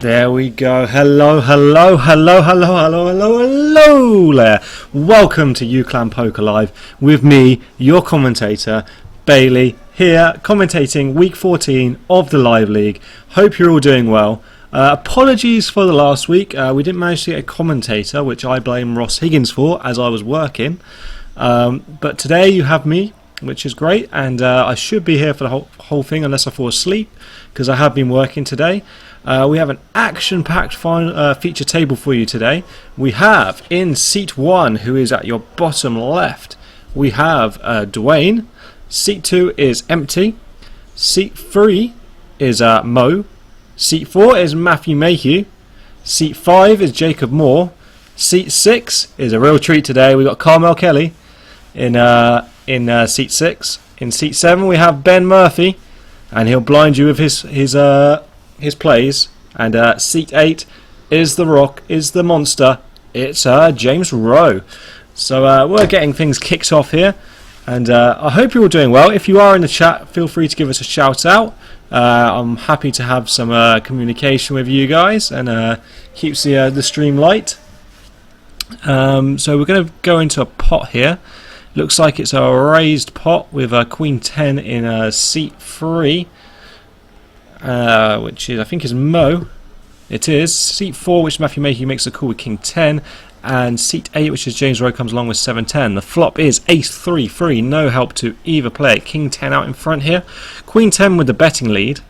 There we go. Hello, hello, hello, hello, hello, hello, hello there. Welcome to UClan Poker Live with me, your commentator, Bailey, here commentating week 14 of the Live League. Hope you're all doing well. Apologies for the last week. We didn't manage to get a commentator, which I blame Ross Higgins for as I was working. But today you have me, which is great, and I should be here for the whole thing unless I fall asleep, because I have been working today. We have an action-packed feature table for you today. We have in seat 1, who is at your bottom left, we have Dwayne. Seat 2 is empty. Seat 3 is Mo. Seat 4 is Matthew Mayhew. Seat 5 is Jacob Moore. Seat 6 is a real treat today. We got Carmel Kelly in seat 6. In seat 7 we have Ben Murphy, and he'll blind you with his plays. And seat 8 is the Rock, is the monster. It's James Rowe. So we're getting things kicked off here, and I hope you're all doing well. If you are in the chat, feel free to give us a shout out. I'm happy to have some communication with you guys, and keeps the stream light. So we're going to go into a pot here. Looks like it's a raised pot with Queen 10 in seat 3. Which is, I think, is Mo. It is. Seat 4, which Matthew Mayhew makes a call with King 10. And seat 8, which is James Rowe, comes along with 7-10. The flop is Ace 3-3. No help to either player. King 10 out in front here. Queen 10 with the betting lead.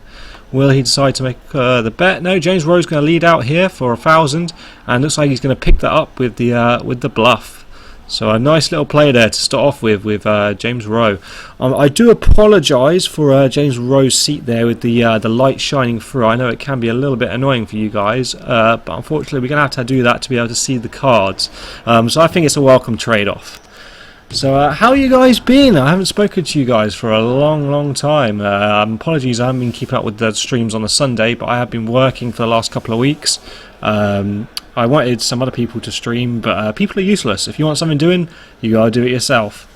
Will he decide to make the bet? No, James Rowe's going to lead out here for 1,000. And looks like he's going to pick that up with the bluff. So a nice little play there to start off with James Rowe. I do apologise for James Rowe's seat there with the light shining through. I know it can be a little bit annoying for you guys, but unfortunately we're going to have to do that to be able to see the cards. So I think it's a welcome trade-off. So how you guys been? I haven't spoken to you guys for a long time. Apologies, I haven't been keeping up with the streams on a Sunday, but I have been working for the last couple of weeks. I wanted some other people to stream, but people are useless. If you want something doing, you gotta do it yourself.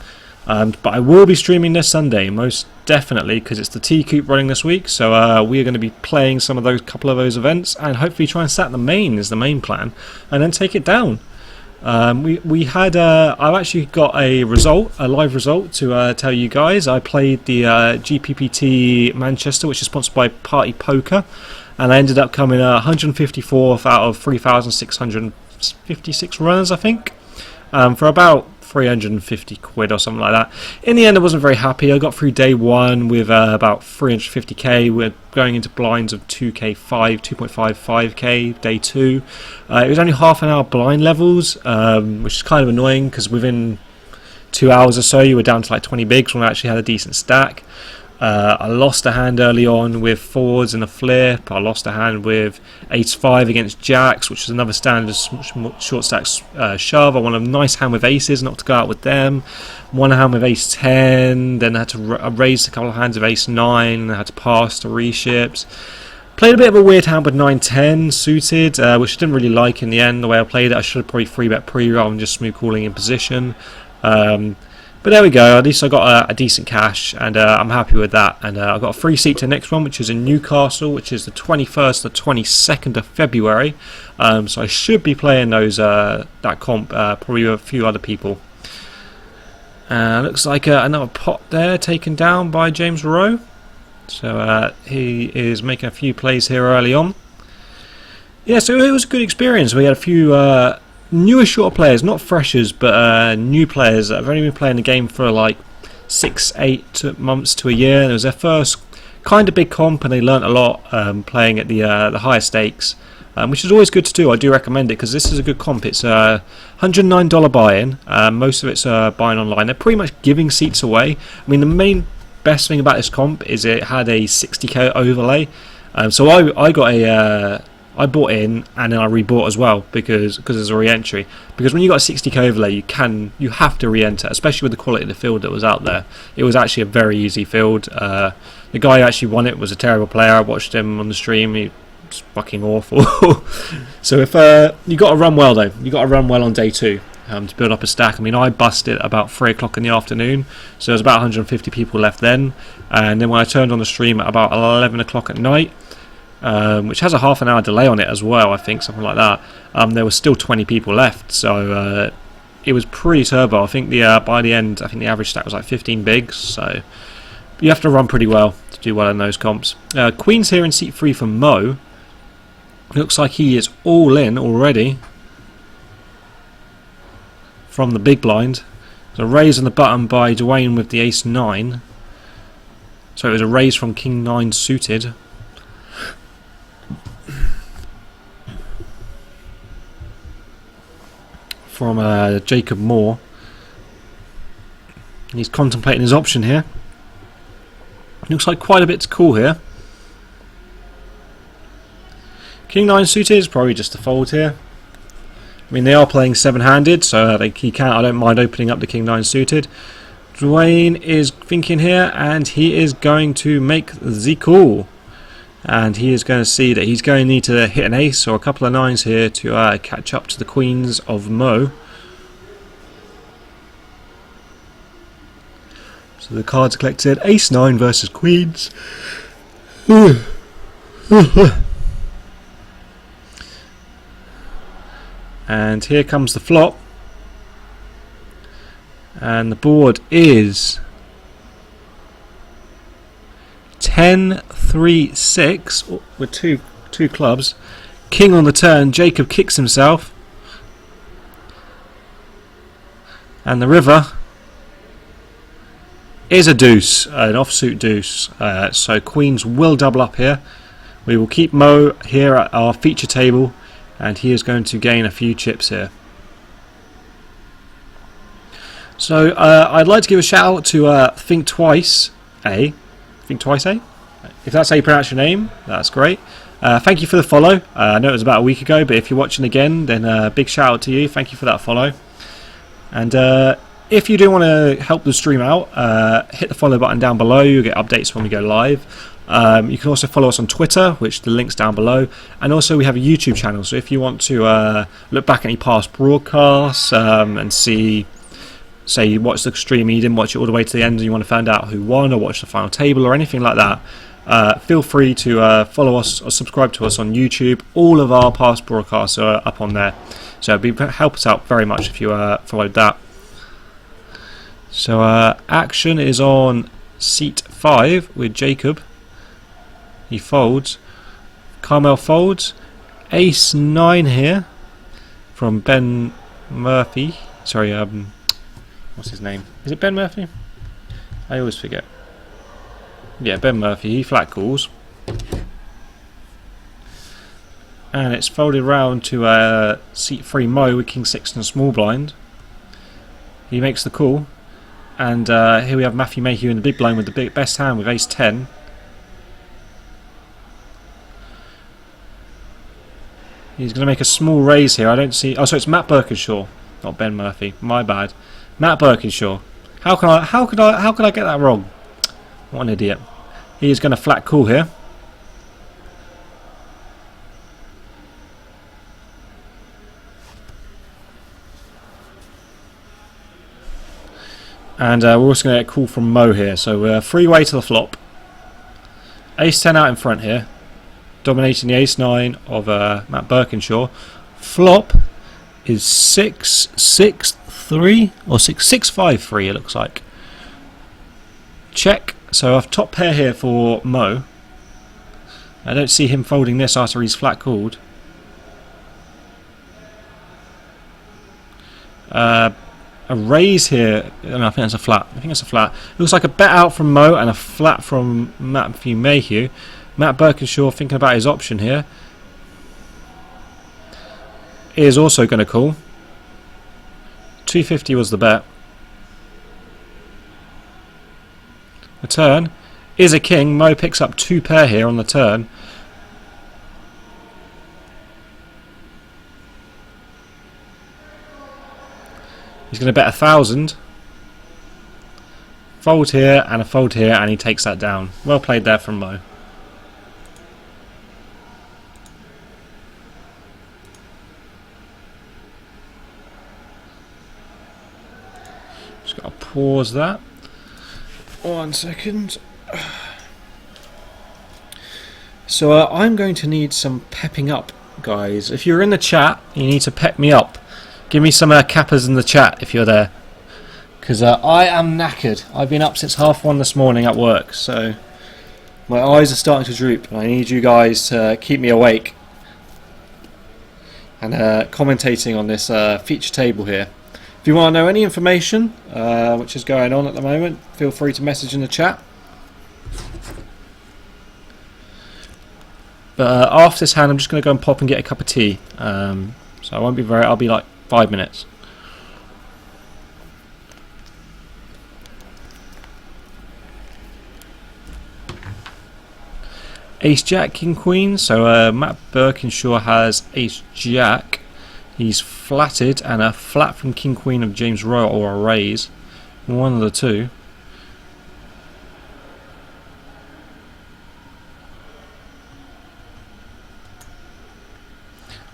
But I will be streaming this Sunday, most definitely, because it's the T-Coop running this week. So we are going to be playing couple of those events, and hopefully try and set the main is the main plan, and then take it down. I've actually got a live result to tell you guys. I played the GPPT Manchester, which is sponsored by Party Poker, and I ended up coming 154th out of 3,656 runners, I think, for about 350 quid or something like that. In the end, I wasn't very happy. I got through day 1 with about 350k. We're going into blinds of 2k, 2.55k day 2. It was only half an hour blind levels, which is kind of annoying because within 2 hours or so you were down to like 20 bigs when I actually had a decent stack. I lost a hand early on with forwards and a flip. I lost a hand with ace-5 against jacks, which is another standard short stack shove. I won a nice hand with aces, not to go out with them. Won a hand with ace-10, then I had to raise a couple of hands with ace-9, I had to pass to reships. Played a bit of a weird hand with 9-10 suited, which I didn't really like in the end, the way I played it. I should have probably 3-bet pre rather than just smooth calling in position. But there we go, at least I got a decent cash, and I'm happy with that. And I've got a free seat to the next one, which is in Newcastle, which is the 21st to 22nd of February. So I should be playing that comp, probably with a few other people. Looks like another pot there taken down by James Rowe. So he is making a few plays here early on. Yeah, so it was a good experience. We had a few newer short players, not freshers, but new players that have only been playing the game for like 6-8 months to a year. And it was their first kind of big comp, and they learnt a lot playing at the higher stakes, which is always good to do. I do recommend it because this is a good comp. It's a $109 buy-in. Most of it's buying online. They're pretty much giving seats away. I mean, the main best thing about this comp is it had a 60k overlay. So I got I bought in and then I rebought as well because there's a re-entry. Because when you got a 60k overlay, you have to re-enter, especially with the quality of the field that was out there. It was actually a very easy field. The guy who actually won it was a terrible player. I watched him on the stream. He was fucking awful. So if you got to run well though, you got to run well on day 2 to build up a stack. I mean, I busted about 3 o'clock in the afternoon, so there was about 150 people left then. And then when I turned on the stream at about 11 o'clock at night, which has a half an hour delay on it as well, I think, something like that. There were still 20 people left, so it was pretty turbo. I think by the end, I think the average stat was like 15 bigs, so you have to run pretty well to do well in those comps. Queen's here in seat 3 for Mo. Looks like he is all in already from the big blind. There's a raise on the button by Dwayne with the ace-9. So it was a raise from king-9 suited. From Jacob Moore. He's contemplating his option here. Looks like quite a bit to call here. King-9 suited is probably just a fold here. I mean, they are playing seven-handed, so he can't. I don't mind opening up the king-9 suited. Dwayne is thinking here, and he is going to make the call. And he is going to see that he's going to need to hit an ace or a couple of nines here to catch up to the queens of Mo. So the cards collected: ace-9 versus queens. And here comes the flop. And the board is 10-3-6 with two clubs. King on the turn. Jacob kicks himself. And the river is a deuce, an offsuit deuce. So queens will double up here. We will keep Mo here at our feature table, and he is going to gain a few chips here. So I'd like to give a shout out to Think Twice A. Think Twice A? If that's how you pronounce your name, that's great. Thank you for the follow. I know it was about a week ago, but if you're watching again, then big shout out to you. Thank you for that follow. And if you do want to help the stream out, hit the follow button down below. You'll get updates when we go live. You can also follow us on Twitter, which the link's down below. And also we have a YouTube channel, so if you want to look back at any past broadcasts and see, say you watched the stream and you didn't watch it all the way to the end and you want to find out who won or watch the final table or anything like that, feel free to follow us or subscribe to us on YouTube. All of our past broadcasts are up on there, so it'd help us out very much if you followed that. So action is on seat 5 with Jacob. He folds. Carmel folds. Ace-9 here from Ben Murphy. Sorry, what's his name? Is it Ben Murphy? I always forget. Yeah, Ben Murphy. He flat calls. And it's folded round to seat 3 Mo with king-6 and a small blind. He makes the call. And here we have Matthew Mayhew in the big blind with the best hand with ace-10. He's going to make a small raise here. I don't see. Oh, so it's Matt Birkinshaw, not Ben Murphy. My bad. Matt Birkinshaw. How could I get that wrong? What an idiot. He is going to flat call here. And we're also going to get a call from Mo here. So we're three-way to the flop. Ace-10 out in front here. Dominating the ace-9 of Matt Birkinshaw. Flop is 6-6-3 or 6-6-5-3 it looks like. Check. So I've top pair here for Mo. I don't see him folding this after he's flat called. A raise here. No, I think that's a flat. I think it's a flat. Looks like a bet out from Mo and a flat from Matthew Mayhew. Matt Birkinshaw thinking about his option here. Is also going to call. 250 was the bet. The turn is a king. Mo picks up 2 pair here on the turn. He's going to bet 1,000. Fold here and a fold here, and he takes that down. Well played there from Mo. Just got to pause that. 1 second. So I'm going to need some pepping up, guys. If you're in the chat, you need to pep me up. Give me some kappas in the chat if you're there. Because I am knackered. I've been up since 1:30 this morning at work, so my eyes are starting to droop, and I need you guys to keep me awake and commentating on this feature table here. If you want to know any information which is going on at the moment, feel free to message in the chat. But after this hand, I'm just going to go and pop and get a cup of tea. So I won't be I'll be like 5 minutes. Ace Jack King Queen. So Matt Birkinshaw has Ace Jack. He's flatted, and a flat from King Queen of James Rowe, or a raise. One of the two.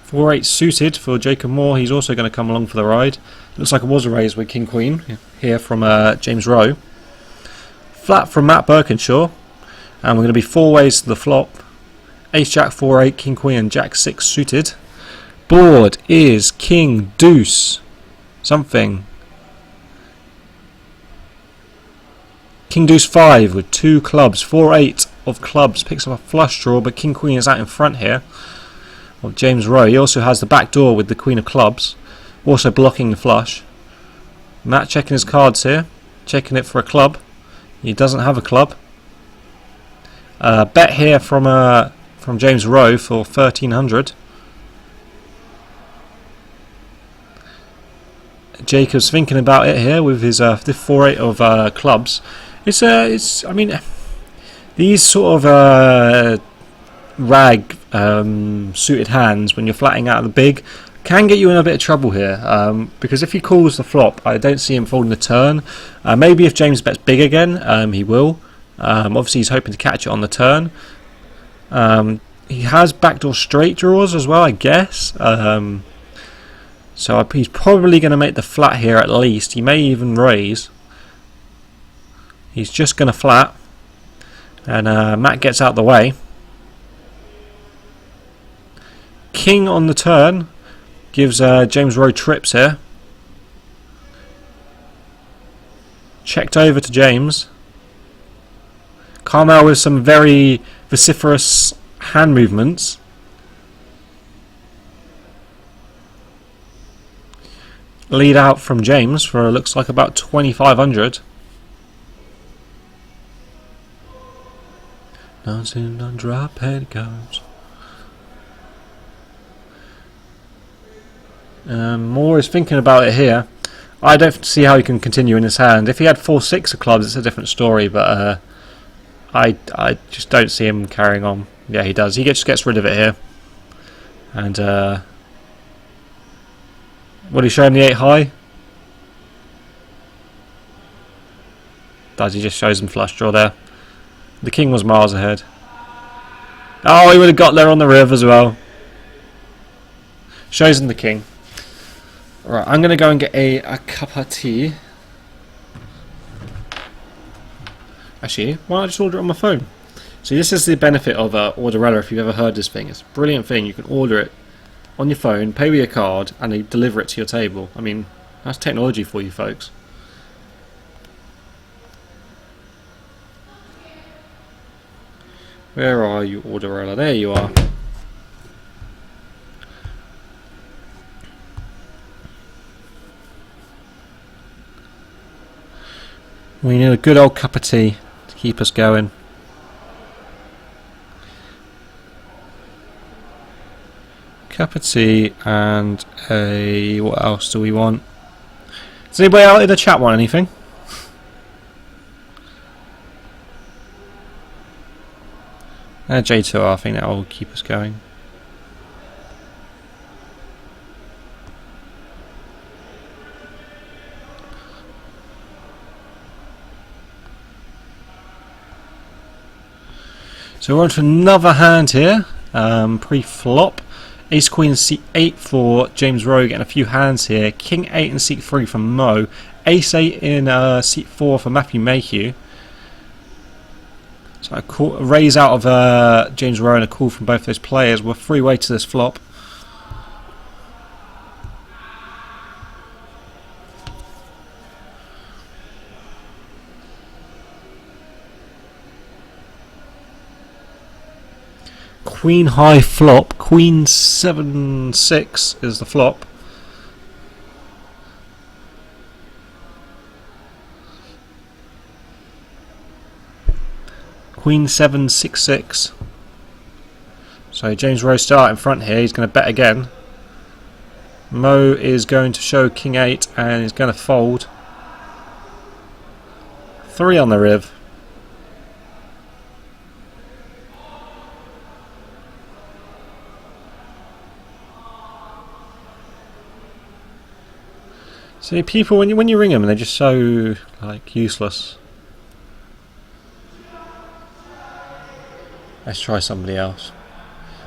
Four-eight suited for Jacob Moore. He's also going to come along for the ride. Looks like it was a raise with King Queen here from James Rowe. Flat from Matt Birkinshaw. And we're going to be four ways to the flop. Ace Jack 4-8, King Queen, and Jack 6 suited. Board is King Deuce something. King Deuce 5 with 2 clubs. 4-8 of clubs picks up a flush draw, but King Queen is out in front here of James Rowe. He also has the back door with the Queen of clubs, also blocking the flush. Matt checking his cards here, checking it for a club. He doesn't have a club. Bet here from James Rowe for 1,300. Jacob's thinking about it here with his 4-8 of clubs. I mean, these sort of rag suited hands when you're flatting out of the big can get you in a bit of trouble here, because if he calls the flop, I don't see him folding the turn. Maybe if James bets big again, he will. Obviously he's hoping to catch it on the turn. He has backdoor straight draws as well, I guess. So he's probably going to make the flat here at least. He may even raise. He's just going to flat. And Matt gets out the way. King on the turn gives James Rowe trips here. Checked over to James. Carmel with some very vociferous hand movements. Lead out from James for looks like about 2,500. Dancing on drop petticoats. Moore is thinking about it here. I don't see how he can continue in his hand. If he had 4-6 of clubs, it's a different story, but I just don't see him carrying on. Yeah, he does. He just gets rid of it here. And will he show him the 8 high? Does he just shows him flush draw there? The king was miles ahead. Oh, he would have got there on the river as well. Shows him the king. Right, I'm going to go and get a cup of tea. Actually, why don't I just order it on my phone? So this is the benefit of Orderella, if you've ever heard this thing. It's a brilliant thing. You can order it on your phone, pay with your card, and they deliver it to your table. I mean, that's technology for you folks. Where are you, Orderella? There you are. We need a good old cup of tea to keep us going. Cup of tea and a... what else do we want? Does anybody out in the chat want anything? J2R, I think that will keep us going. So we're on to another hand here, pre-flop. Ace Queen C8 for James Rowe, getting a few hands here. King 8 and Seat 3 for Mo. Ace 8 in Seat 4 for Matthew Mayhew. So a raise out of James Rowe and a call from both those players. We're free-way to this flop. Queen high flop. Queen 7-6 is the flop. Queen 7-6-6. So James Rowe still out in front here. He's going to bet again. Mo is going to show King 8 and he's going to fold. 3 on the riv. See, people when you ring them, they're just so like useless. Let's try somebody else.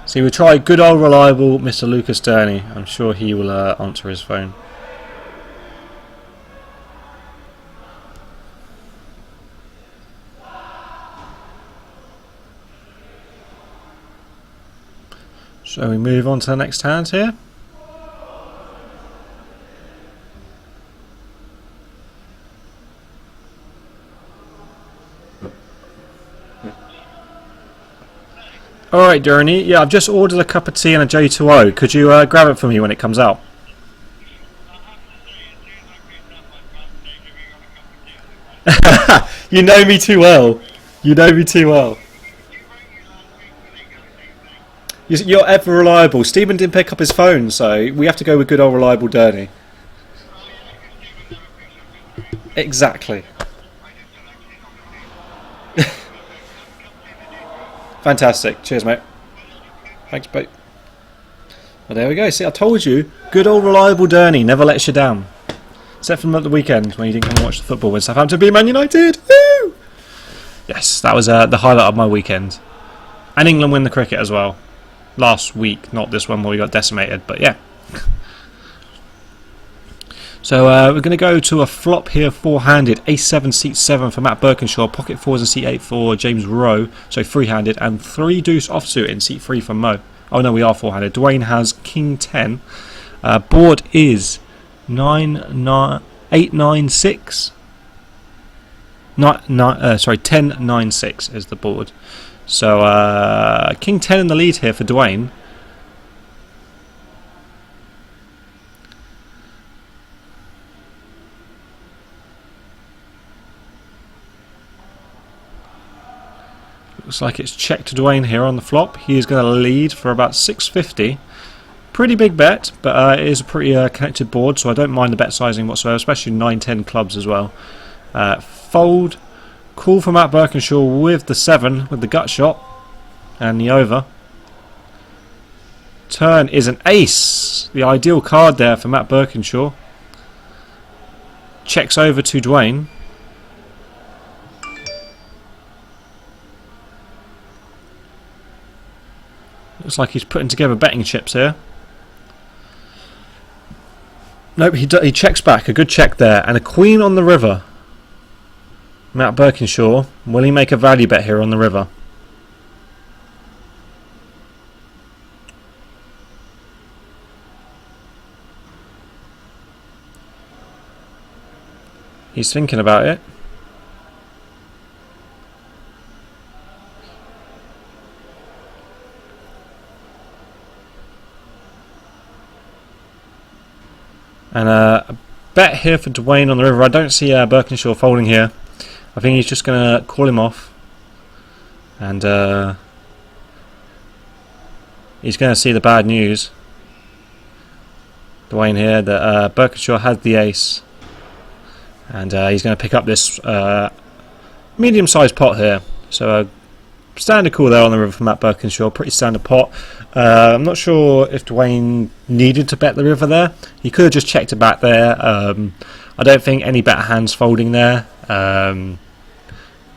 See, we'll try good old reliable Mr. Lucas Durney. I'm sure he will answer his phone. Shall we move on to the next hand here? Alright, Durney. Yeah, I've just ordered a cup of tea and a J2O. Could you grab it for me when it comes out? You know me too well. You know me too well. You're ever reliable. Stephen didn't pick up his phone, so we have to go with good old reliable Durney. Exactly. Fantastic. Cheers, mate. Thanks, mate. Well, there we go. See, I told you. Good old reliable Durney never lets you down. Except for the weekend when you didn't come and watch the football with Southampton beat Man United. Woo! Yes, that was the highlight of my weekend. And England win the cricket as well. Last week, not this one where we got decimated, but yeah. So we're going to go to a flop here, four-handed, Ace-7, Seat-7 for Matt Birkinshaw, Pocket 4s and Seat-8 for James Rowe, so three-handed, and 3 deuce offsuit in Seat-3 for Mo. Oh no, we are four-handed. Dwayne has King-10. Board is 8-9-6. 10-9-6 is the board. So King-10 in the lead here for Dwayne. Looks like it's checked to Dwayne here on the flop. He is going to lead for about 650. Pretty big bet, but it is a pretty connected board, so I don't mind the bet sizing whatsoever, especially 9-10 clubs as well. Fold. Call for Matt Birkinshaw with the 7, with the gut shot, and the over. Turn is an ace. The ideal card there for Matt Birkinshaw. Checks over to Dwayne. Looks like he's putting together betting chips here. Nope, he checks back. A good check there. And a queen on the river. Matt Birkinshaw. Will he make a value bet here on the river? He's thinking about it. And a bet here for Dwayne on the river. I don't see Birkinshaw folding here. I think he's just going to call him off. And he's going to see the bad news. Dwayne here that Birkinshaw had the ace. And he's going to pick up this medium-sized pot here. So standard call there on the river for Matt Birkinshaw. Pretty standard pot. I'm not sure if Dwayne needed to bet the river there. He could have just checked it back there. I don't think any better hands folding there. And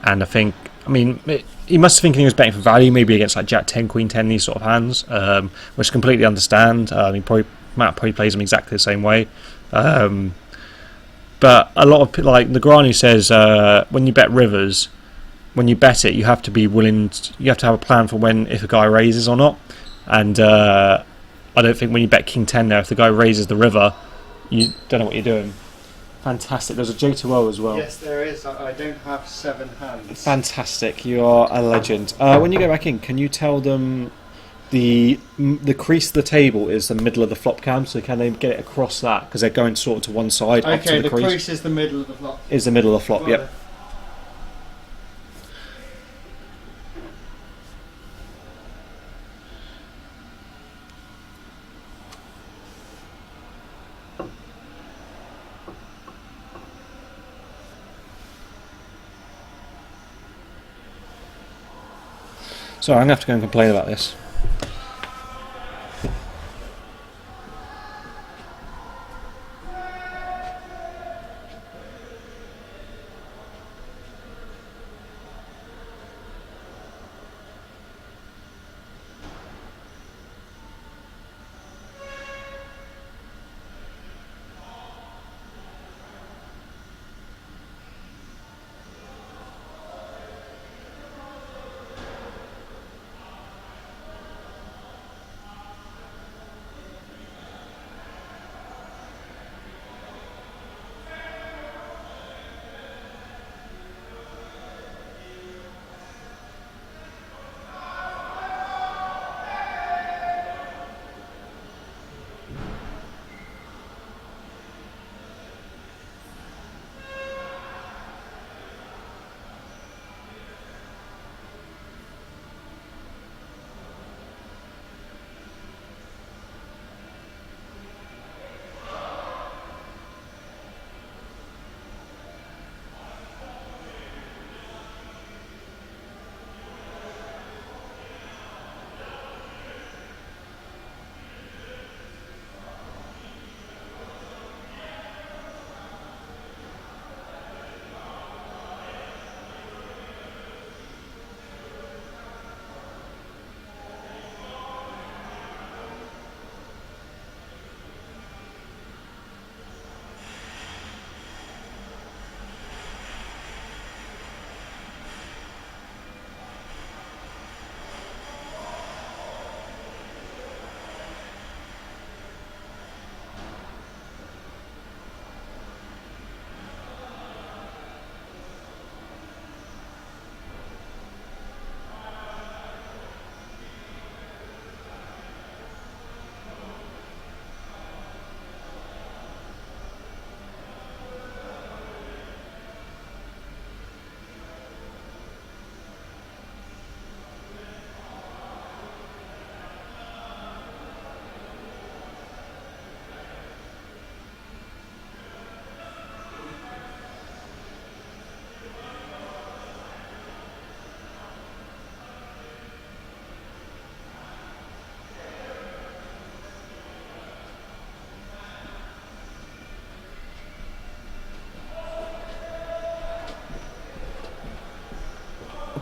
I think, he must have thinking he was betting for value, maybe against like Jack 10, Queen 10, these sort of hands, which I completely understand. Matt probably plays them exactly the same way. But a lot of, like Negrani says, when you bet rivers, when you bet it, you have to be willing. You have to have a plan for when if a guy raises or not. And I don't think when you bet King 10 there, if the guy raises the river, you don't know what you're doing. Fantastic. There's a J2O as well. Yes, there is. I don't have 7 hands. Fantastic. You are a legend. When you go back in, can you tell them the crease of the table is the middle of the flop cam, so can they get it across that? Because they're going sort of to one side. Okay, up to the crease is the middle of the flop. Is the middle of the flop, Got yep. it. So I'm going to have to go and complain about this.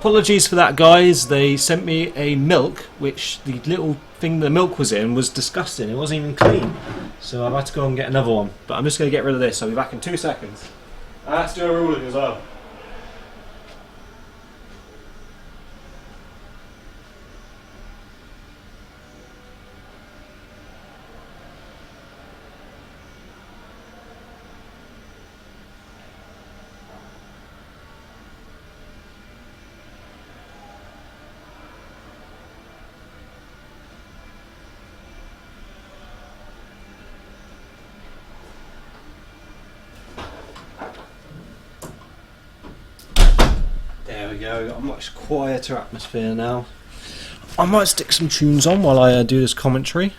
Apologies for that, guys. They sent me a milk, which the little thing the milk was in was disgusting. It wasn't even clean. So I've had to go and get another one. But I'm just going to get rid of this. I'll be back in 2 seconds. I have to do a ruling as well. There we go, got a much quieter atmosphere now. I might stick some tunes on while I do this commentary.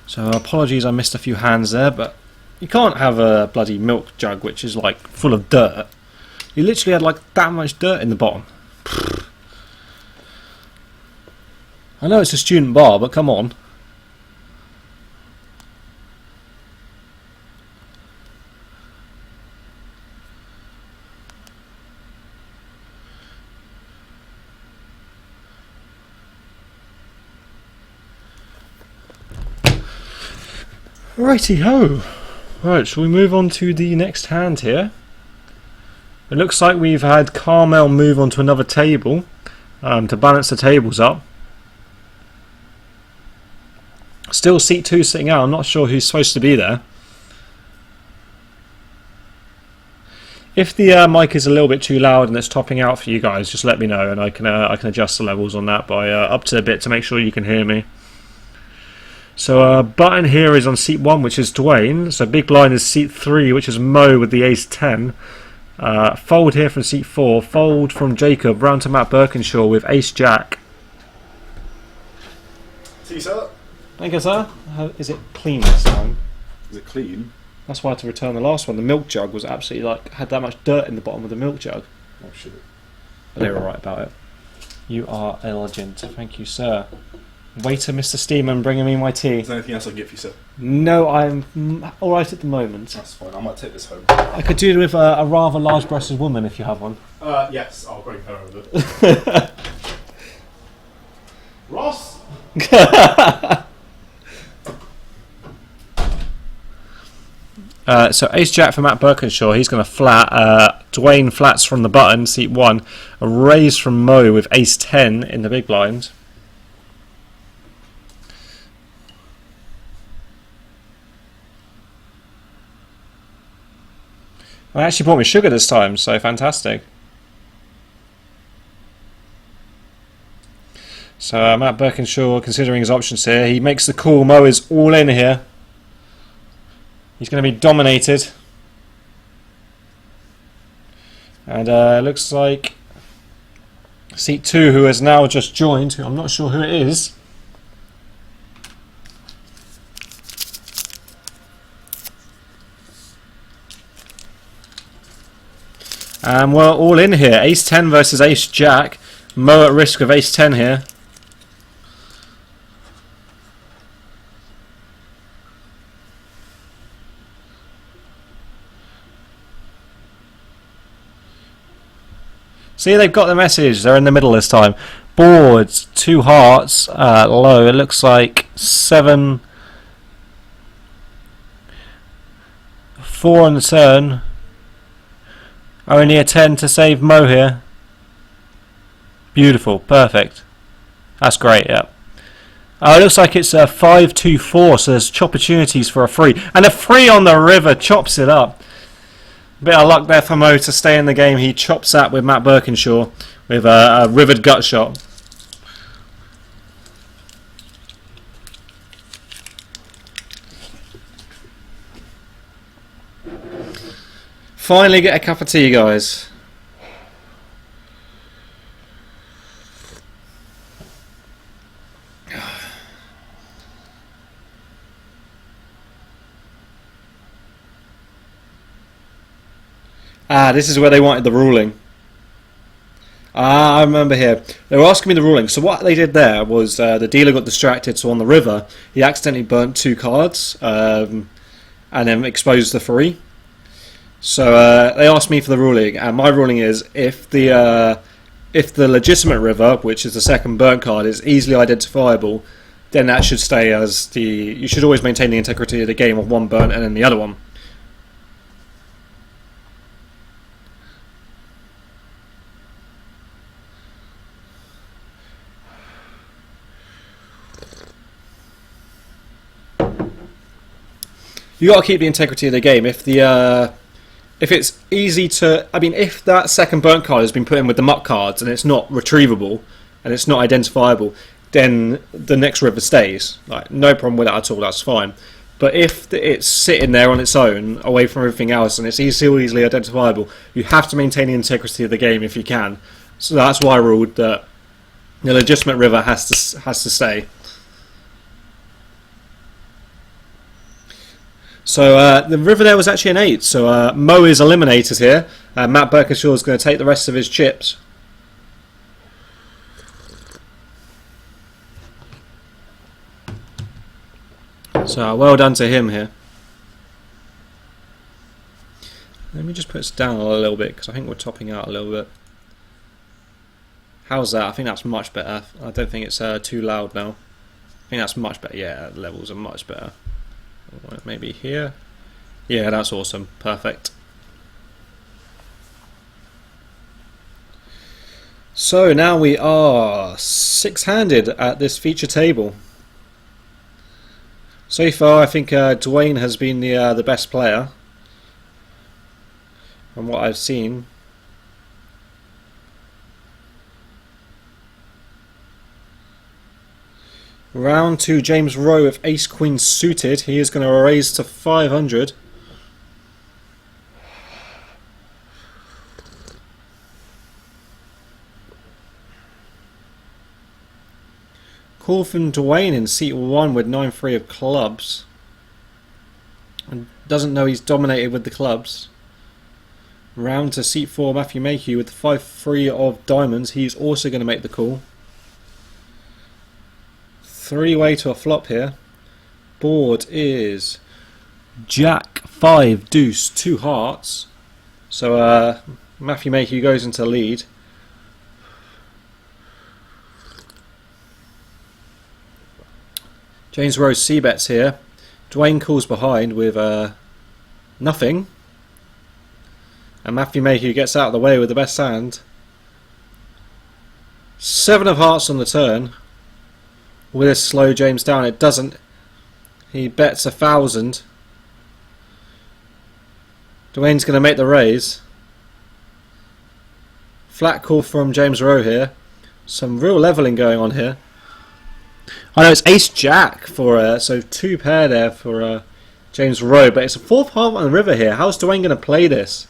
So apologies I missed a few hands there, but you can't have a bloody milk jug which is like full of dirt. You literally had like that much dirt in the bottom. I know it's a student bar, but come on. Righty ho. Right, shall we move on to the next hand here? It looks like we've had Carmel move on to another table to balance the tables up. Still seat 2 sitting out. I'm not sure who's supposed to be there. If the mic is a little bit too loud and it's topping out for you guys, just let me know and I can adjust the levels on that by up to a bit to make sure you can hear me. So button here is on seat 1, which is Dwayne. So big blind is seat 3, which is Mo with the ace 10. Fold here from seat 4. Fold from Jacob round to Matt Birkinshaw with ace jack. See, sir? Thank you, sir. Is it clean this time? Is it clean? That's why I had to return the last one. The milk jug was absolutely had that much dirt in the bottom of the milk jug. Oh, shit. But they were alright about it. You are a legend. Thank you, sir. Waiter, Mr. Steeman, bringing me my tea. Is there anything else I can get for you, sir? No, I'm alright at the moment. That's fine. I might take this home. I could do with a rather large-breasted woman if you have one. Yes, I'll bring her over. Ross! So ace jack for Matt Birkinshaw. He's going to flat. Dwayne flats from the button, seat 1. A raise from Mo with ace 10 in the big blind. I actually brought me sugar this time, so fantastic. So Matt Birkinshaw considering his options here. He makes the call. Mo is all in here. He's going to be dominated. And looks like seat 2, who has now just joined, who I'm not sure who it is. And we're all in here. Ace 10 versus ace jack. Mo at risk of ace 10 here. See, they've got the message. They're in the middle this time. Boards, 2 hearts, low. It looks like 7, 4 on the turn. Only a 10 to save Mo here. Beautiful, perfect. That's great, yeah. It looks like it's a 5-2-4, so there's opportunities for a free. And a free on the river chops it up. Bit of luck there for Mo to stay in the game. He chops that with Matt Birkinshaw with a rivered gut shot. Finally get a cup of tea, guys. This is where they wanted the ruling. I remember here. They were asking me the ruling. So what they did there was the dealer got distracted, so on the river he accidentally burnt 2 cards and then exposed the 3. So they asked me for the ruling, and my ruling is if the legitimate river, which is the second burnt card, is easily identifiable, then that should stay as the. You should always maintain the integrity of the game of one burnt and then the other one. You got to keep the integrity of the game. If it's easy to, I mean, if that second burnt card has been put in with the muck cards and it's not retrievable and it's not identifiable, then the next river stays. Like, no problem with that at all. That's fine. But if it's sitting there on its own, away from everything else, and it's easily identifiable, you have to maintain the integrity of the game if you can. So that's why I ruled that the legitimate river has to stay. So the river there was actually an 8, so Mo is eliminated here. Matt Birkinshaw is going to take the rest of his chips. So well done to him here. Let me just put this down a little bit because I think we're topping out a little bit. How's that? I think that's much better. I don't think it's too loud now. I think that's much better. Yeah, the levels are much better. Maybe here. Yeah, that's awesome. Perfect. So now we are six-handed at this feature table. So far, I think Dwayne has been the best player from what I've seen. Round 2, James Rowe with Ace Queen suited. He is going to raise to 500. Call from Dwayne in seat 1 with 9-3 of clubs. And doesn't know he's dominated with the clubs. Round to seat 4, Matthew Mayhew with 5-3 of diamonds. He's also going to make the call. 3-way to a flop here. Board is Jack, 5, deuce, 2 hearts. So Matthew Mayhew goes into the lead. James Rowe c-bets here. Dwayne calls behind with nothing. And Matthew Mayhew gets out of the way with the best hand. 7 of hearts on the turn. Will this slow James down? It doesn't. He bets 1,000. Dwayne's going to make the raise. Flat call from James Rowe here. Some real levelling going on here. I know it's Ace Jack for so 2 pair there for James Rowe, but it's a 4th heart on the river here. How's Dwayne going to play this?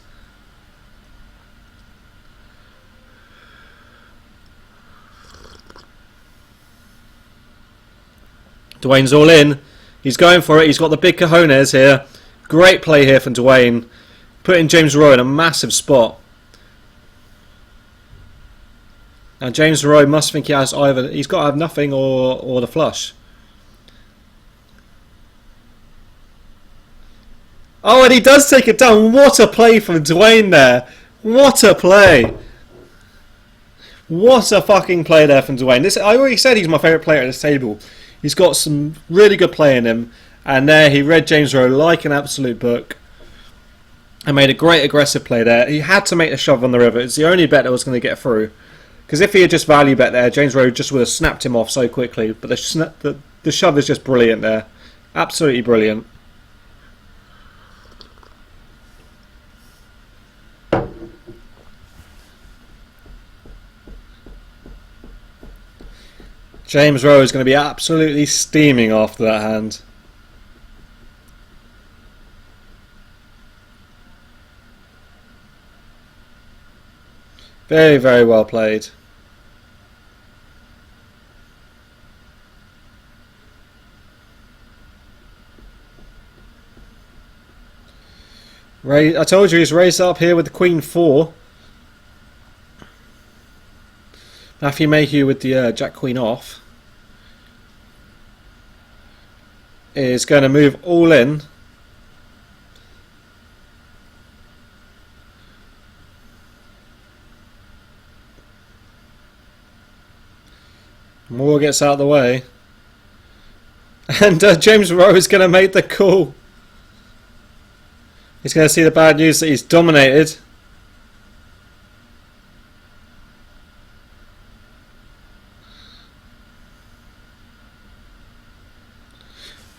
Dwayne's all in. He's going for it. He's got the big cojones here. Great play here from Dwayne. Putting James Rowe in a massive spot. Now James Rowe must think he has either, he's got to have nothing or the flush. Oh, and he does take it down. What a play from Dwayne there. What a play. What a fucking play there from Dwayne. This, I already said he's my favourite player at this table. He's got some really good play in him. And there he read James Rowe like an absolute book. And made a great aggressive play there. He had to make the shove on the river. It's the only bet that was going to get through. Because if he had just value bet there, James Rowe just would have snapped him off so quickly. But the shove is just brilliant there. Absolutely brilliant. James Rowe is going to be absolutely steaming after that hand. Very, very well played. I told you he's raised up here with the Queen 4. Matthew Mayhew with the Jack Queen off is going to move all in. Moore gets out of the way. And James Rowe is going to make the call. He's going to see the bad news that he's dominated.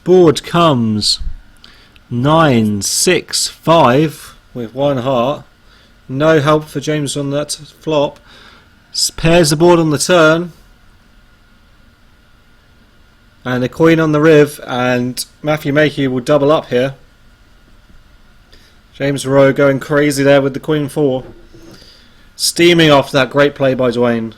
Board comes 9, 6, 5 with 1 heart. No help for James on that flop. Pairs the board on the turn. And a queen on the riv, and Matthew Mayhew will double up here. James Rowe going crazy there with the Queen 4. Steaming off that great play by Dwayne.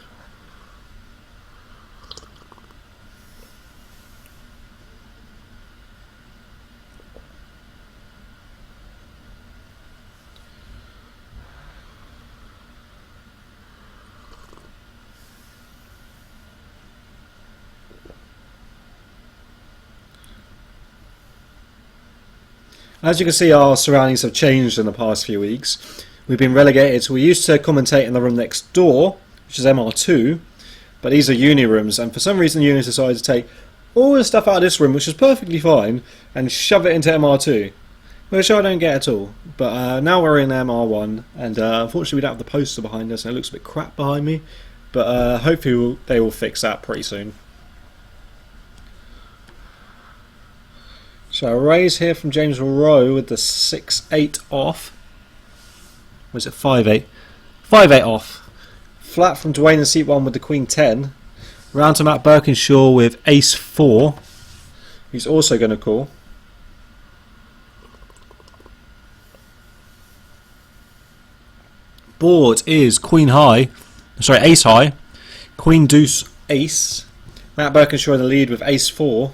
As you can see, our surroundings have changed in the past few weeks. We've been relegated, so we used to commentate in the room next door, which is MR2, but these are uni rooms, and for some reason uni decided to take all the stuff out of this room, which is perfectly fine, and shove it into MR2, which I don't get at all. But now we're in MR1, and unfortunately we don't have the poster behind us, and it looks a bit crap behind me. but hopefully they will fix that pretty soon. So a raise here from James Rowe with the 6-8 off. Was it 5-8? 5-8 off. Flat from Dwayne in seat 1 with the Queen 10. Round to Matt Birkinshaw with Ace 4. He's also going to call. Board is Queen High. Sorry, Ace High. Queen Deuce Ace. Matt Birkinshaw in the lead with Ace 4.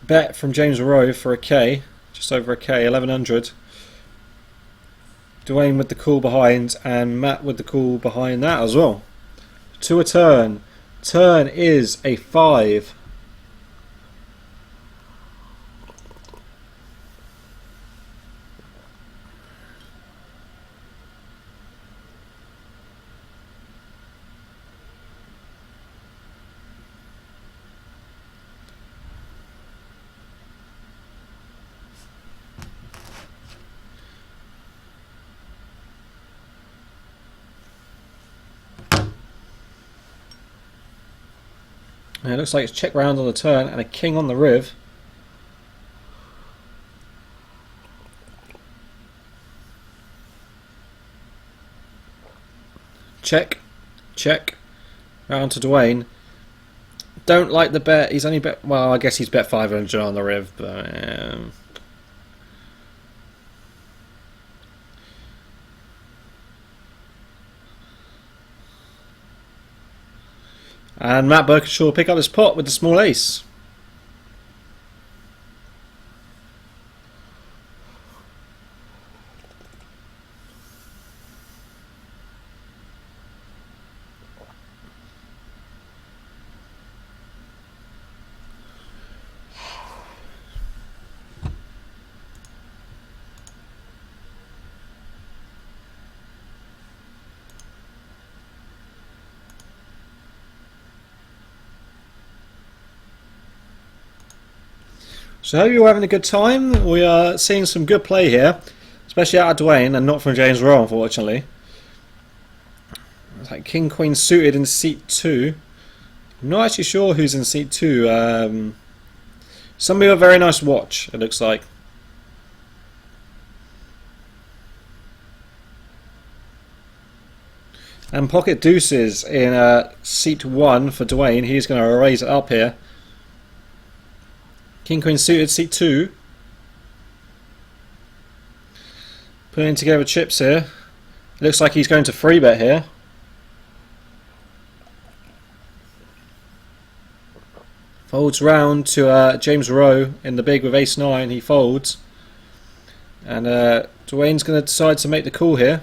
Bet from James Rowe for a K, just over a K, 1100. Dwayne with the call behind, and Matt with the call behind that as well. To a turn. Turn is a 5. And it looks like it's check round on the turn and a king on the riv. Check, check, round to Dwayne. Don't like the bet. He's only bet. Well, I guess he's bet 500 on the riv, but. And Matt Birkinshaw will pick up his pot with the small ace. So I hope you're having a good time. We are seeing some good play here, especially out of Dwayne and not from James Rowe, unfortunately. It's like King Queen suited in seat 2. I'm not actually sure who's in seat 2. Somebody with a very nice watch, it looks like. And pocket deuces in seat 1 for Dwayne. He's going to raise it up here. King Queen suited, seat 2. Putting together chips here. It looks like he's going to 3-bet here. Folds round to James Rowe in the big with Ace 9. He folds. And Dwayne's going to decide to make the call here.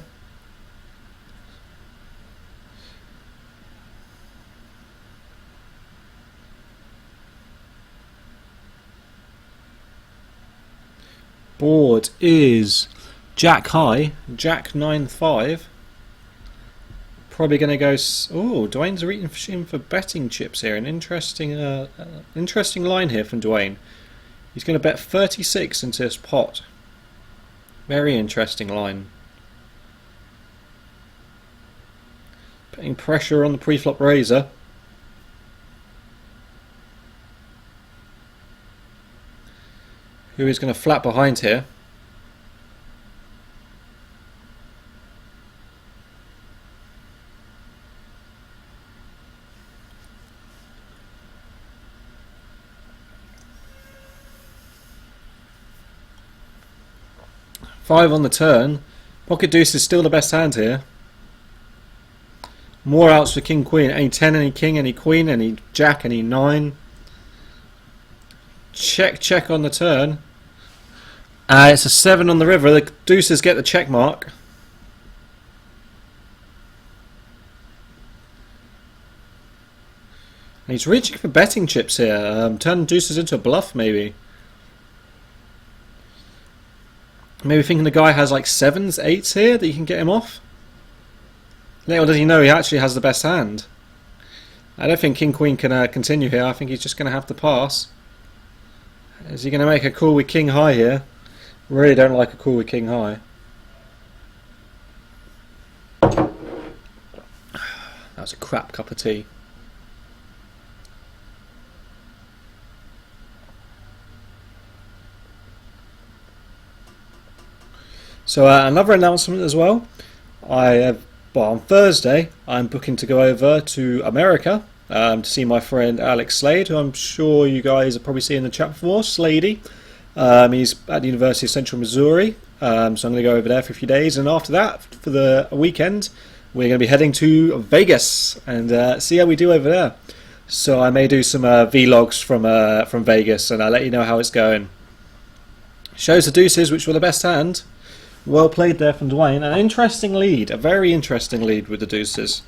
Board is Jack High, Jack 9-5. Probably going to go. Oh, Dwayne's reaching for betting chips here. An interesting line here from Dwayne. He's going to bet 36 into his pot. Very interesting line. Putting pressure on the pre-flop raiser. Who is going to flat behind here. Five on the turn. Pocket deuce is still the best hand here. More outs for King Queen. Any 10, any King, any Queen, any Jack, any 9. Check, check on the turn. It's a 7 on the river. The deuces get the check mark. And he's reaching for betting chips here. Turn deuces into a bluff, maybe. Maybe thinking the guy has like 7s, 8s here that you can get him off. Little does he know he actually has the best hand. I don't think King Queen can continue here. I think he's just going to have to pass. Is he going to make a call with king high here? Really don't like a call with king high. That was a crap cup of tea. So another announcement as well. On Thursday I'm booking to go over to America to see my friend Alex Slade, who I'm sure you guys have probably seen in the chat before. Slady. He's at the University of Central Missouri, so I'm going to go over there for a few days, and after that, for the weekend, we're going to be heading to Vegas and see how we do over there. So I may do some vlogs from Vegas, and I'll let you know how it's going. Shows the deuces, which were the best hand. Well played there from Dwayne. An interesting lead, a very interesting lead with the deuces.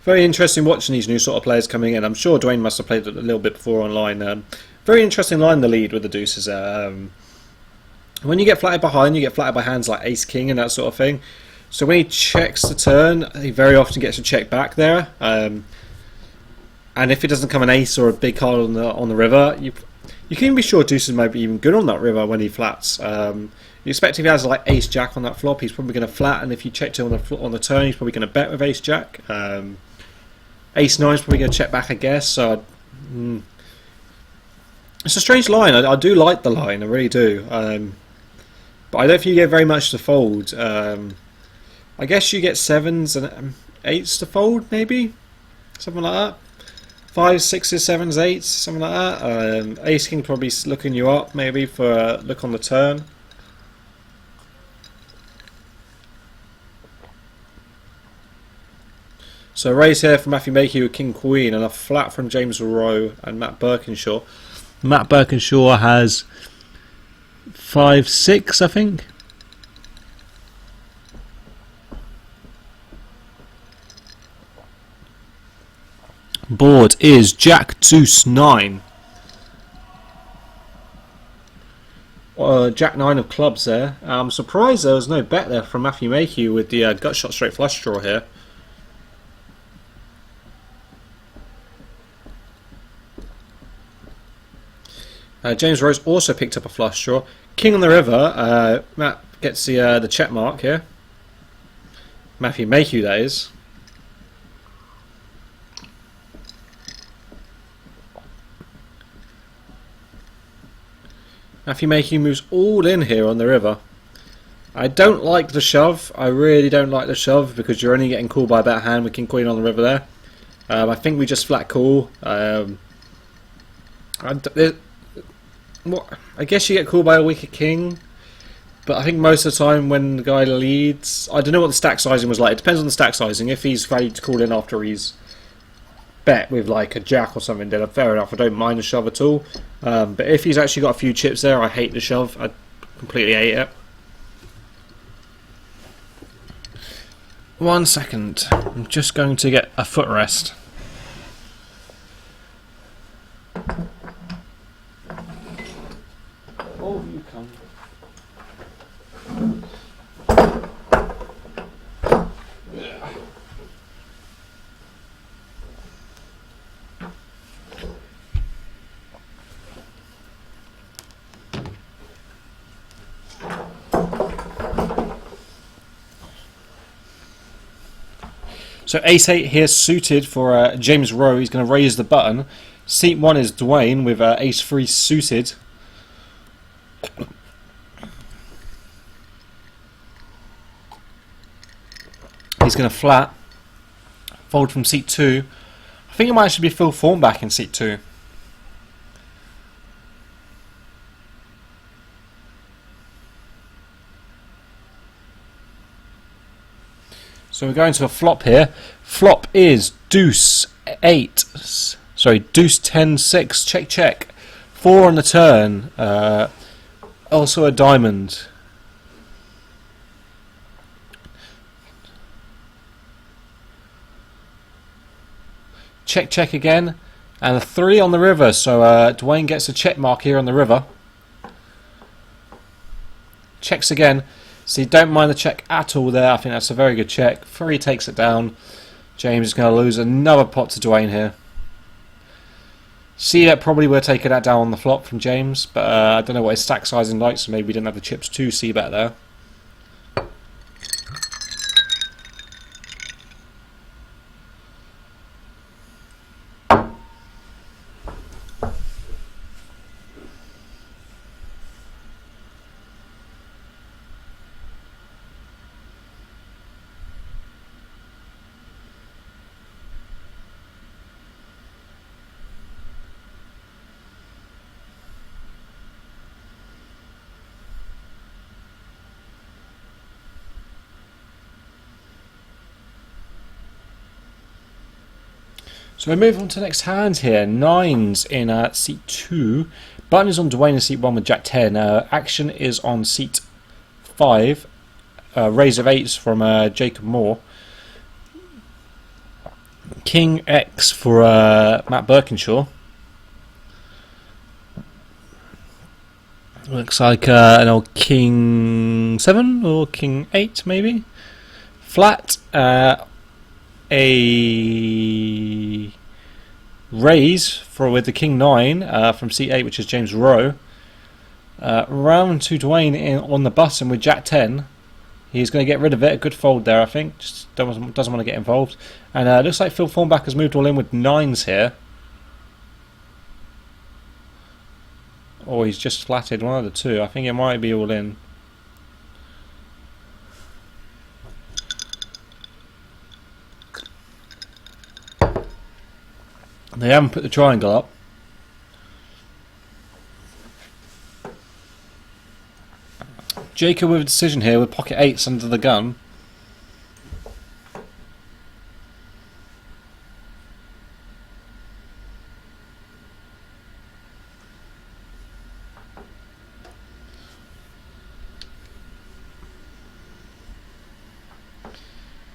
Very interesting watching these new sort of players coming in. I'm sure Dwayne must have played it a little bit before online. Very interesting line, the lead with the deuces. When you get flattered behind, you get flattered by hands like ace king and that sort of thing. So when he checks the turn, he very often gets a check back there. And if it doesn't come an ace or a big card on the river, you can even be sure deuces might be even good on that river when he flats. You expect if he has like ace jack on that flop, he's probably going to flat, and if you check to on the turn, he's probably going to bet with ace jack. Ace 9 is probably going to check back, I guess. So it's a strange line. I do like the line, I really do. But I don't think you get very much to fold. I guess you get 7s and 8s to fold, maybe? Something like that. 5s, 6s, 7s, 8s, something like that. Ace King probably looking you up, maybe, for a look on the turn. So raise here from Matthew Makey with King Queen, and a flat from James Rowe and Matt Birkinshaw. Matt Birkinshaw has 5-6, I think. Board is Jack Deuce 9. Jack 9 of clubs there. I'm surprised there was no bet there from Matthew Mayhew with the gut shot straight flush draw here. James Rose also picked up a flush draw. King on the river. Matt gets the check mark here. Matthew Mayhew, that is. Matthew Mayhew moves all in here on the river. I don't like the shove. I really don't like the shove because you're only getting called by a better hand with King Queen on the river there. I think we just flat call. I guess you get called by a weaker king, but I think most of the time when the guy leads, I don't know what the stack sizing was like. It depends on the stack sizing. If he's ready to call in after he's bet with like a jack or something, then fair enough. I don't mind the shove at all. But if he's actually got a few chips there, I hate the shove. I completely hate it. 1 second. I'm just going to get a footrest. Oh, you come. So ace 8 here suited for James Rowe. He's going to raise the button. Seat 1 is Dwayne with ace 3 suited. He's going to flat. Fold from seat 2. I think it might actually be Phil Thornback in seat 2. So we're going to a flop here. Flop is deuce 8. Sorry, deuce 10 6. Check, check. 4 on the turn. Also a diamond. Check, check again. And a 3 on the river. So Dwayne gets a check mark here on the river. Checks again. So you don't mind the check at all there. I think that's a very good check. 3 takes it down. James is going to lose another pot to Dwayne here. C-bet probably would have taken that down on the flop from James. But I don't know what his stack sizing like. So maybe he didn't have the chips to C-bet there. So we move on to the next hand here. 9s in seat 2. Button is on Dwayne in seat 1 with Jack 10. Action is on seat 5. Raise of 8s from Jacob Moore. King X for Matt Birkinshaw. Looks like an old King 7 or King 8 maybe. Flat. A raise for with the King 9 from seat 8, which is James Rowe. Round to Dwayne on the button with Jack 10. He's going to get rid of it. A good fold there, I think. Just doesn't want to get involved. And looks like Phil Thornback has moved all in with 9s here. Or he's just flatted one of the two. I think it might be all in. They haven't put the triangle up. Jacob with a decision here with pocket 8s under the gun.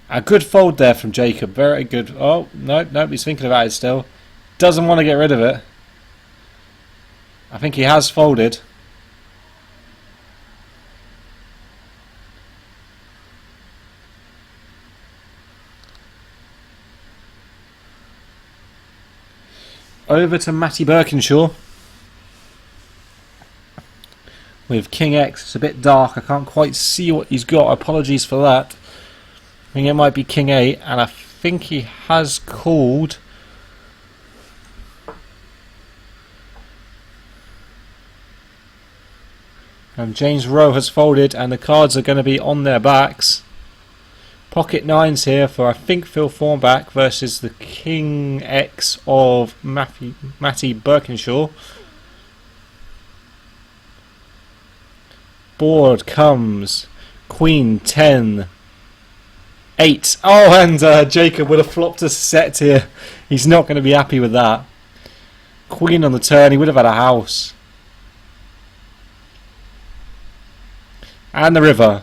A good fold there from Jacob. Very good. Oh, no, he's thinking about it still. Doesn't want to get rid of it. I think he has folded. Over to Matty Birkinshaw with King X. It's a bit dark. I can't quite see what he's got. Apologies for that. I think it might be King 8, and I think he has called. And James Rowe has folded, and the cards are going to be on their backs. Pocket 9s here for, I think, Phil Thornback versus the King X of Matty Birkinshaw. Board comes Queen 10. 8. Oh, and Jacob would have flopped a set here. He's not going to be happy with that. Queen on the turn. He would have had a house. And the river.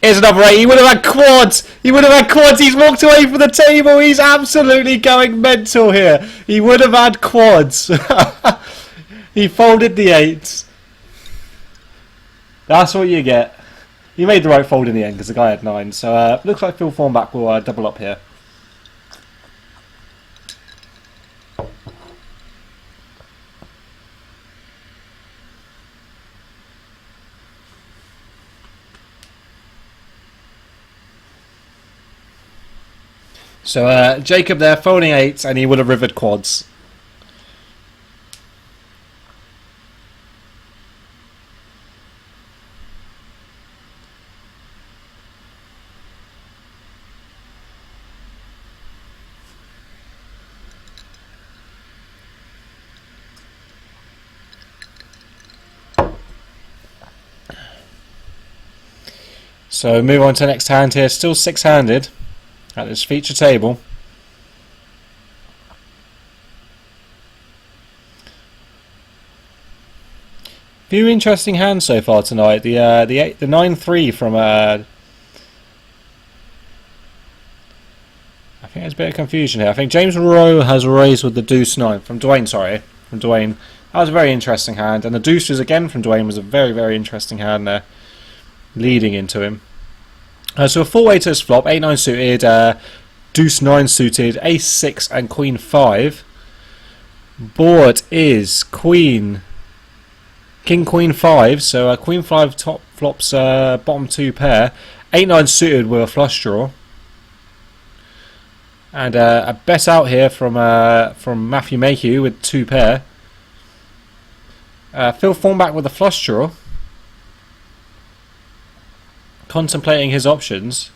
Here's another 8. He would have had quads. He would have had quads. He's walked away from the table. He's absolutely going mental here. He would have had quads. He folded the 8s. That's what you get. He made the right fold in the end because the guy had 9. So looks like Phil Thornback will double up here. So Jacob there folding 8s, and he would have rivered quads. So move on to the next hand here. Still 6-handed at this feature table. Few interesting hands so far tonight. The 9-3 from I think it's a bit of confusion here. I think James Rowe has raised with the deuce 9 from Dwayne. Sorry, from Dwayne. That was a very interesting hand, and the deuces again from Dwayne was a very, very interesting hand there, leading into him. So a full way to this flop: 8-9 suited, deuce 9 suited, ace 6, and queen 5. Board is queen, king, queen 5. So queen 5 top flops, bottom 2 pair. 8-9 suited with a flush draw. And a bet out here from Matthew Mayhew with 2 pair. Phil Thornback with a flush draw. Contemplating his options.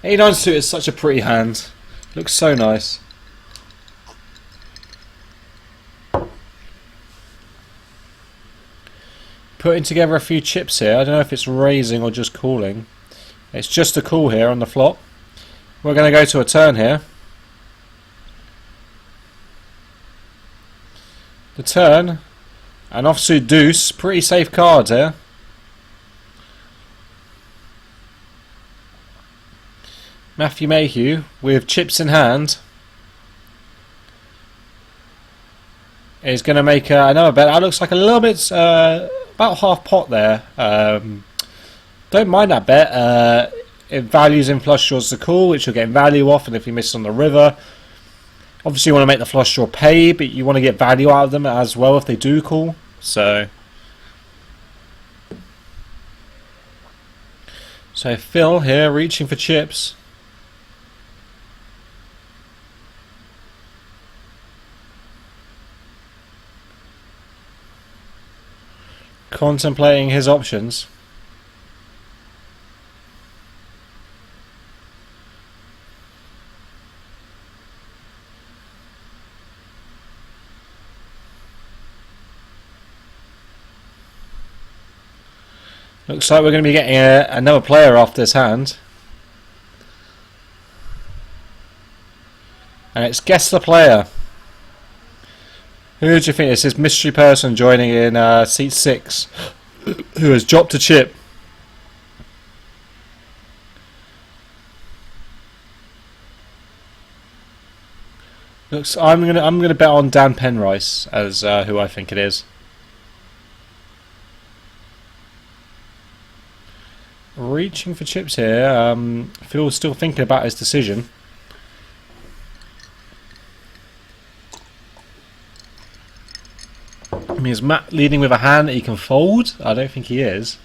8-9 suited is such a pretty hand. Looks so nice. Putting together a few chips here. I don't know if it's raising or just calling. It's just a call here on the flop. We're going to go to a turn here. The turn. An offsuit deuce. Pretty safe cards here. Matthew Mayhew with chips in hand is going to make another bet. That looks like a little bit... about half pot there. Don't mind that bet. It values in flush draws the call, which you're getting value off, and if you miss on the river, obviously you want to make the flush draw pay, but you want to get value out of them as well if they do call. So Phil here reaching for chips. Contemplating his options. Looks like we're going to be getting another player off this hand. And it's guess the player. Who do you think this is? Mystery person joining in seat 6, who has dropped a chip. Looks. I'm gonna bet on Dan Penrice as who I think it is. Reaching for chips here. Phil's still thinking about his decision. I mean, is Matt leading with a hand that he can fold? I don't think he is.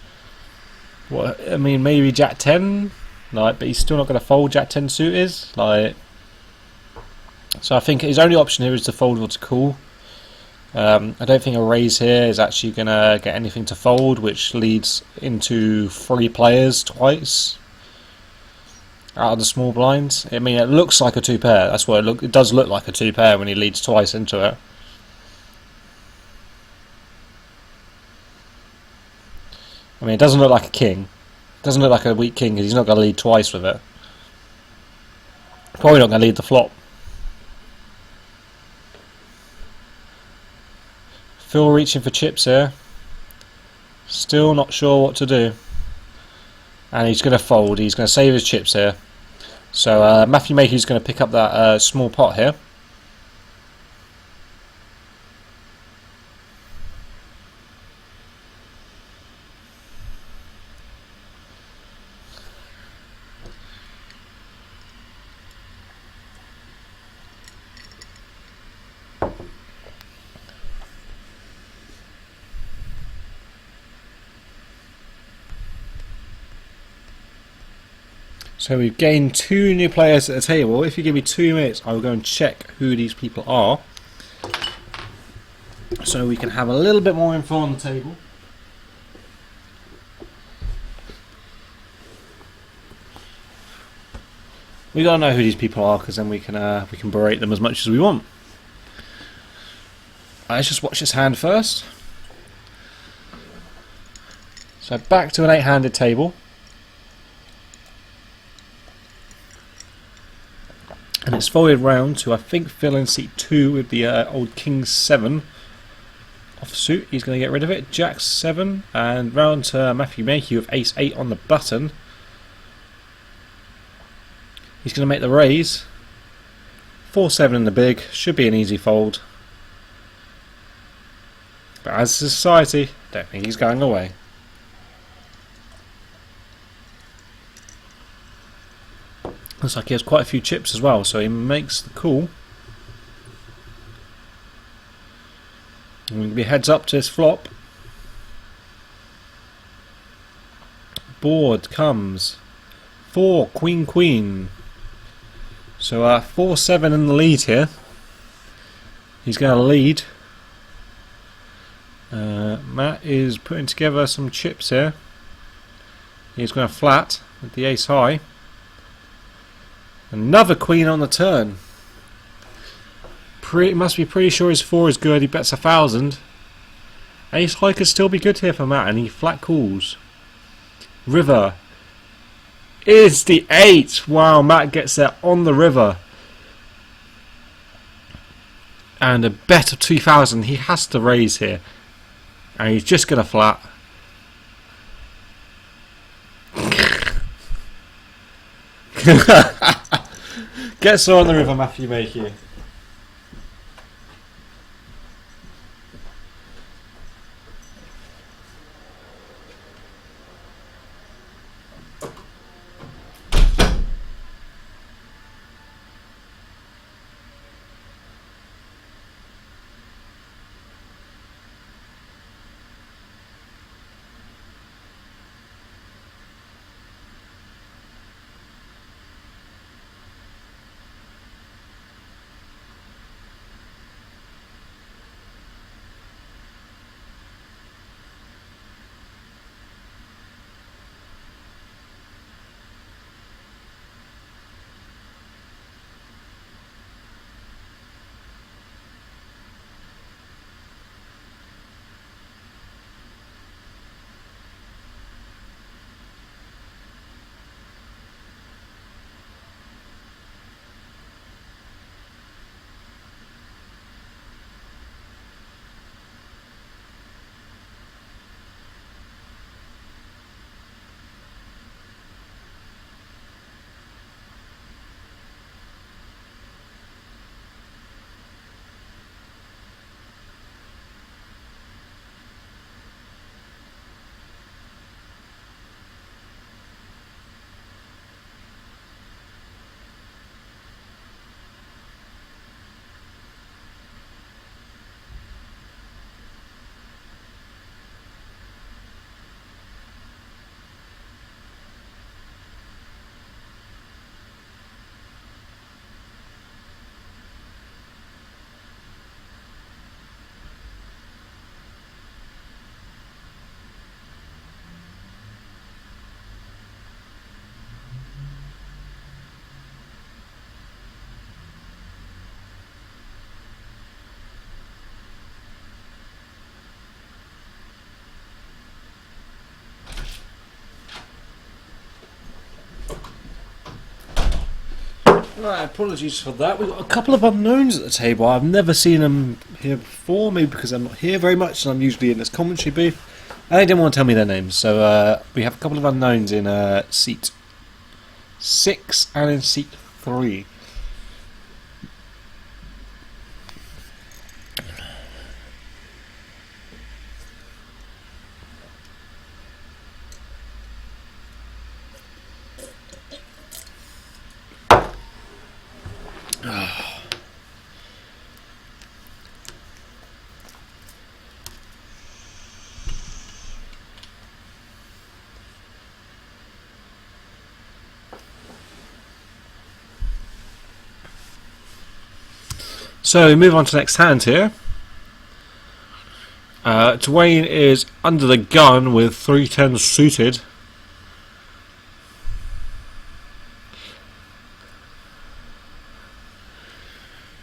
What? I mean, maybe Jack 10, like, but he's still not going to fold Jack 10 suit is like. So I think his only option here is to fold or to call. I don't think a raise here is actually going to get anything to fold, which leads into 3 players twice out of the small blinds. I mean, it looks like a 2 pair. That's what it does look like a 2 pair when he leads twice into it. I mean, it doesn't look like a king. It doesn't look like a weak king because he's not going to lead twice with it. Probably not going to lead the flop. Phil reaching for chips here. Still not sure what to do. And he's going to fold. He's going to save his chips here. So Matthew Mayhew's going to pick up that small pot here. So we've gained 2 new players at the table. If you give me 2 minutes, I will go and check who these people are, so we can have a little bit more info on the table. We gotta know who these people are, because then we can berate them as much as we want. Let's just watch this hand first. So back to an 8-handed table. And it's folded round to, I think, Phil in seat 2 with the old King 7 off offsuit. He's going to get rid of it. Jack 7 and round to Matthew Mayhew with Ace 8 on the button. He's going to make the raise. 4-7 in the big. Should be an easy fold. But as a society, don't think he's going away. Looks like he has quite a few chips as well, so he makes the call. And we'll be heads up to his flop. Board comes 4 Queen Queen. So 4-7 in the lead here. He's going to lead. Matt is putting together some chips here. He's going to flat with the ace high. Another queen on the turn. Must be pretty sure his 4 is good. He bets 1,000. Ace high could still be good here for Matt, and he flat calls. River is the 8. Wow, Matt gets there on the river. And a bet of 2,000. He has to raise here. And he's just going to flat. Gets her on the river, Matthew Mayhew. Right, apologies for that. We've got a couple of unknowns at the table. I've never seen them here before, maybe because I'm not here very much and I'm usually in this commentary booth. And they didn't want to tell me their names, so we have a couple of unknowns in seat 6 and in seat 3. So we move on to the next hand here. Dwayne is under the gun with 3-10 suited.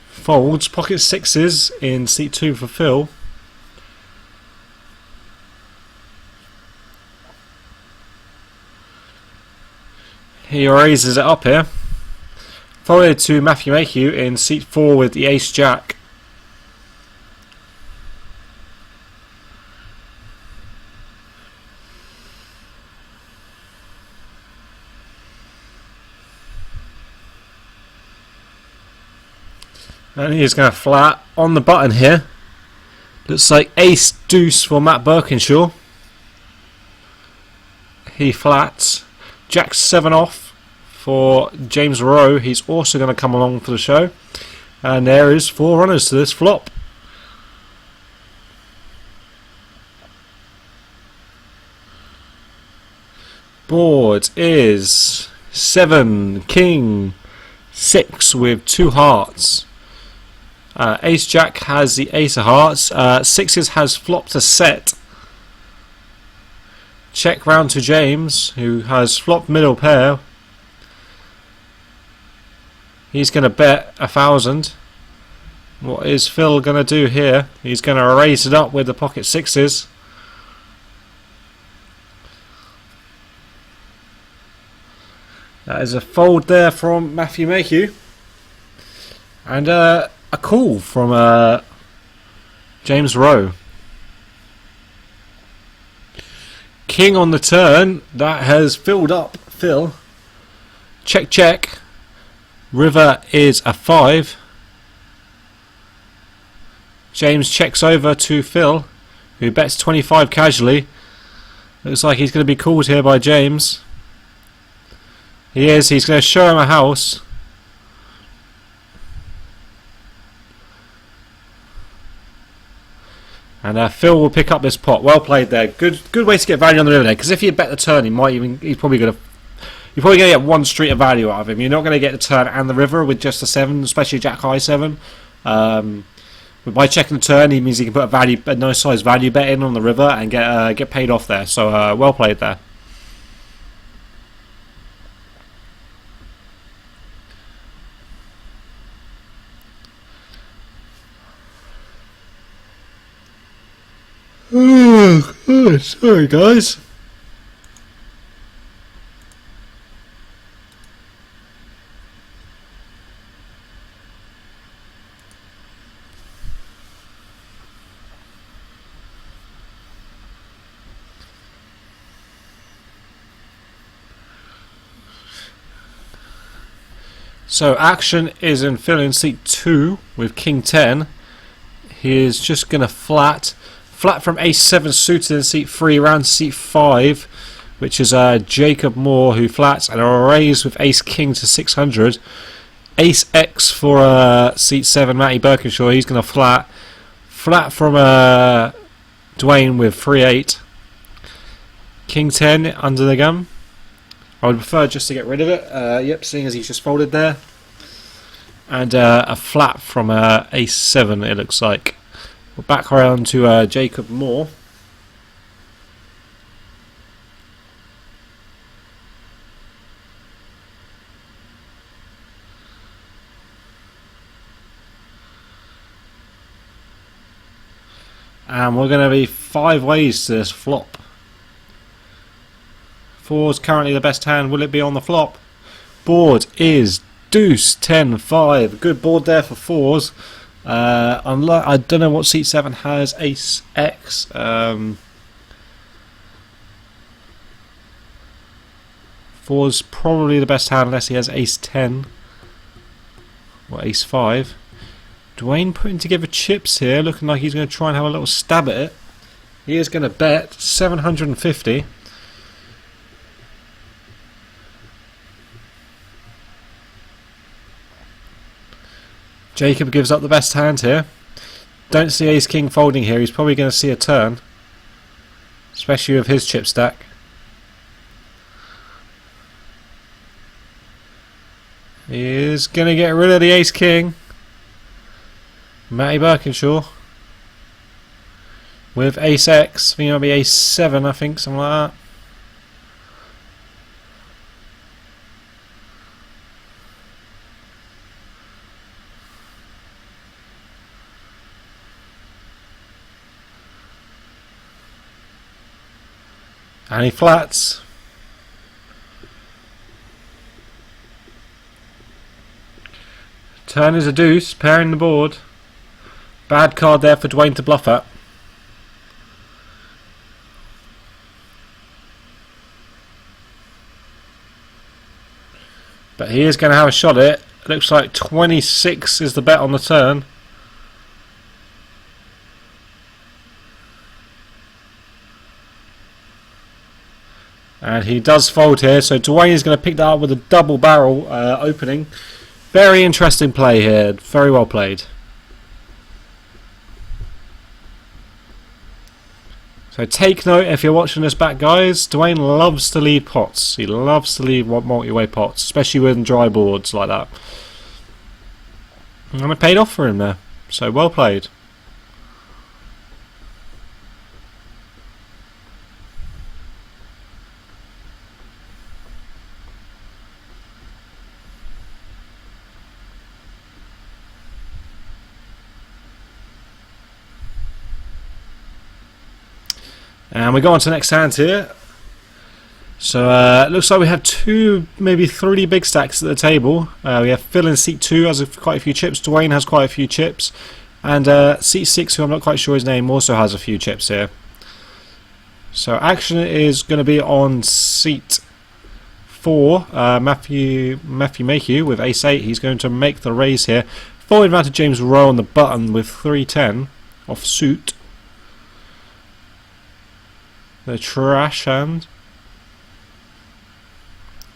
Folds, pocket 6s in seat 2 for Phil. He raises it up here. Followed to Matthew Mayhew in seat 4 with the Ace Jack. And he's going to flat on the button here. Looks like ace deuce for Matt Birkinshaw. He flats. Jack 7 off for James Rowe. He's also going to come along for the show. And there is 4 runners to this flop. Board is 7, king, 6 with 2 hearts. Ace Jack has the ace of hearts. Sixes has flopped a set. Check round to James, who has flopped middle pair. He's going to bet 1,000. What is Phil going to do here? He's going to raise it up with the pocket sixes. That is a fold there from Matthew Mayhew. And a call from James Rowe. King on the turn. That has filled up Phil. Check, check. River is a 5. James checks over to Phil, who bets 25 casually. Looks like he's going to be called here by James. He is. He's going to show him a house. And Phil will pick up this pot. Well played there. Good way to get value on the river there. Because if you bet the turn, he's probably going to get one street of value out of him. You're not going to get the turn and the river with just a 7, especially Jack High 7. But by checking the turn, he means he can put a nice size value bet in on the river and get paid off there. So well played there. Oh, God, sorry guys. So action is in Phil in seat 2 with King 10. He is just going to flat from ace 7 suited in seat 3 round to seat 5, which is Jacob Moore who flats, and a raise with ace king to 600. Ace X for seat 7 Matty Birkinshaw. He's going to flat from Dwayne with 3-8. King 10 under the gun. I would prefer just to get rid of it. Yep, seeing as he's just folded there. And a flat from ace 7 it looks like. We're back around to Jacob Moore. And we're going to be 5 ways to this flop. 4 is currently the best hand. Will it be on the flop? Board is deuce 10-5. Good board there for 4s. I don't know what seat 7 has. Ace X. 4's probably the best hand unless he has ace 10 or ace 5. Dwayne putting together chips here, looking like he's going to try and have a little stab at it. He is going to bet 750. Jacob gives up the best hand here. Don't see ace king folding here. He's probably going to see a turn, especially with his chip stack. He is going to get rid of the ace king. Matty Birkinshaw with ace X. I think it'll be ace 7, I think, something like that. And he flats. Turn is a deuce, pairing the board. Bad card there for Dwayne to bluff at. But he is going to have a shot at it. Looks like 26 is the bet on the turn. And he does fold here, so Dwayne is going to pick that up with a double barrel opening. Very interesting play here, very well played. So take note if you're watching this back, guys. Dwayne loves to lead pots. He loves to lead multi-way pots, especially with dry boards like that. And it paid off for him there, so well played. And we go on to the next hand here. So it looks like we have two, maybe three big stacks at the table. We have Phil in seat 2 has quite a few chips. Dwayne has quite a few chips. And seat 6, who I'm not quite sure his name, also has a few chips here. So action is going to be on seat 4. Matthew Mayhew with ace 8. He's going to make the raise here. Full advantage James Rowe on the button with 310 off suit. The trash hand.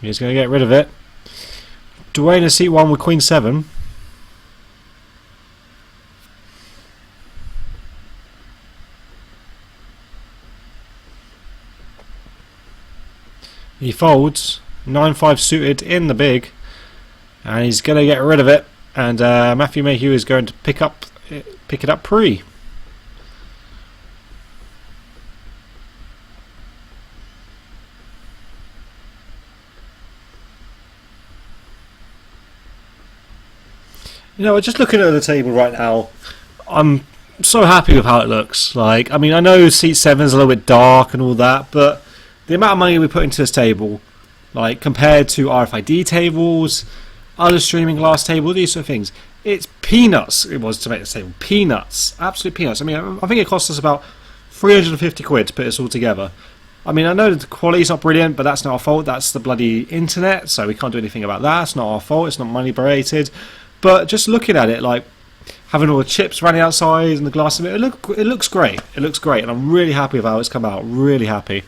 He's going to get rid of it. Dwayne in seat 1 with queen 7. He folds 9-5 suited in the big, and he's going to get rid of it. And Matthew Mayhew is going to pick it up pre. You know, just looking at the table right now, I'm so happy with how it looks. Like, I mean, I know seat 7 is a little bit dark and all that, but the amount of money we put into this table, like compared to RFID tables, other streaming glass table, these sort of things, it's peanuts. It was to make this table peanuts, absolute peanuts. I mean, I think it cost us about 350 quid to put this all together. I mean, I know that the quality's not brilliant, but that's not our fault. That's the bloody internet, so we can't do anything about that. It's not our fault. It's not money related. But just looking at it, like having all the chips running outside and the glass in it, it looks great. It looks great, and I'm really happy with how it's come out. Really happy.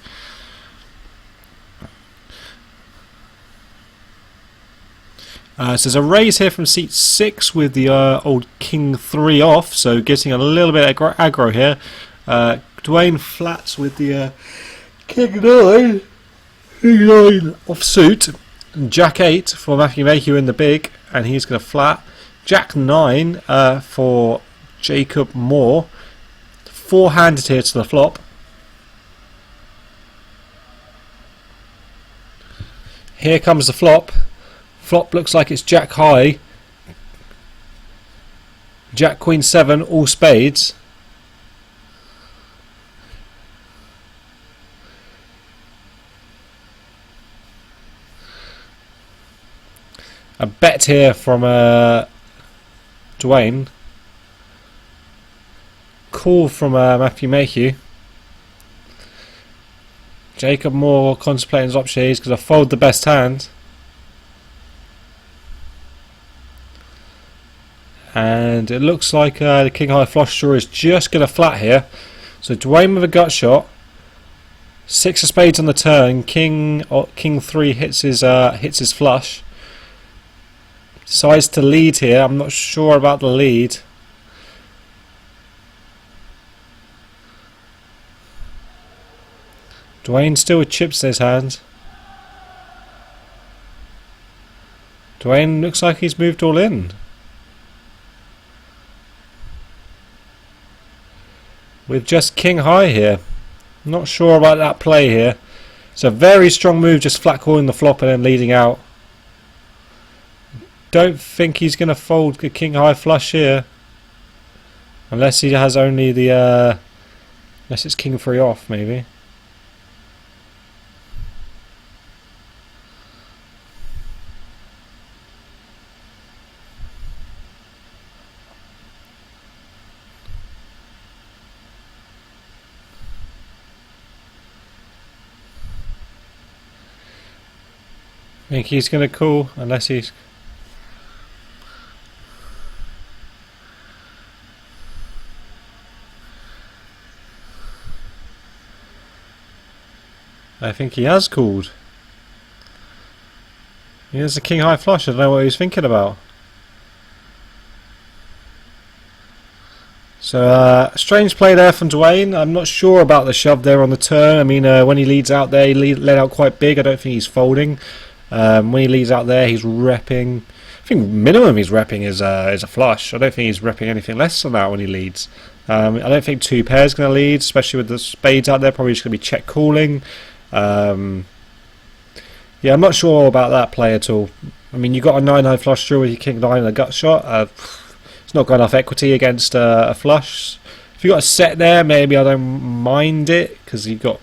So there's a raise here from seat 6 with the old king 3 off, so getting a little bit aggro here. Dwayne flats with the king 9 off suit. Jack 8 for Matthew Mayhew in the big, and he's going to flat. Jack 9 for Jacob Moore. 4-handed here to the flop. Here comes the flop. Flop looks like it's Jack high. Jack Queen 7, all spades. A bet here from Dwayne. Call from Matthew Mayhew. Jacob Moore contemplating his options because I fold the best hand. And it looks like the king high flush draw is just going to flat here. So Dwayne with a gut shot. 6 of spades on the turn. King 3 hits his flush. Decides to lead here. I'm not sure about the lead. Dwayne still with chips in his hand. Dwayne looks like he's moved all in. With just king high here. Not sure about that play here. It's a very strong move, just flat calling the flop and then leading out. Don't think he's going to fold the king high flush here. Unless he has only the unless it's king 3 off maybe. I think he's going to call unless he's... I think he has called. Here's a king high flush. I don't know what he was thinking about. So, strange play there from Dwayne. I'm not sure about the shove there on the turn. I mean, when he leads out there, he led out quite big. I don't think he's folding. When he leads out there, he's repping. I think minimum he's repping is a flush. I don't think he's repping anything less than that when he leads. I don't think two pairs going to lead, especially with the spades out there. Probably just going to be check calling. Yeah, I'm not sure about that play at all. I mean, you got a 9-high flush draw with your king 9 and a gut shot. It's not got enough equity against a flush. If you got a set there, maybe I don't mind it because you got.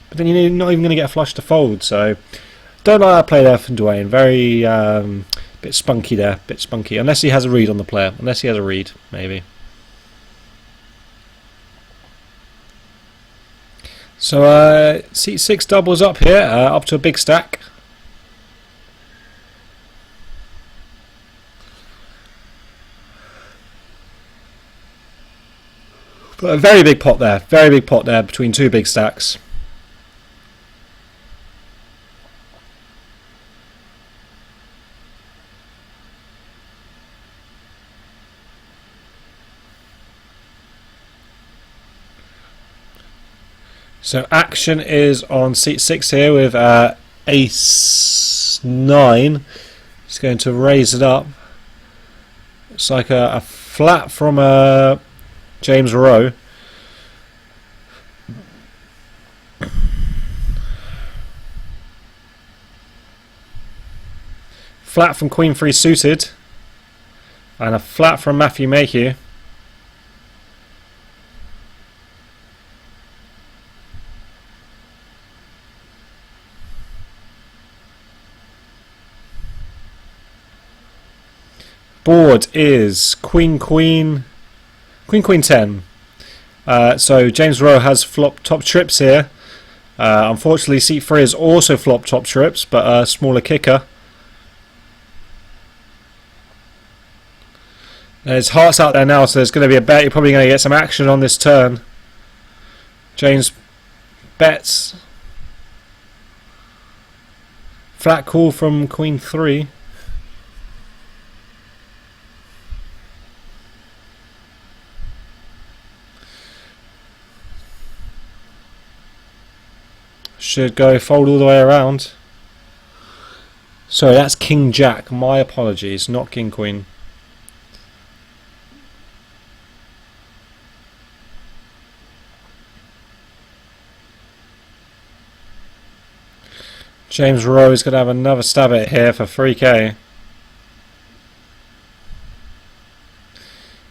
But then you're not even going to get a flush to fold. So don't like that play there from Dwayne. Very bit spunky there, bit spunky. Unless he has a read on the player. Unless he has a read, maybe. So seat 6 doubles up here, up to a big stack. But a very big pot there between two big stacks. So action is on seat 6 here with ace 9. He's going to raise it up. It's like a flat from James Rowe. Flat from Queen 3 suited. And a flat from Matthew Mayhew. Board is Queen 10. So James Rowe has flopped top trips here. Unfortunately, seat 3 has also flopped top trips, but a smaller kicker. There's hearts out there now, so there's going to be a bet. You're probably going to get some action on this turn. James bets. Flat call from Queen 3. Should go fold all the way around. Sorry, that's King Jack. My apologies, not King Queen. James Rowe is going to have another stab at it here for 3k.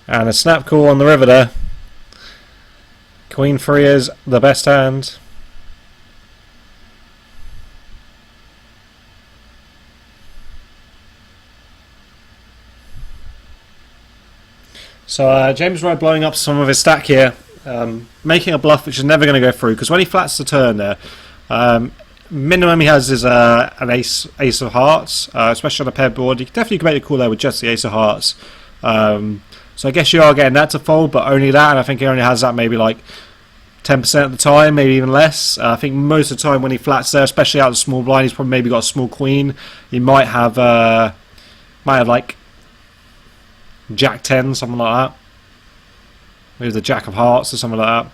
And a snap call on the river there. Queen 3 is the best hand. So James Rowe blowing up some of his stack here, making a bluff which is never going to go through, because when he flats the turn there, minimum he has is an ace of hearts, especially on a paired board. You definitely can make a call there with just the ace of hearts. So I guess you are getting that to fold, but only that, and I think he only has that maybe like 10% of the time, maybe even less. I think most of the time when he flats there, especially out of the small blind, he's probably maybe got a small queen. He might have like Jack 10, something like that. Maybe the Jack of Hearts or something like that.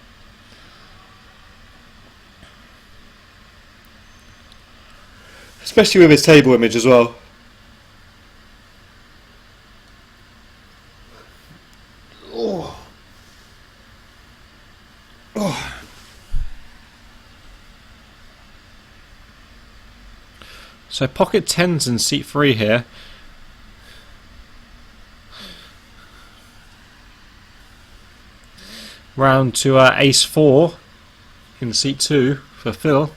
Especially with his table image as well. Oh. Oh. So pocket 10s in seat 3 here. Round to ace 4 in seat 2 for Phil.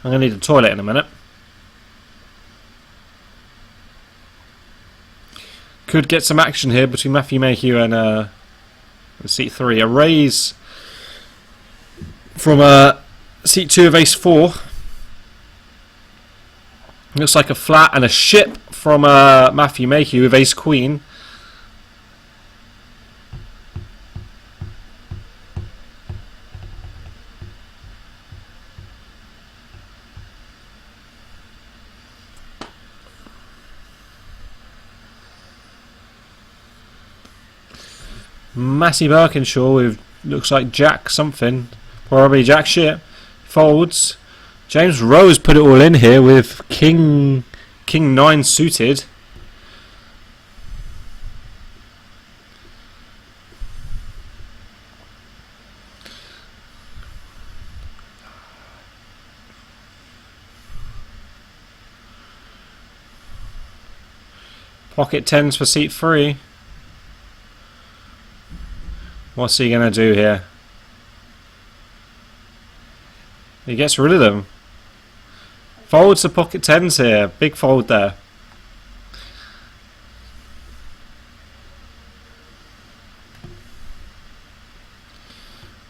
I'm going to need a toilet in a minute. Could get some action here between Matthew Mayhew and seat 3. A raise from seat 2 of ace 4. Looks like a flat and a ship from Matthew Mayhew with ace queen. Matty Birkinshaw with looks like Jack something, probably Jack shit. Folds. James Rose put it all in here with King 9 suited. Pocket 10s for seat 3. What's he going to do here? He gets rid of them. Folds the pocket 10s here. Big fold there.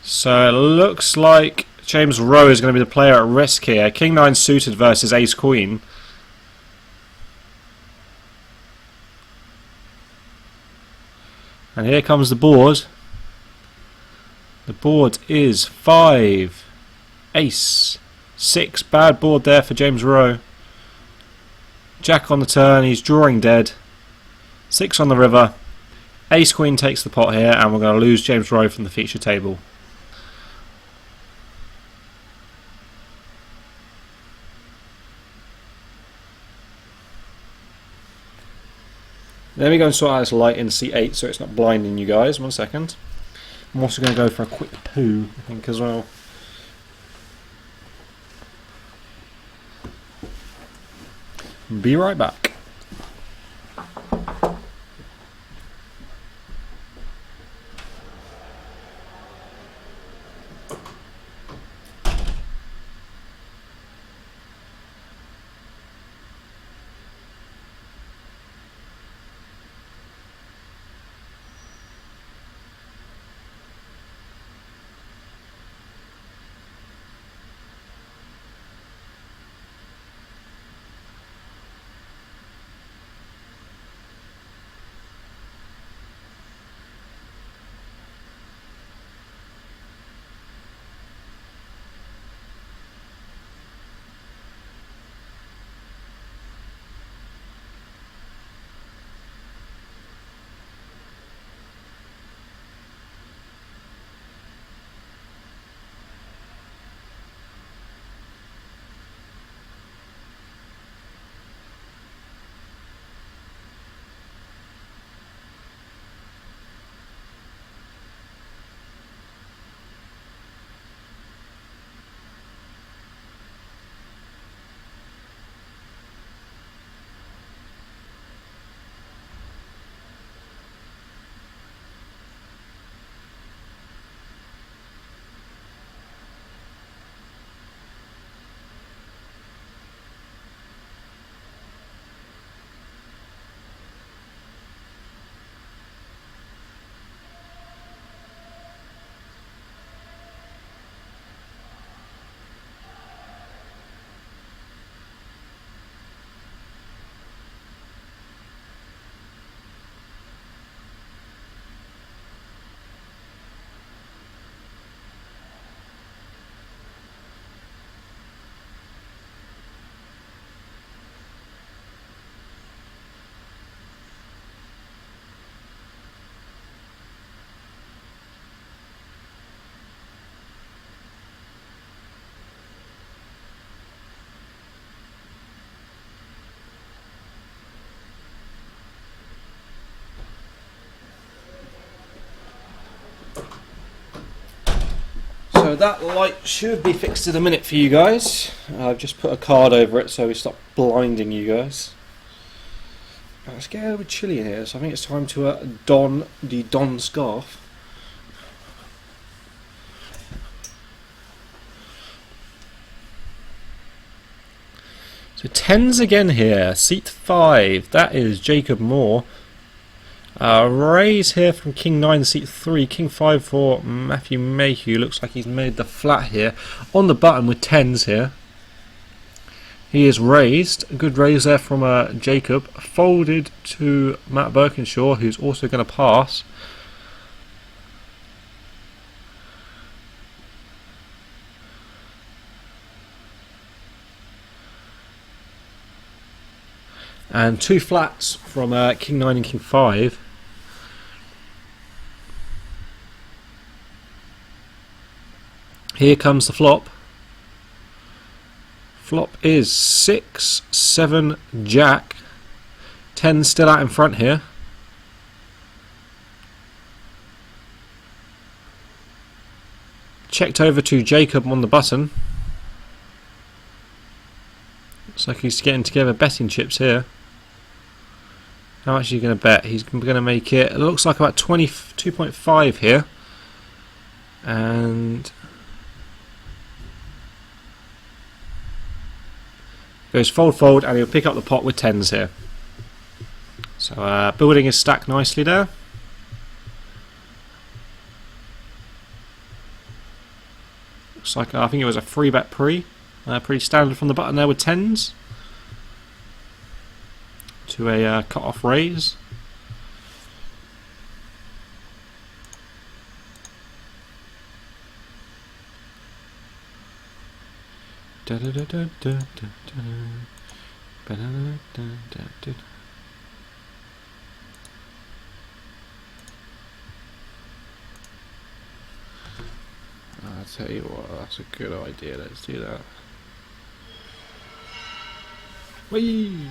So it looks like James Rowe is going to be the player at risk here. King 9 suited versus Ace Queen. And here comes the board. The board is 5, Ace, 6. Bad board there for James Rowe. Jack on the turn, he's drawing dead. 6 on the river. Ace Queen takes the pot here, and we're going to lose James Rowe from the feature table. Let me go and sort out this light in C8 so it's not blinding you guys. 1 second. I'm also going to go for a quick poo, I think, as well. Be right back. So that light should be fixed in a minute for you guys. I've just put a card over it so we stop blinding you guys. It's getting a little bit chilly in here, so I think it's time to don the Don scarf. So 10s again here, seat 5, that is Jacob Moore. Raise here from King 9, seat 3, King 5 for Matthew Mayhew. Looks like he's made the flat here on the button with 10s here. He is raised, a good raise there from Jacob, folded to Matt Birkinshaw, who's also going to pass. And 2 flats from King 9 and King 5. Here comes the flop. Flop is 6, 7, Jack. 10 still out in front here. Checked over to Jacob on the button. Looks like he's getting together betting chips here. How much are you going to bet? He's going to make it looks like about 22.5 here. And goes fold, fold, and he'll pick up the pot with 10s here. So building his stack nicely there. Looks like I think it was a free bet pretty standard from the button there with 10s to a cut off raise. I'll tell you what, that's a good idea. Let's do that. Whee!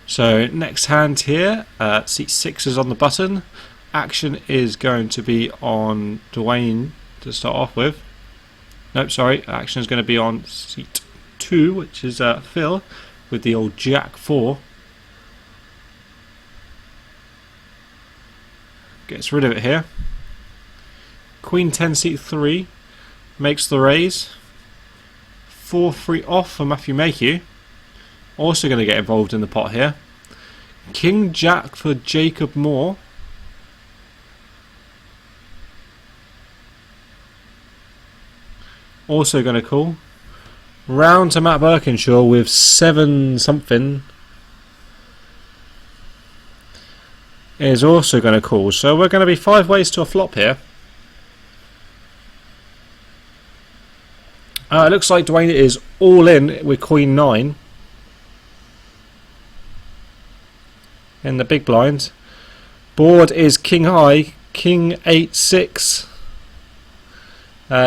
So next hand here, seat 6 is on the button. Action is going to be on Dwayne to start off with. Nope, sorry. Action is going to be on seat 2, which is Phil, with the old Jack 4. Gets rid of it here. Queen 10, seat 3, makes the raise. 4-3 off for Matthew Mayhew. Also going to get involved in the pot here. King Jack for Jacob Moore. Also going to call. Round to Matt Birkinshaw with 7 something. Is also going to call. So we're going to be 5 ways to a flop here. It looks like Dwayne is all in with Queen 9. In the big blind. Board is King High, King 8-6.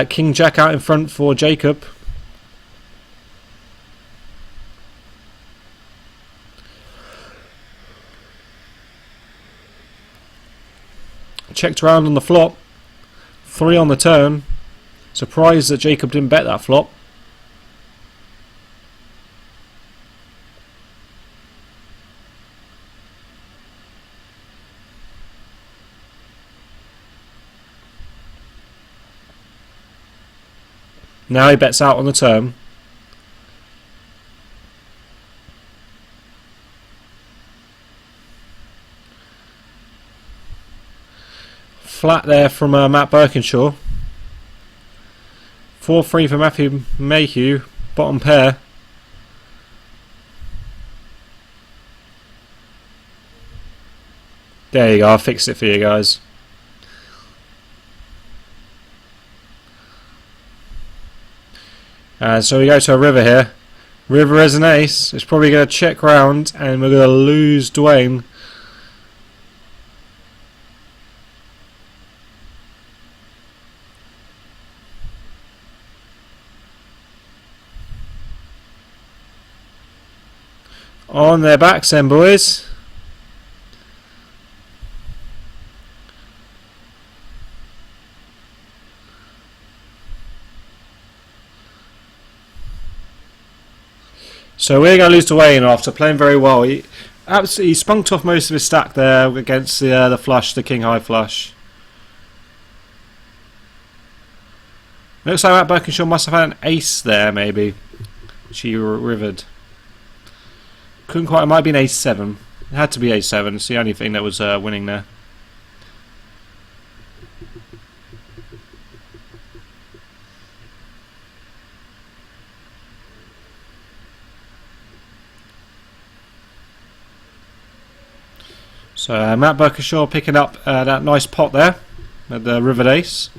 King Jack out in front for Jacob. Checked around on the flop. 3 on the turn. Surprised that Jacob didn't bet that flop. Now he bets out on the turn. Flat there from Matt Birkinshaw. 4-3 for Matthew Mayhew. Bottom pair. There you go, I fixed it for you guys. So we go to a river here. River is an ace. It's probably going to check round and we're going to lose Dwayne. On their backs then, boys. So we're going to lose to Wayne after playing very well. He absolutely spunked off most of his stack there against the flush, the King High flush. Looks like Matt Birkinshaw must have had an ace there, maybe, which he rivered. Couldn't quite. It might have been ace 7. It had to be ace 7. It's the only thing that was winning there. So Matt Birkinshaw picking up that nice pot there at the rivered ace.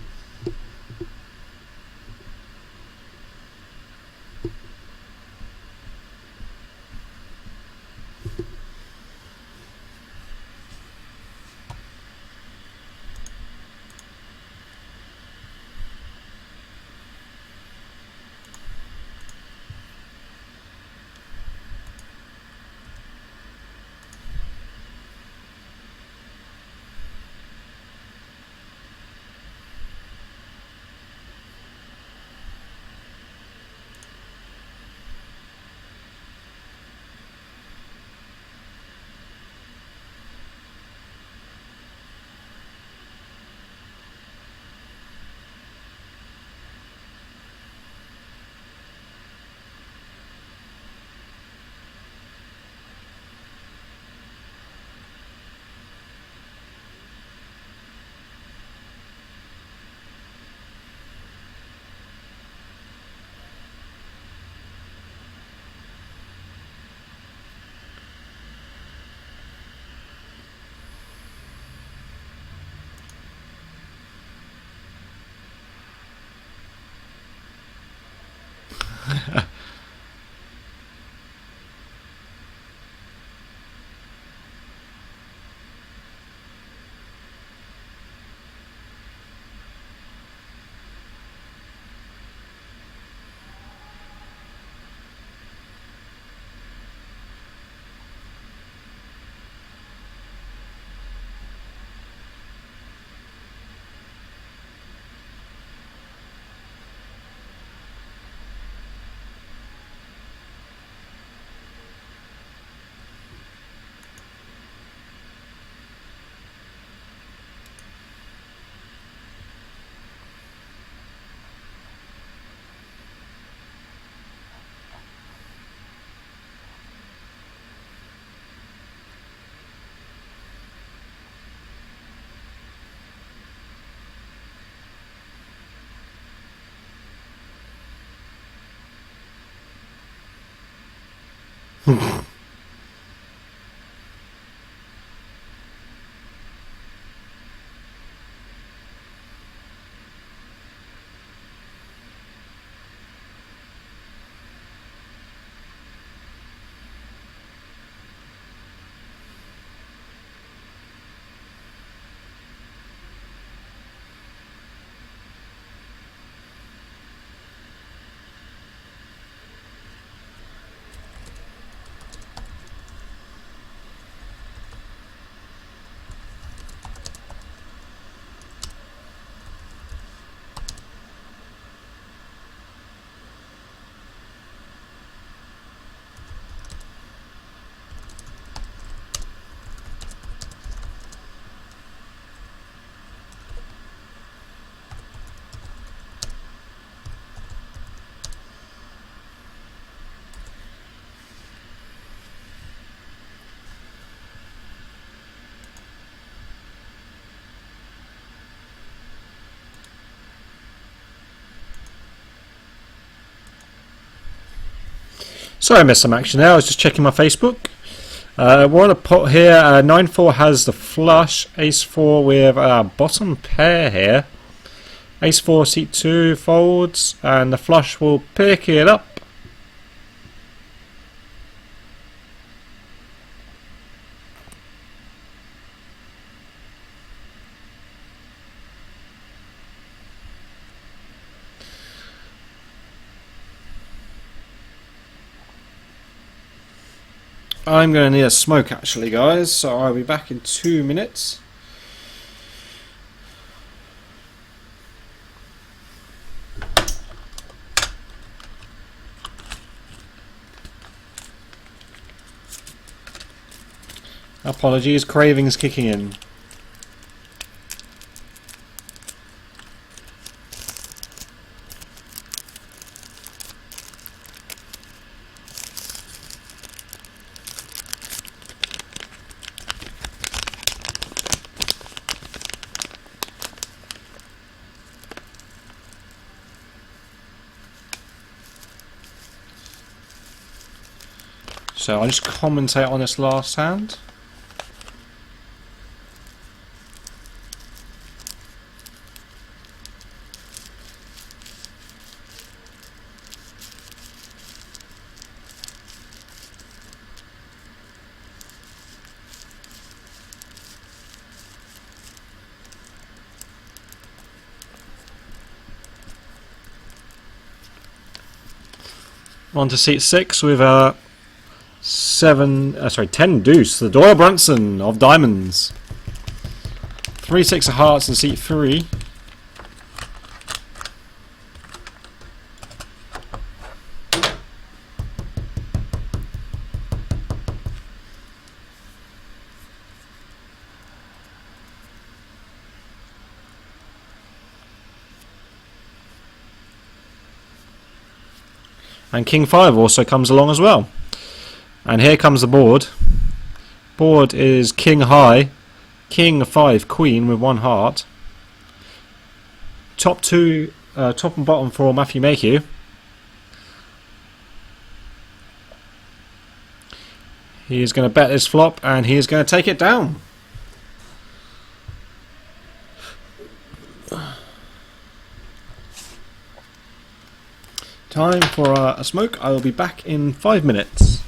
Sorry I missed some action there, I was just checking my Facebook. We're on a pot here. 9-4 has the flush. Ace-4 with bottom pair here. Ace-4, seat 2 folds, and the flush will pick it up. I'm going to need a smoke actually, guys, so I'll be back in 2 minutes. Apologies, cravings kicking in. So I'll just commentate on this last hand. On to seat 6 with 10 deuce, the Doyle Brunson of diamonds. 3-6 of hearts in seat 3. And King 5 also comes along as well. And here comes the board. Board is King High, King 5, Queen with 1 heart. Top and bottom for Matthew Mayhew. He is going to bet this flop and he is going to take it down. Time for a smoke. I will be back in 5 minutes.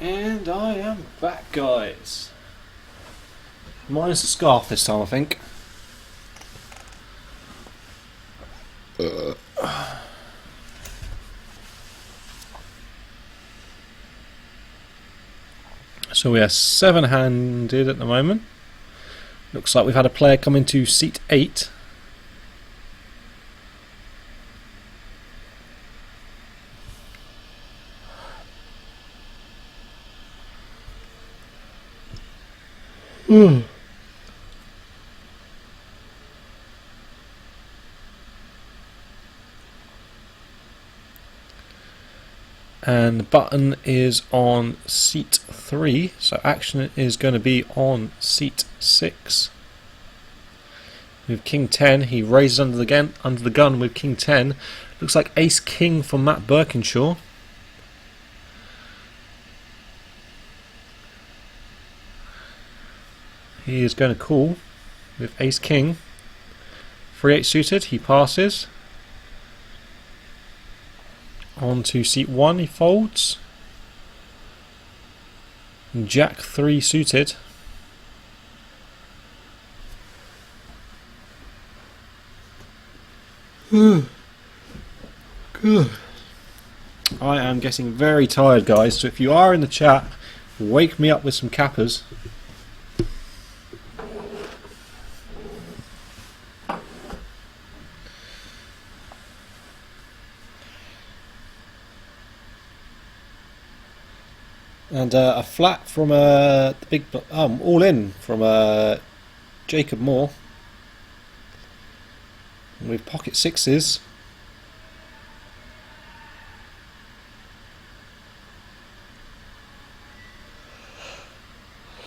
And I am back, guys. Minus the scarf this time, I think. So we are 7-handed at the moment. Looks like we've had a player come into seat 8. And the button is on seat 3, so action is going to be on seat 6. With King 10, he raises under the gun with King 10. Looks like Ace King for Matt Birkinshaw. He is going to call with Ace King. 3-8 suited, he passes. On to seat 1, he folds. Jack 3 suited. Good. I am getting very tired, guys, so if you are in the chat, wake me up with some cappers. And a flat from the big all in from Jacob Moore with pocket 6s.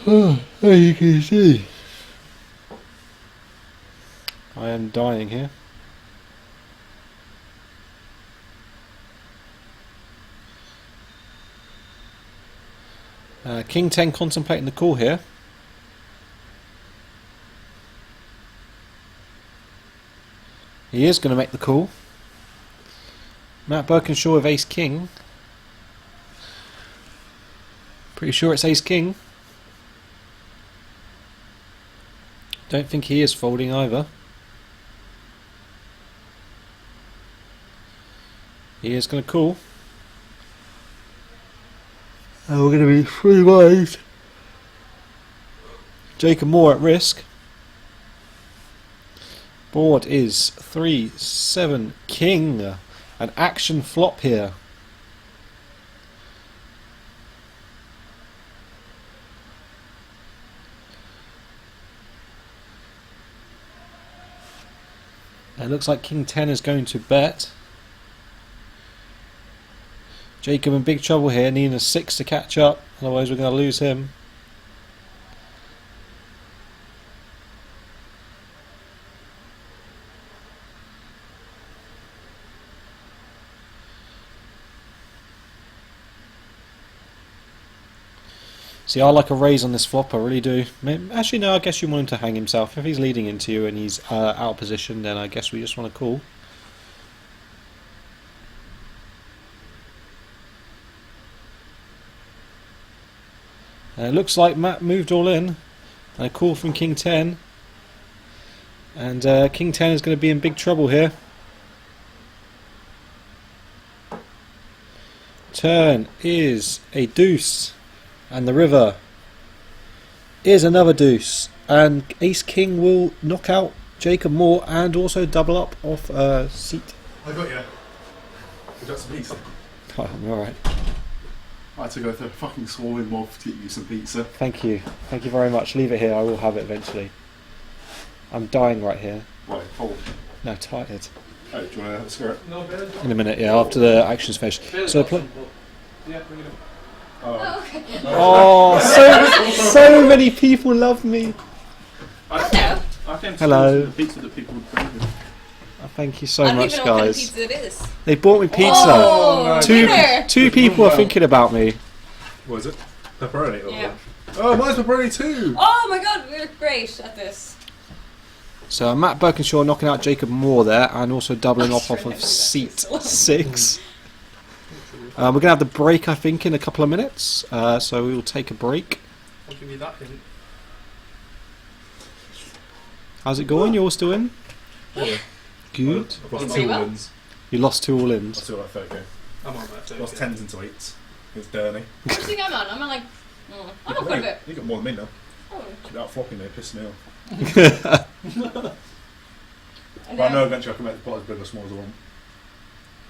As you can see, I am dying here. King 10 contemplating the call here. He is going to make the call. Matt Birkinshaw with Ace King. Pretty sure it's Ace King. Don't think he is folding either. He is going to call. And we're going to be 3 ways. Jacob Moore at risk. Board is 3-7 King. An action flop here. It looks like King 10 is going to bet. Jacob in big trouble here, needing a 6 to catch up, otherwise we're going to lose him. See, I like a raise on this flop, I really do. Actually, no, I guess you want him to hang himself. If he's leading into you and he's out of position, then I guess we just want to call. It looks like Matt moved all in. And a call from King 10. And King 10 is going to be in big trouble here. Turn is a deuce. And the river is another deuce. And Ace King will knock out Jacob Moore and also double up off seat. I got you. We got some pizza. Oh, I'm alright. I had to go to a fucking swarming mob to get you some pizza. Thank you. Thank you very much. Leave it here. I will have it eventually. I'm dying right here. Right, hold. No, tired. Oh, do you want to have a cigarette? No, Bill. In a minute, yeah, after the action's finished. So Yeah, bring it up. Oh. Okay. oh, so many people love me. Hello. I came to Hello. the pizza that people would bring me. Thank you so I don't much, even know what kind of guys. pizza it is. They bought me pizza. Oh, two winner. two people are thinking about me. What is it? Pepperoni? Or Yeah. Oh, mine's pepperoni too! Oh my god, we're great at this. So Matt Birkinshaw knocking out Jacob Moore there, and also doubling off of seat 6. We're going to have the break, I think, in a couple of minutes. So we will take a break. I'll give you that hint. How's it going? You all still in? Yeah. Good. I've lost Pretty two well. wins. You lost 2 all-ins. Lost 2 like 30k. I'm on that too. Lost 10s into 8s. It's Derny. What do you think I'm on? I'm on like. I'm not quite a bit. You got more than me now. Oh. Keep out flopping me, pissing me off. And But I then, know eventually I can make the pot as big or small as I want.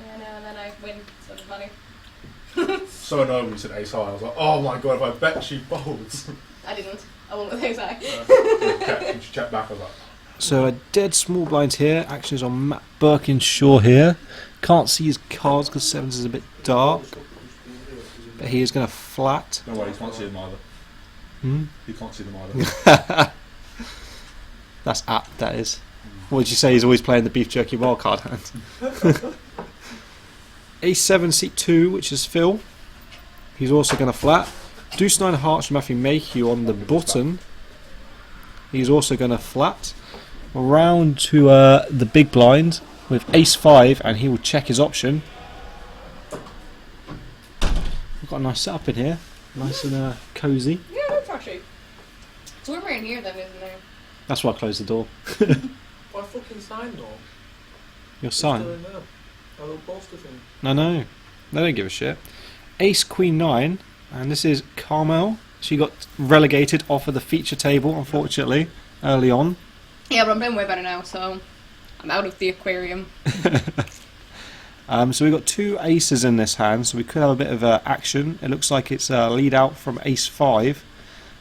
yeah, no, and then I win sort of money. So annoying when you said ace high. I was like, oh my god, if I bet she folds. I didn't. I won with Ace High. And she checked back, I was like, So a dead small blind here. Action is on Matt Birkinshaw here. Can't see his cards because 7s is a bit dark. But he is going to flat. no way, you can't see them either. Hmm? You can't see them either. That's apt, that is. What did you say? He's always playing the beef jerky wildcard hand. A7 seat 2, which is Phil. He's also going to flat. Deuce 9 hearts from Matthew Mayhew on the button. He's also going to flat. Around to the big blind with Ace 5, and he will check his option. We've got a nice setup in here. Nice and cosy. Yeah, that's actually. It's warmer in here than it is in there. That's why I closed the door. My fucking sign though. Your Still sign? in there. A little poster thing. No, they don't give a shit. Ace Queen 9, and this is Carmel. She got relegated off of the feature table, unfortunately, early on. Yeah, but I'm doing way better now, so I'm out of the aquarium. So we've got 2 aces in this hand, so we could have a bit of action. It looks like it's a lead out from Ace 5.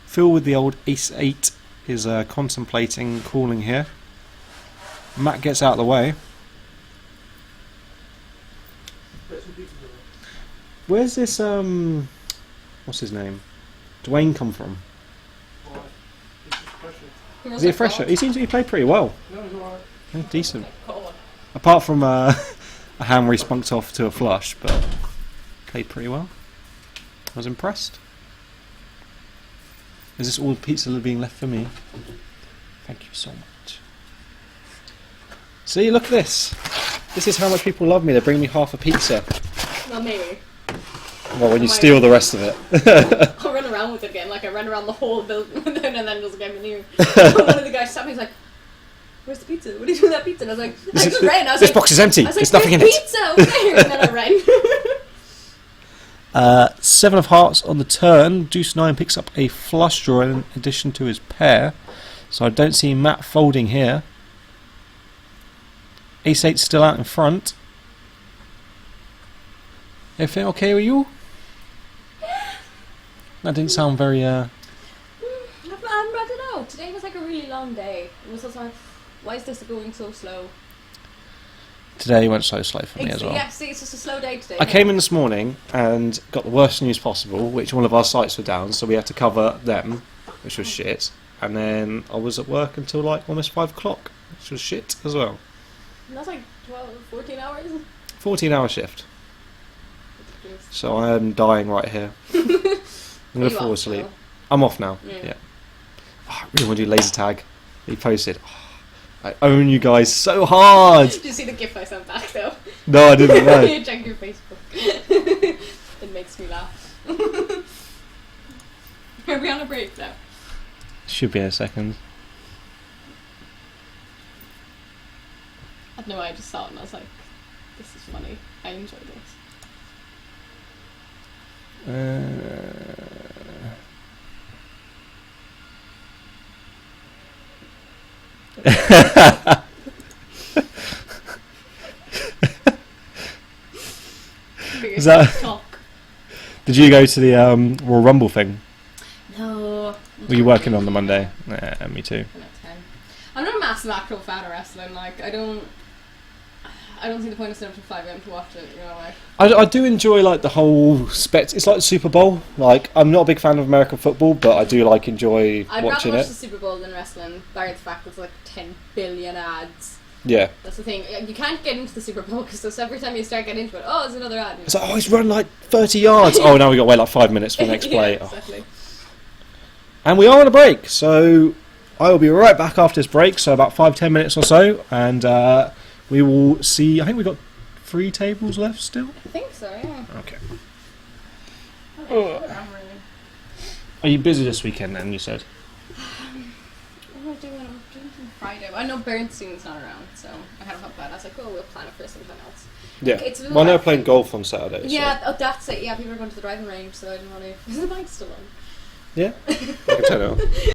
Phil with the old Ace 8 is contemplating calling here. Matt gets out of the way. Get some pizza together. Where's this, what's his name? Dwayne come from? Alright. It's just pressure. Is he a fresher? He seems to be played pretty well. No, it's alright. Yeah, decent. God. Apart from a hand where he spunked off to a flush, but played pretty well. I was impressed. Is this all the pizza being left for me? Thank you so much. See, look at this. This is how much people love me. They bring me half a pizza. Not maybe. Well, when you Oh my steal the rest of it. I'll run around with it again, like I ran around the whole building and then just gave me new. One of the guys stopped me, he's like, "Where's the pizza? What are you doing with that pizza?" And I was like, I just ran. I was This like, box is empty. I was like, There's nothing in it. Pizza over there. And then I ran. 7 of hearts on the turn. Deuce 9 picks up a flush draw in addition to his pair. So I don't see Matt folding here. Ace 8 still out in front. Everything okay with you? That didn't sound very I don't know. Today was like a really long day. It was just like, why is this going so slow? Today went so slow for me as well. Yeah, see, it's just a slow day today. I came in this morning and got the worst news possible, which all of our sites were down, so we had to cover them, which was shit. And then I was at work until like almost 5 o'clock, which was shit as well. And that's like 12, 14 hours. 14-hour shift. So I am dying right here. I'm going to fall asleep. I'm off now. Yeah. Oh, I really want to do laser tag. He posted. Oh, I own you guys so hard. Did you see the gif I sent back though? No, I didn't know. You check your Facebook. It makes me laugh. Are we on a break now? Should be in a second. I don't know, I just saw it and I was like, this is funny. I enjoy this. Is that- Talk. Did you go to the Royal Rumble thing? No. Were you working on the Monday? Yeah, me too. I'm not a massive actual fan of wrestling. Like, I don't see the point of staying up till 5 a.m. to watch it. You know, like. I do enjoy like the whole It's like the Super Bowl. Like I'm not a big fan of American football, but I do like enjoy I'd watching rather watch it. the Super Bowl than wrestling. Barring the fact there's like 10 billion ads. Yeah. That's the thing. You can't get into the Super Bowl because every time you start getting into it, oh, it's another ad. It's like, oh, he's run like 30 yards. Oh, now we got to wait like 5 minutes for the next play. Yeah, Oh. exactly. And we are on a break, so I will be right back after this break. So about 5-10 minutes or so, and we will see. I think we've got 3 tables left still? I think so, yeah. Okay. What am I really? Are you busy this weekend then, you said? What am I doing? I'm doing something Friday. I know Bernstein's not around, so I had to help out. I was like, oh, we'll plan it for sometime else. Yeah. It's Well, they're playing golf on Saturday. Yeah, oh, that's it. Yeah, people are going to the driving range, so I didn't want to. Is the bike still on? Yeah. I can turn it on.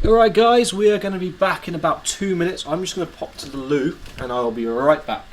Alright guys, we are going to be back in about 2 minutes. I'm just going to pop to the loo and I'll be right back.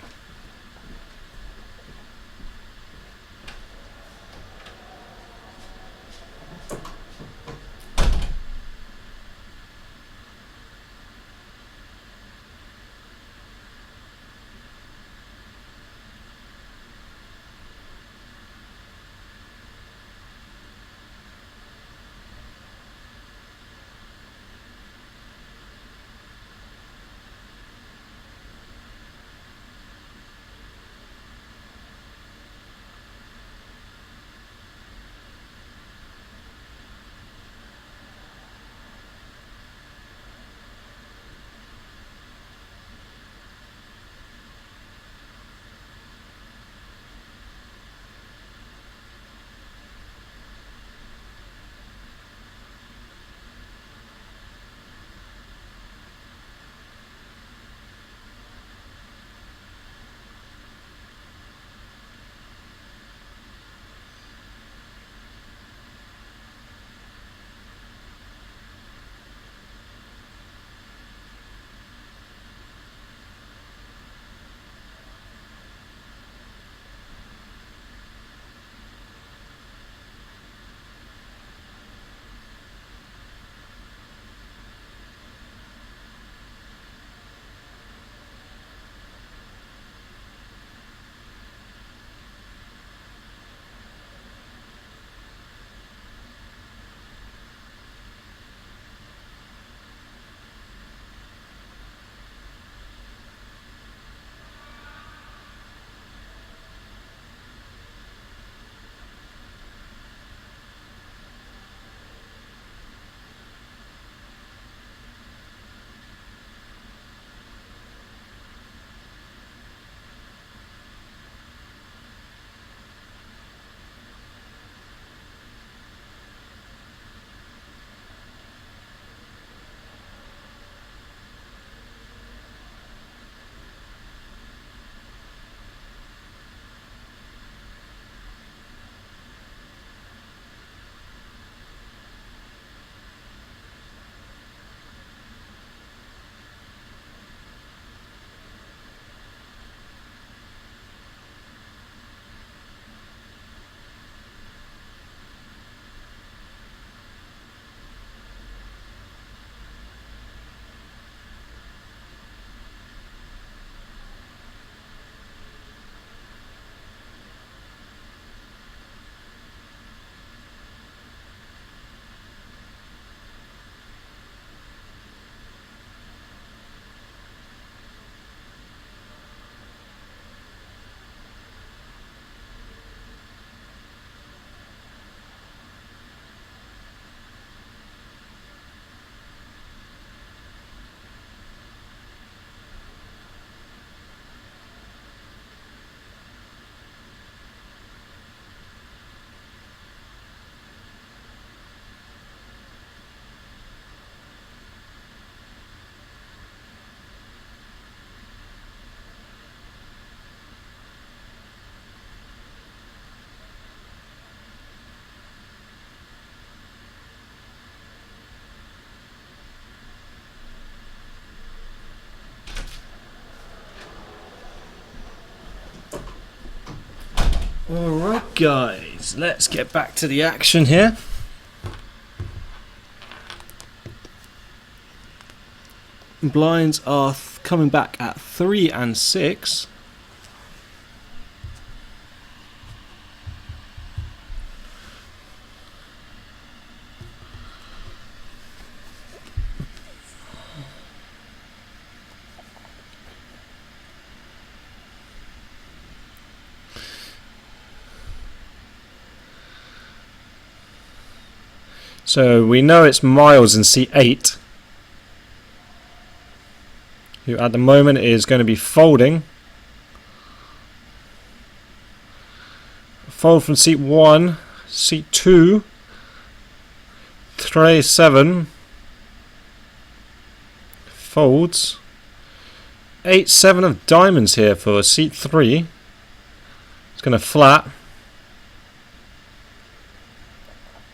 Alright guys, let's get back to the action here. Blinds are coming back at 3 and 6. So we know it's Miles in seat 8, who at the moment is going to be folding. Fold from seat 1, seat 2, 3, 7, folds. 8, 7 of diamonds here for seat 3. It's going to flat.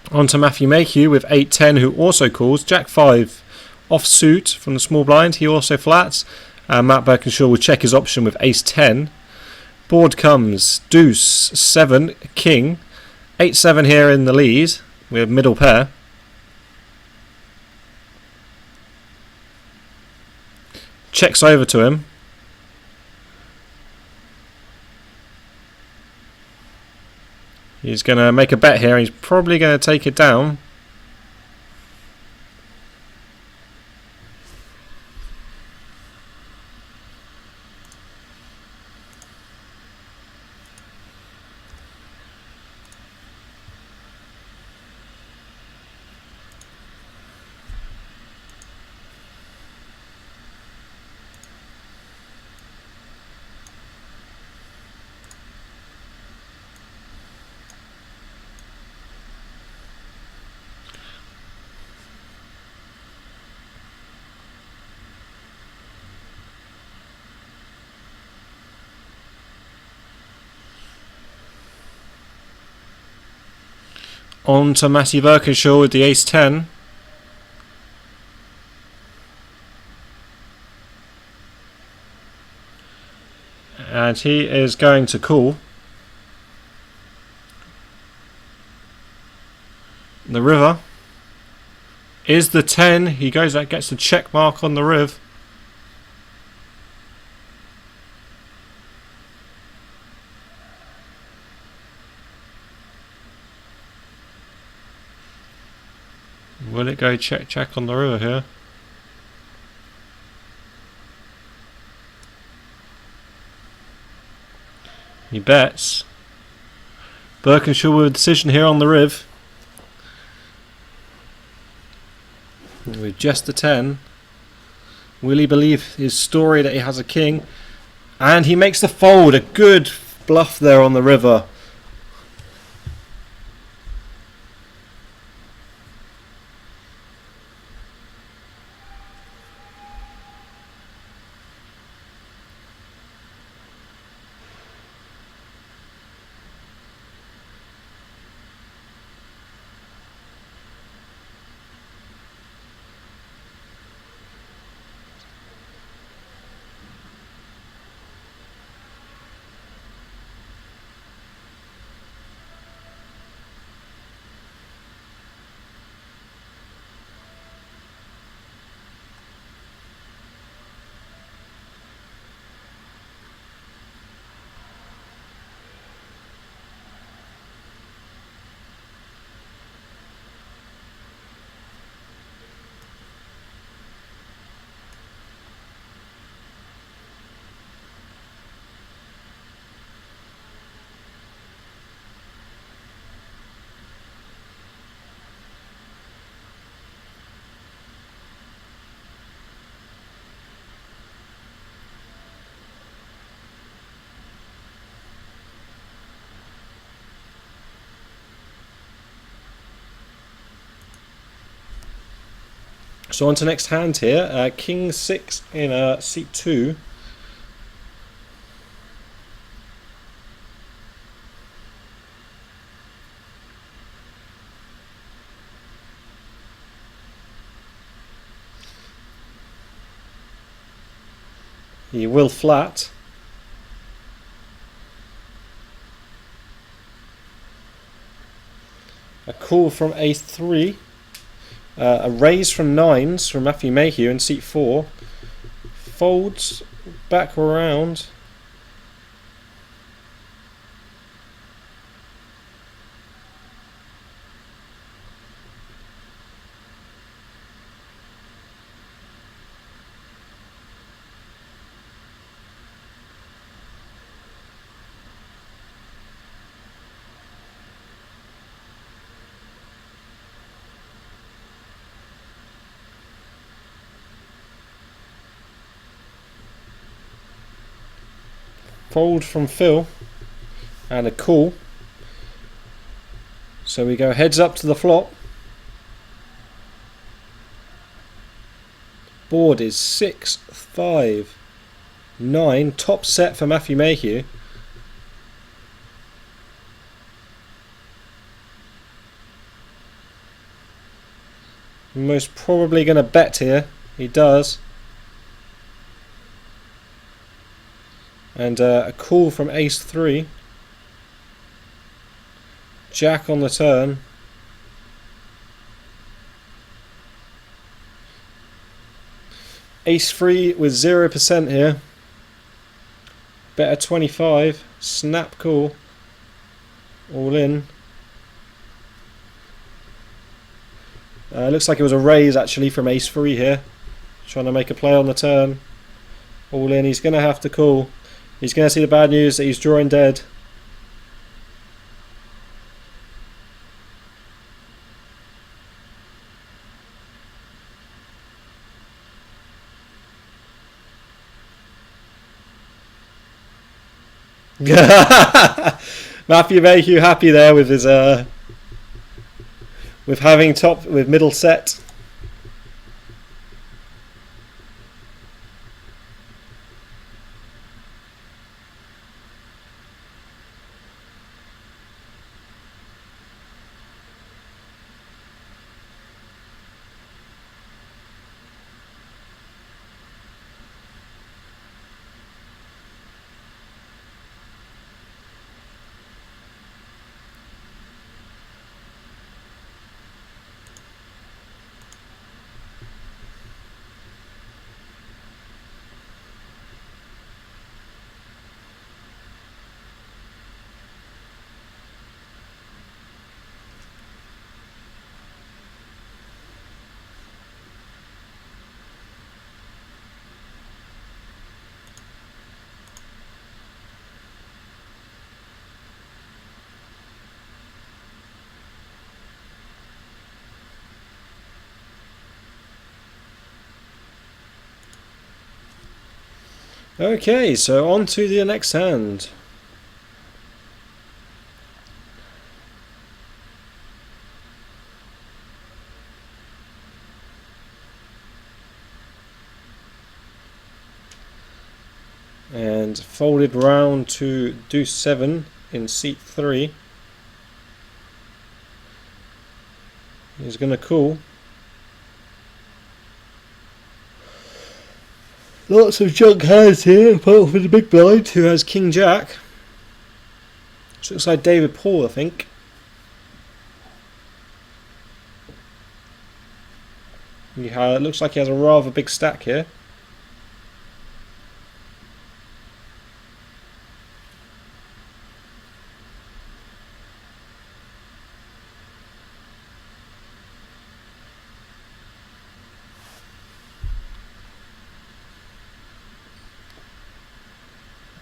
On to Matthew Mayhew with 8-10, who also calls. Jack 5 offsuit from the small blind. He also flats. Matt Birkinshaw will check his option with ace 10. Board comes deuce 7 king. 8-7 here in the lead with middle pair. Checks over to him. He's going to make a bet here. He's probably going to take it down. On to Matty Birkinshaw with the ace 10. And he is going to call. The river is the 10. He goes out, gets the check mark on the riv. Will it go check on the river here? He bets. Birkinshaw with a decision here on the riv. With just a 10. Will he believe his story that he has a king? And he makes the fold. A good bluff there on the river. So on to next hand here, King 6 in seat 2. He will flat. A call from ace 3. A raise from 9s from Matthew Mayhew in seat 4. Folds back around. Fold from Phil and a call. So we go heads up to the flop. Board is 6, 5, 9. Top set for Matthew Mayhew. Most probably going to bet here. He does. And a call from ace 3. Jack on the turn. Ace 3 with 0% here. Better 25. Snap call. All in. Looks like it was a raise actually from ace 3 here. Trying to make a play on the turn. All in. He's going to have to call. He's going to see the bad news that he's drawing dead. Matthew Mayhew happy there with his with having with middle set. Okay, so on to the next hand. And folded round to deuce 7 in seat 3. He's going to call. Lots of junk hands here, apart from the big blind, who has King Jack. Which looks like David Paul, I think. It looks like he has a rather big stack here.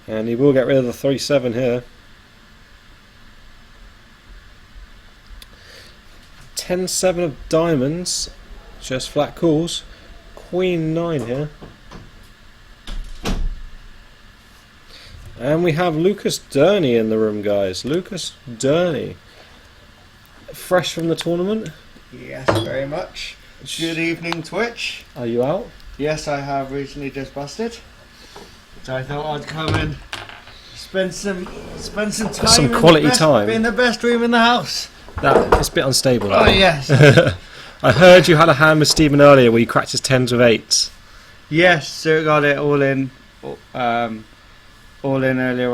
And he will get rid of the 3-7 here. 10-7 of diamonds. Just flat calls. Queen 9 here. And we have Lucas Durney in the room, guys. Lucas Durney. Fresh from the tournament. Yes, very much. Good evening, Twitch. Are you out? Yes, I have recently just busted. So I thought I'd come in, spend some time, some quality time in the best room in the house. It's a bit unstable. Oh yes. I heard you had a hand with Stephen earlier where you cracked his 10s with 8s. Yes, so got it all in earlier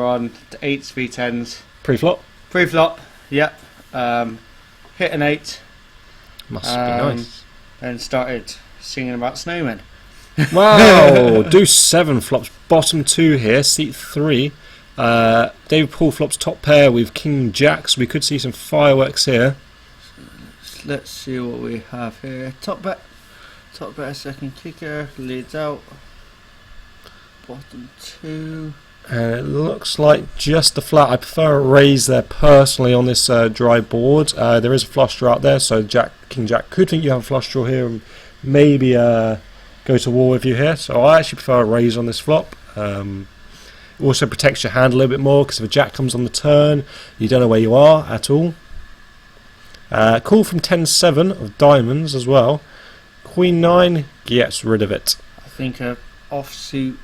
on. 8s, 3-10s. Pre-flop. Pre-flop. Yep. Hit an 8. Must be nice. And started singing about snowmen. Wow, deuce 7 flops bottom 2 here, seat 3. David Paul flops top pair with King Jack, so we could see some fireworks here. Let's see what we have here. Top bet, second kicker, leads out. Bottom 2. And it looks like just the flat. I prefer a raise there personally on this dry board. There is a flush draw out there, so King Jack could think you have a flush draw here and maybe go to war with you here. So I actually prefer a raise on this flop. Also protects your hand a little bit more because if a jack comes on the turn, you don't know where you are at all. Call from 10-7 of diamonds as well. Queen 9 gets rid of it. I think a offsuit,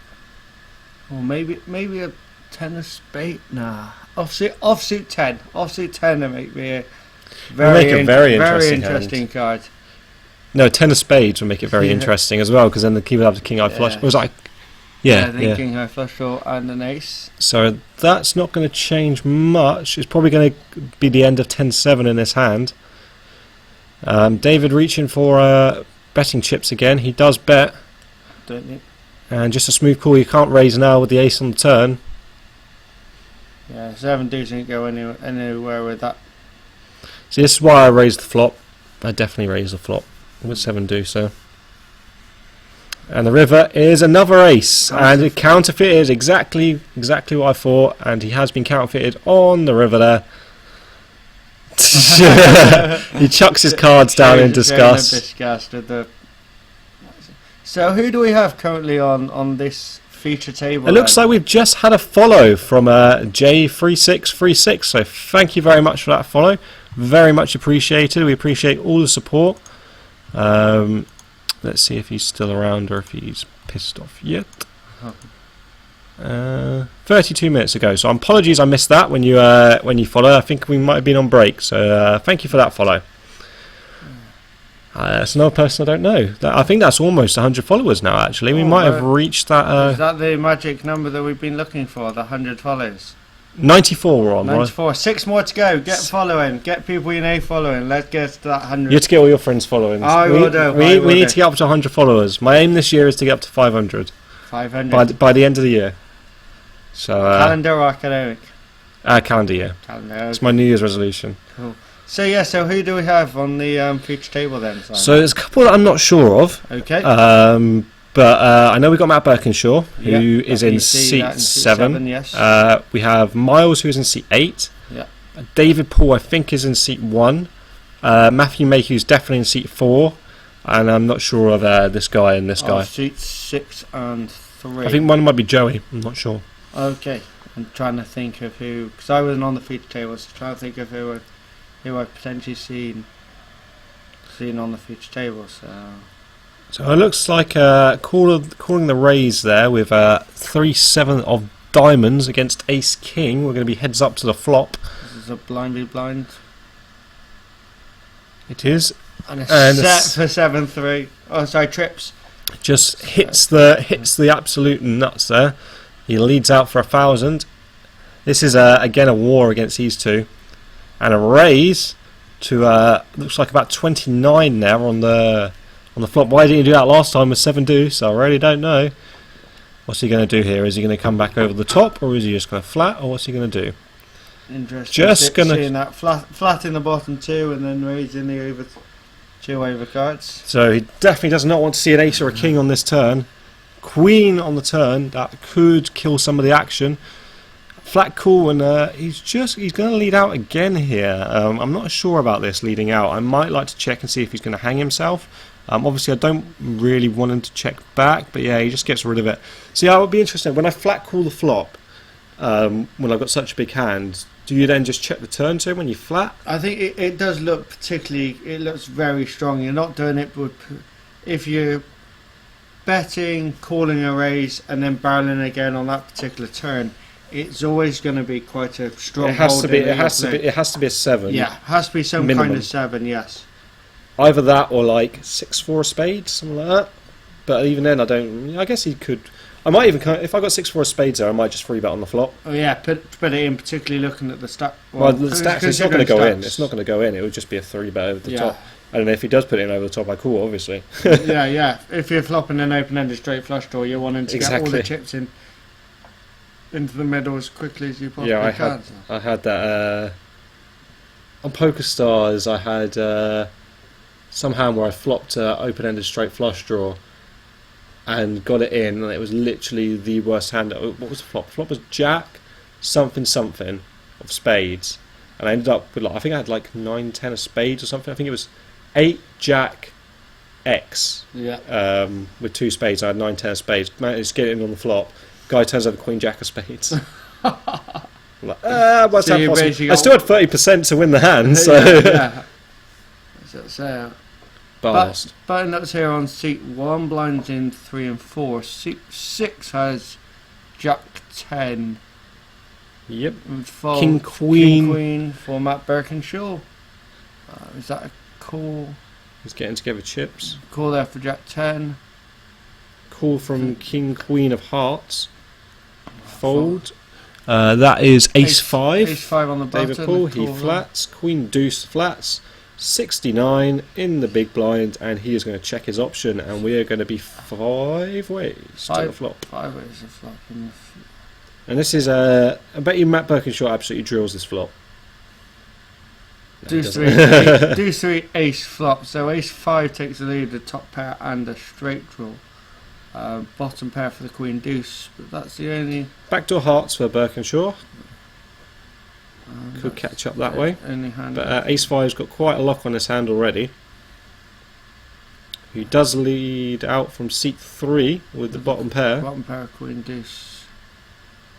or maybe a 10 of spade. Nah, offsuit 10. Offsuit 10 to make me a very interesting hand. card. No, 10 of spades would make it very Yeah. interesting as well, because then the key would have the king high flush. Yeah. It was like, yeah. then king high flush draw and an ace. So that's not going to change much. It's probably going to be the end of 10-7 in this hand. David reaching for betting chips again. He does bet, Don't think. and just a smooth call. You can't raise now with the ace on the turn. Yeah, 7 doesn't go anywhere with that. See, this is why I raised the flop. I definitely raised the flop with 7 do so. And the river is another ace, and it counterfeited exactly what I thought, and he has been counterfeited on the river there. He chucks his cards down in disgust. Disgust with the. So who do we have currently on this feature table? It looks like we've just had a follow from J3636, so thank you very much for that follow. Very much appreciated. We appreciate all the support. Let's see if he's still around or if he's pissed off yet. 32 minutes ago, so apologies I missed that when you followed. I think we might have been on break, so thank you for that follow. That's another person I don't know. I think that's almost 100 followers now, actually. We might have reached that. Is that the magic number that we've been looking for, the 100 follows? 94 we're on, right? 94. 6 more to go. Get following. Get people you know following. Let's get to that 100. You have to get all your friends following. I will do. We need to get up to 100 followers. My aim this year is to get up to 500 500. by the end of the year. So Calendar or academic? calendar year. Calendar. It's my New Year's resolution. Cool. So yeah, so who do we have on the feature table then? Simon? So there's a couple that I'm not sure of. Okay. But I know we've got Matt Birkinshaw, who Yeah, is in you see that seat in seat 7. Yes. We have Miles, who's in seat 8. Yeah. David Paul, I think, is in seat 1. Matthew Mayhew is definitely in seat 4. And I'm not sure of this guy and this guy. Seats 6 and 3. I think one might be Joey. I'm not sure. Okay. I'm trying to think of who, because I wasn't on the feature table, so trying to think of who I've potentially seen on the feature table. So it looks like calling the raise there with 3-7 of diamonds against Ace King. We're going to be heads up to the flop. This is a blind. It is. And a And set for 7-3. Oh, sorry, trips. Just hits the absolute nuts there. He leads out for 1,000. This is again a war against these two, and a raise to looks like about 29 now on the flop. Why didn't he do that last time with 7 deuce? I really don't know. What's he going to do here? Is he going to come back over the top, or is he just going to flat, or what's he going to do? Interesting. Just gonna seeing that flat in the bottom 2 and then raising the two over cards. So he definitely does not want to see an ace or a king on this turn. Queen on the turn, that could kill some of the action. Flat call, and he's going to lead out again here. I'm not sure about this leading out. I might like to check and see if he's going to hang himself. Obviously, I don't really want him to check back, but yeah, he just gets rid of it. So yeah, it would be interesting. When I flat call the flop, when I've got such a big hand, do you then just check the turn to when you flat? I think it does look it looks very strong. You're not doing it with, if you're betting, calling a raise, and then barreling again on that particular turn, it's always going to be quite a strong. It has to be. hold in It has to be a 7. Yeah, has to be some Minimum. kind of 7. Yes. Either that or like 6-4 spades, something like that. But even then, I guess he could. I might even, if I got 6-4 spades there, I might just free bet on the flop. Oh yeah, put it in, particularly looking at the stack. Well, the stacks, it's not going to go in. stacks. It's not going to go in. It would just be a 3 bet over the Yeah. top. I don't know if he does put it in over the top. I call, obviously. yeah. If you're flopping an open-ended straight flush draw, you're wanting to get all Exactly. the chips into the middle as quickly as you possibly Yeah, can. I had that on Poker Stars. I had some hand where I flopped open-ended straight flush draw and got it in, and it was literally the worst hand. What was the flop? The flop was Jack something of spades, and I ended up with I think I had 9-10 of spades or something. I think it was 8 Jack X Yeah. with 2 spades. I had 9-10 of spades. Managed to get it in on the flop. Guy turns over Queen Jack of spades. I'm like, what's So that you possible? basically I still had 30% to win the hand, so yeah. So, but I lost. But notes here on seat 1, blinds in 3 and 4. Seat 6 has Jack 10. Yep. And fold King Queen. King Queen for Matt Birkinshaw. Is that a call? He's getting together chips. Call there for Jack 10. Call from King Queen of Hearts. Fold. That is Ace 5. Ace 5 on the button. David Paul, he Call flats. Queen Deuce flats. 69 in the big blind, and he is going to check his option, and we are going to be 5 ways to the flop. 5 ways of flopping. And this is I bet you Matt Birkinshaw absolutely drills this flop. No, he Deuce doesn't. 3, Deuce 3, Ace flop. So Ace 5 takes the lead, the top pair and a straight draw. Bottom pair for the Queen Deuce, but that's the only. Backdoor hearts for Birkinshaw. Could that's catch up that way. Only hand. But Ace 5's got quite a lock on his hand already. He does lead out from seat 3 with the bottom pair. Bottom pair of Queen Deuce.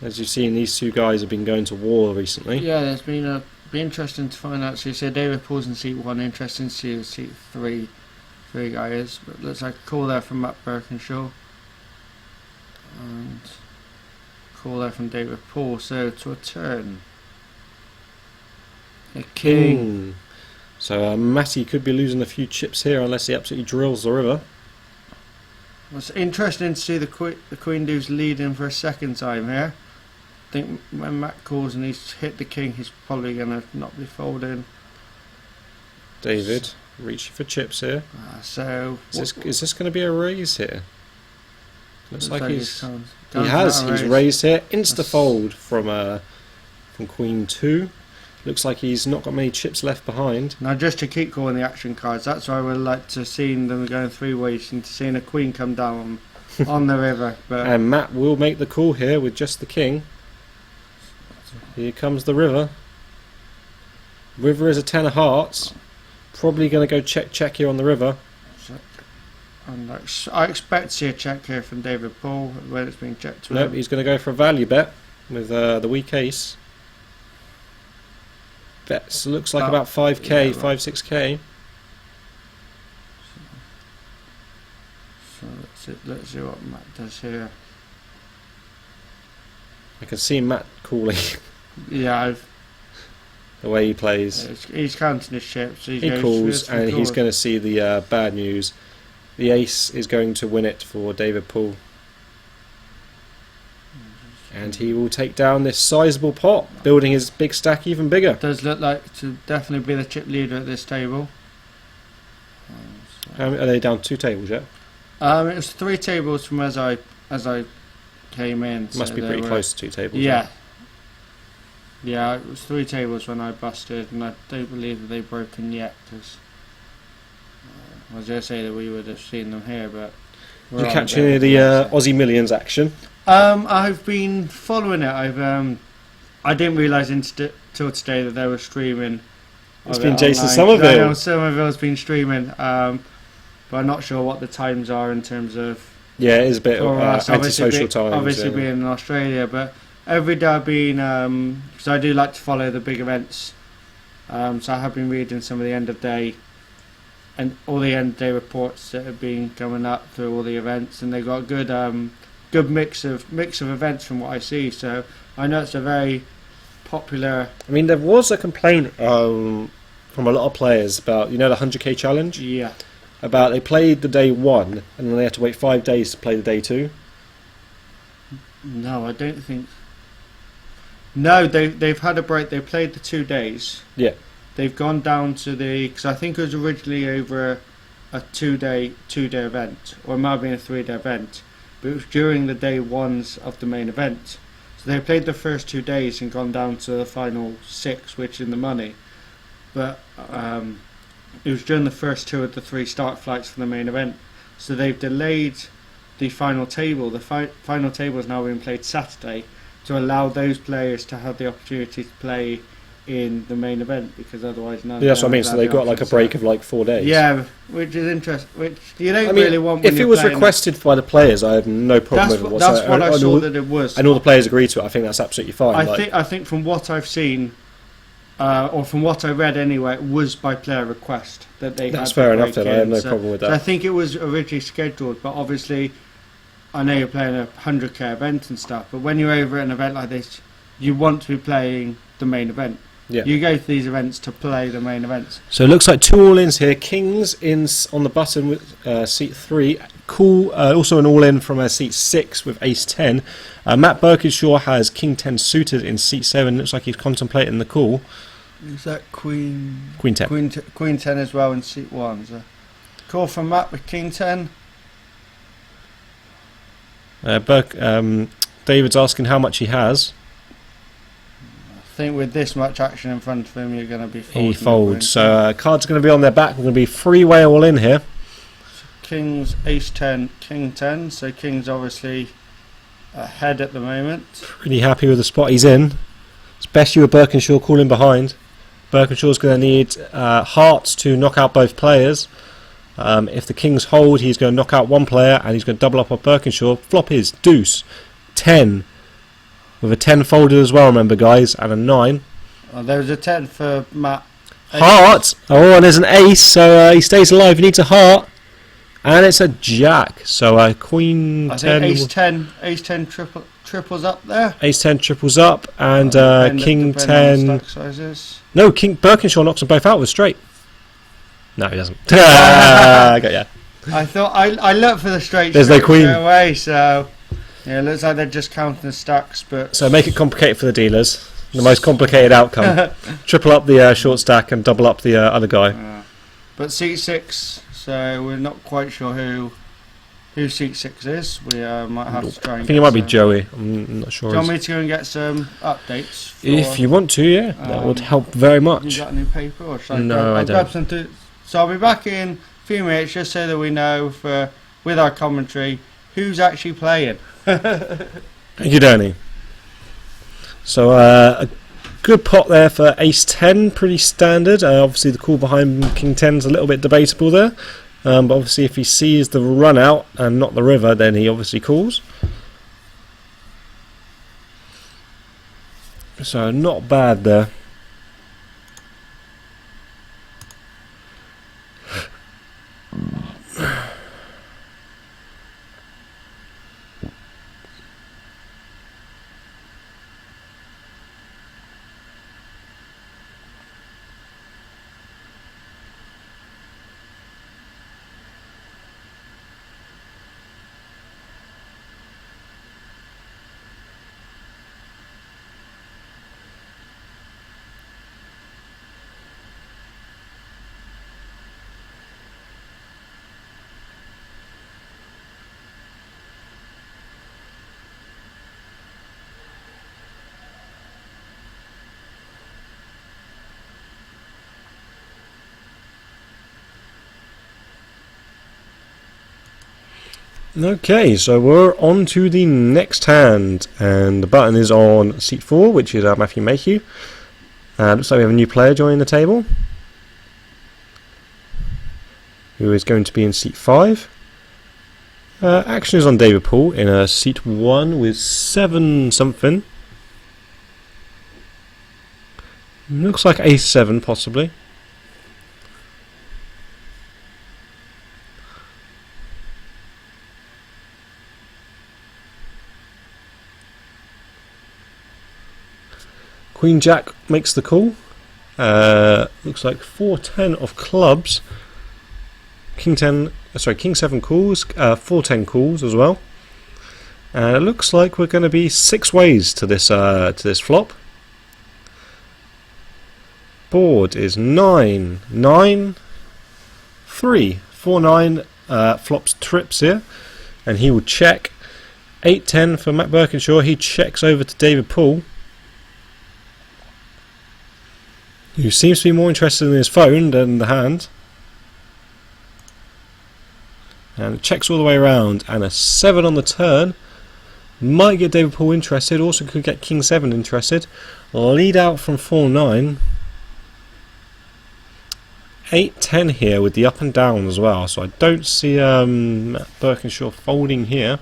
As you've seen, these two guys have been going to war recently. Yeah, there's been be interesting to find out. So you said David Paul's in seat 1. Interesting to see who seat 3 guy is. But looks like a call there from Matt Birkinshaw. And call there from David Paul. So to a turn. A king. So Matty could be losing a few chips here unless he absolutely drills the river. It's interesting to see the Queen Deuce leading for a second time here. I think when Matt calls and he's hit the king, he's probably going to not be folding. David reaching for chips here. So Is this going to be a raise here? Looks like he's he's raised here. Insta fold from Queen 2. Looks like he's not got many chips left behind. Now, just to keep calling the action cards, that's why I would like to see them going 3 ways into seeing a queen come down on the river. But And Matt will make the call here with just the king. Here comes the river. River is a 10 of hearts. Probably going to go check here on the river. and I expect to see a check here from David Paul when it's being checked to Nope, him. he's going to go for a value bet with the weak ace. Bets looks like about 5k, yeah, right. 5-6k. So let's see what Matt does here. I can see Matt calling Yeah, the way he plays. he's counting his chips. He calls and he's going to see the bad news. The ace is going to win it for David Paul. And he will take down this sizable pot, building his big stack even bigger. Does look like to definitely be the chip leader at this table. How many, are they down 2 tables yet? It was 3 tables from as I came in. Must so be they pretty were- close to 2 tables. Yeah. Yeah, it was 3 tables when I busted, and I don't believe that they've broken yet. Cause, I was going to say that we would have seen them here, but we're You're on catching there, the so. Aussie Millions action. I've been following it. I didn't realise till today that they were streaming. It's of been it Jason online. Somerville. I know Somerville's been streaming, but I'm not sure what the times are in terms of. Yeah, it is a bit for us, antisocial times. Obviously yeah. being in Australia, but every day I've been, because I do like to follow the big events, so I have been reading some of the end of day and all the end of day reports that have been coming up through all the events, and they've got a good mix of events from what I see. So I know it's a very popular. I mean, there was a complaint from a lot of players about, the 100k challenge. Yeah. About they played the day 1 and then they had to wait 5 days to play the day 2. No, I don't think. No, they've had a break. They played the 2 days. Yeah. They've gone down to because I think it was originally over a 2-day event, or it might have been a 3-day event, but it was during the day 1s of the main event. So they played the first 2 days and gone down to the final 6, which in the money. But it was during the first 2 of the 3 start flights for the main event. So they've delayed the final table. The final table is now being played Saturday to allow those players to have the opportunity to play in the main event, because otherwise none. Yeah, that's what I mean. So they've got like a break of like 4 days. Yeah, which is interesting. Which you don't I mean, really want. When if it you're was playing requested by the players, I have no problem that's with it what, whatsoever. that's what I And saw all- that it was. and all the players agree to it. I think that's absolutely fine. I think from what I've seen, or from what I read anyway, it was by player request that they. That's had fair the enough break then. I have in. no So- problem with so I that. think it was originally scheduled, but obviously, I know you're playing a 100k event and stuff. But when you're over at an event like this, you want to be playing the main event. Yeah. You go to these events to play the main events. So it looks like 2 all-ins here. Kings on the button with seat 3. Cool. Also an all-in from seat 6 with ace 10. Matt Birkinshaw has king 10 suited in seat 7. Looks like he's contemplating the call. Is that queen? Queen 10. Queen 10 as well in seat 1. So call from Matt with king 10. David's asking how much he has. I think with this much action in front of him, you're going to be folding. He folds. So cards are going to be on their back. We're going to be 3-way all in here. King's ace 10, king 10. So King's obviously ahead at the moment. Pretty happy with the spot he's in. Especially with Birkinshaw calling behind. Birkinshaw's going to need hearts to knock out both players. If the Kings hold, he's going to knock out one player and he's going to double up on Birkinshaw. Flop is deuce, 10. With a 10 folded as well, remember guys, and a 9. There was a 10 for Matt. Heart! Oh, and there's an ace, so he stays alive. He needs a heart. And it's a jack. So queen I 10. think ace 10 triples up there. Ace 10 triples up, and king depending on 10. stack sizes. No, King Birkinshaw knocks them both out with straight. No, he doesn't. I got ya. I thought I looked for the straight. There's no queen. straight away, so yeah, it looks like they're just counting the stacks. But So make it complicated for the dealers. The most complicated outcome. Triple up the short stack and double up the other guy. But seat 6, so we're not quite sure who seat 6 is. We might have to try and I think it might be Joey. I'm not sure. Do you want me to go and get some updates? If you want to, yeah, that would help very You much. got a new paper? Or should No, I I'll grab don't. some so I'll be back in a few minutes just so that we know with our commentary who's actually playing. Thank you, Danny. So a good pot there for ace 10, pretty standard. Obviously the call behind king 10 is a little bit debatable there. But obviously if he sees the run out and not the river, then he obviously calls. So not bad there. Okay, so we're on to the next hand, and the button is on seat 4, which is Matthew Mayhew. Looks like we have a new player joining the table, who is going to be in seat 5. Action is on David Poole in seat 1 with 7 something. Looks like ace 7 possibly. Queen Jack makes the call. Looks like 4-10 of clubs. King 7 calls. 4-10 calls as well. And it looks like we're going to be 6 ways to this flop. Board is 9, 9, 3, 4, 9. Flops trips here, and he will check. 8-10 for Matt Birkinshaw. He checks over to David Poole, who seems to be more interested in his phone than the hand. And it checks all the way around, and a 7 on the turn might get David Poole interested, also could get King 7 interested. Lead out from 4-9. 8-10 here with the up and down as well, so I don't see Matt Birkinshaw folding here.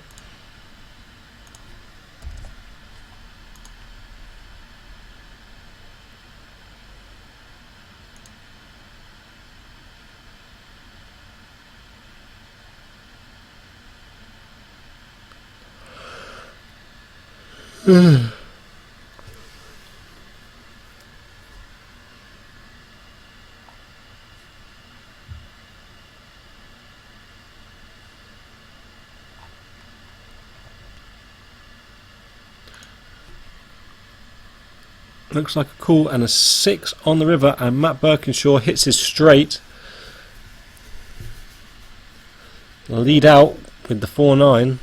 Looks like a call and a 6 on the river, and Matt Birkinshaw hits his straight. Lead out with the 4-9.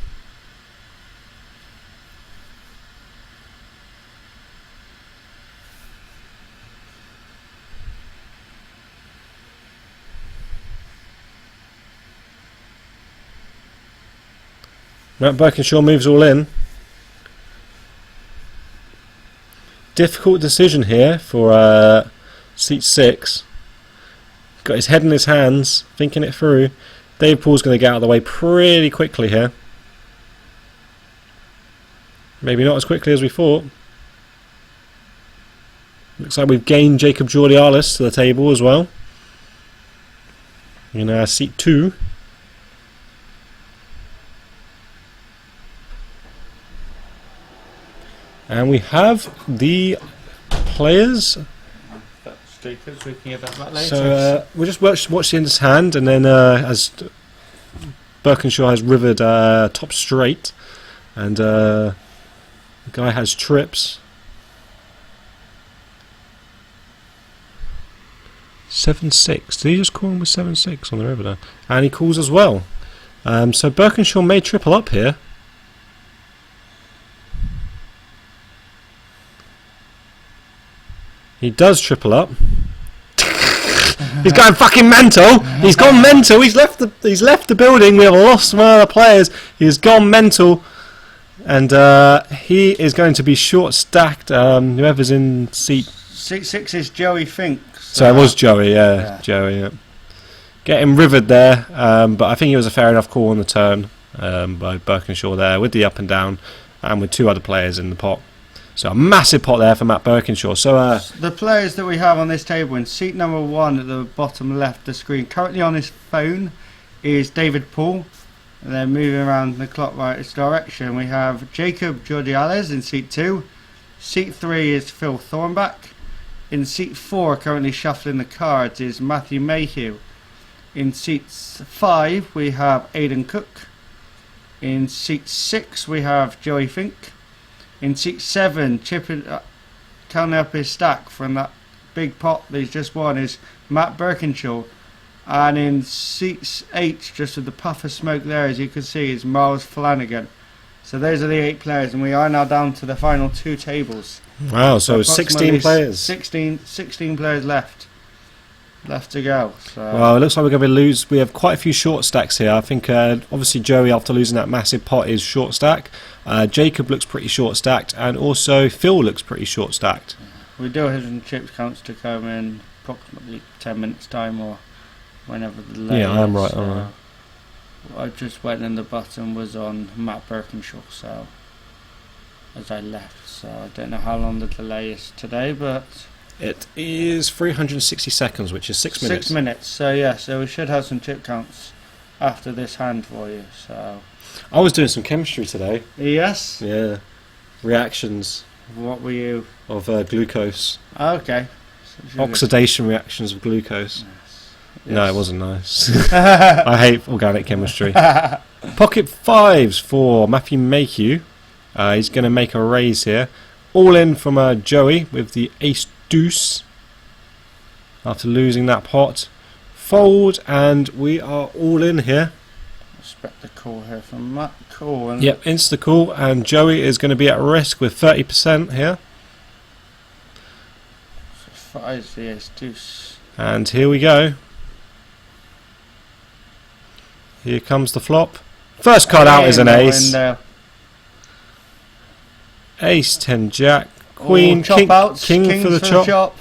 Matt Birkinshaw moves all in. Difficult decision here for seat 6. Got his head in his hands, thinking it through. Dave Paul's going to get out of the way pretty quickly here. Maybe not as quickly as we thought. Looks like we've gained Jacob Jordialis to the table as well. In seat 2. And we have the players. We can get that back later. So we'll just watching his hand, and then as Birkinshaw has rivered top straight, and the guy has trips. 7-6. Did he just call him with 7-6 on the river there? And he calls as well. So Birkinshaw may triple up here. He does triple up. He's going fucking mental. He's gone mental. He's left the building. We have lost one of the players. He's gone mental, and he is going to be short stacked. Whoever's in seat 6 is Joey Fink. So it was Joey. Yeah. Joey. Yeah. Getting rivered there, but I think it was a fair enough call on the turn by Birkinshaw there with the up and down, and with 2 other players in the pot. So a massive pot there for Matt Birkinshaw. So the players that we have on this table in seat number 1 at the bottom left of the screen, currently on his phone, is David Paul. And then moving around the clockwise direction, we have Jacob Jordiales in seat 2. Seat 3 is Phil Thornback. In seat 4, currently shuffling the cards, is Matthew Mayhew. In seat 5, we have Aidan Cook. In seat 6, we have Joey Fink. In seat 7, counting up his stack from that big pot that he's just won, is Matt Birkinshaw. And in seat 8, just with the puff of smoke there, as you can see, is Miles Flanagan. So those are the 8 players, and we are now down to the final 2 tables. wow, so 16 players. 16 players left to go. So. Well, it looks like we're going to lose. We have quite a few short stacks here. I think obviously Joey, after losing that massive pot, is short stack. Jacob looks pretty short stacked, and also Phil looks pretty short stacked. We do have some chips counts to come in approximately 10 minutes time or whenever the lay Yeah, I am is, right. so All right. I just went and the button was on Matt Birkinshaw, so as I left, so I don't know how long the delay is today, but It is 360 seconds, which is 6 minutes. 6 minutes. So yeah, so we should have some chip counts after this hand for you. So I was doing some chemistry today. yes, Yeah, reactions what were you? of glucose, Okay. So oxidation reactions of glucose. No, it wasn't nice. wasn't. I hate organic chemistry. Pocket 5s for Matthew Mayhew. He's going to make a raise here. All in from Joey with the ace deuce after losing that pot. Fold, and we are all in here. Expect the call here from Matt. Cool. And Yep, insta call, and Joey is going to be at risk with 30% here. so 5's the ace deuce. And here we go. Here comes the flop. First card out is an ace. Ace, 10, jack, queen, chop king, outs, king kings for the chop.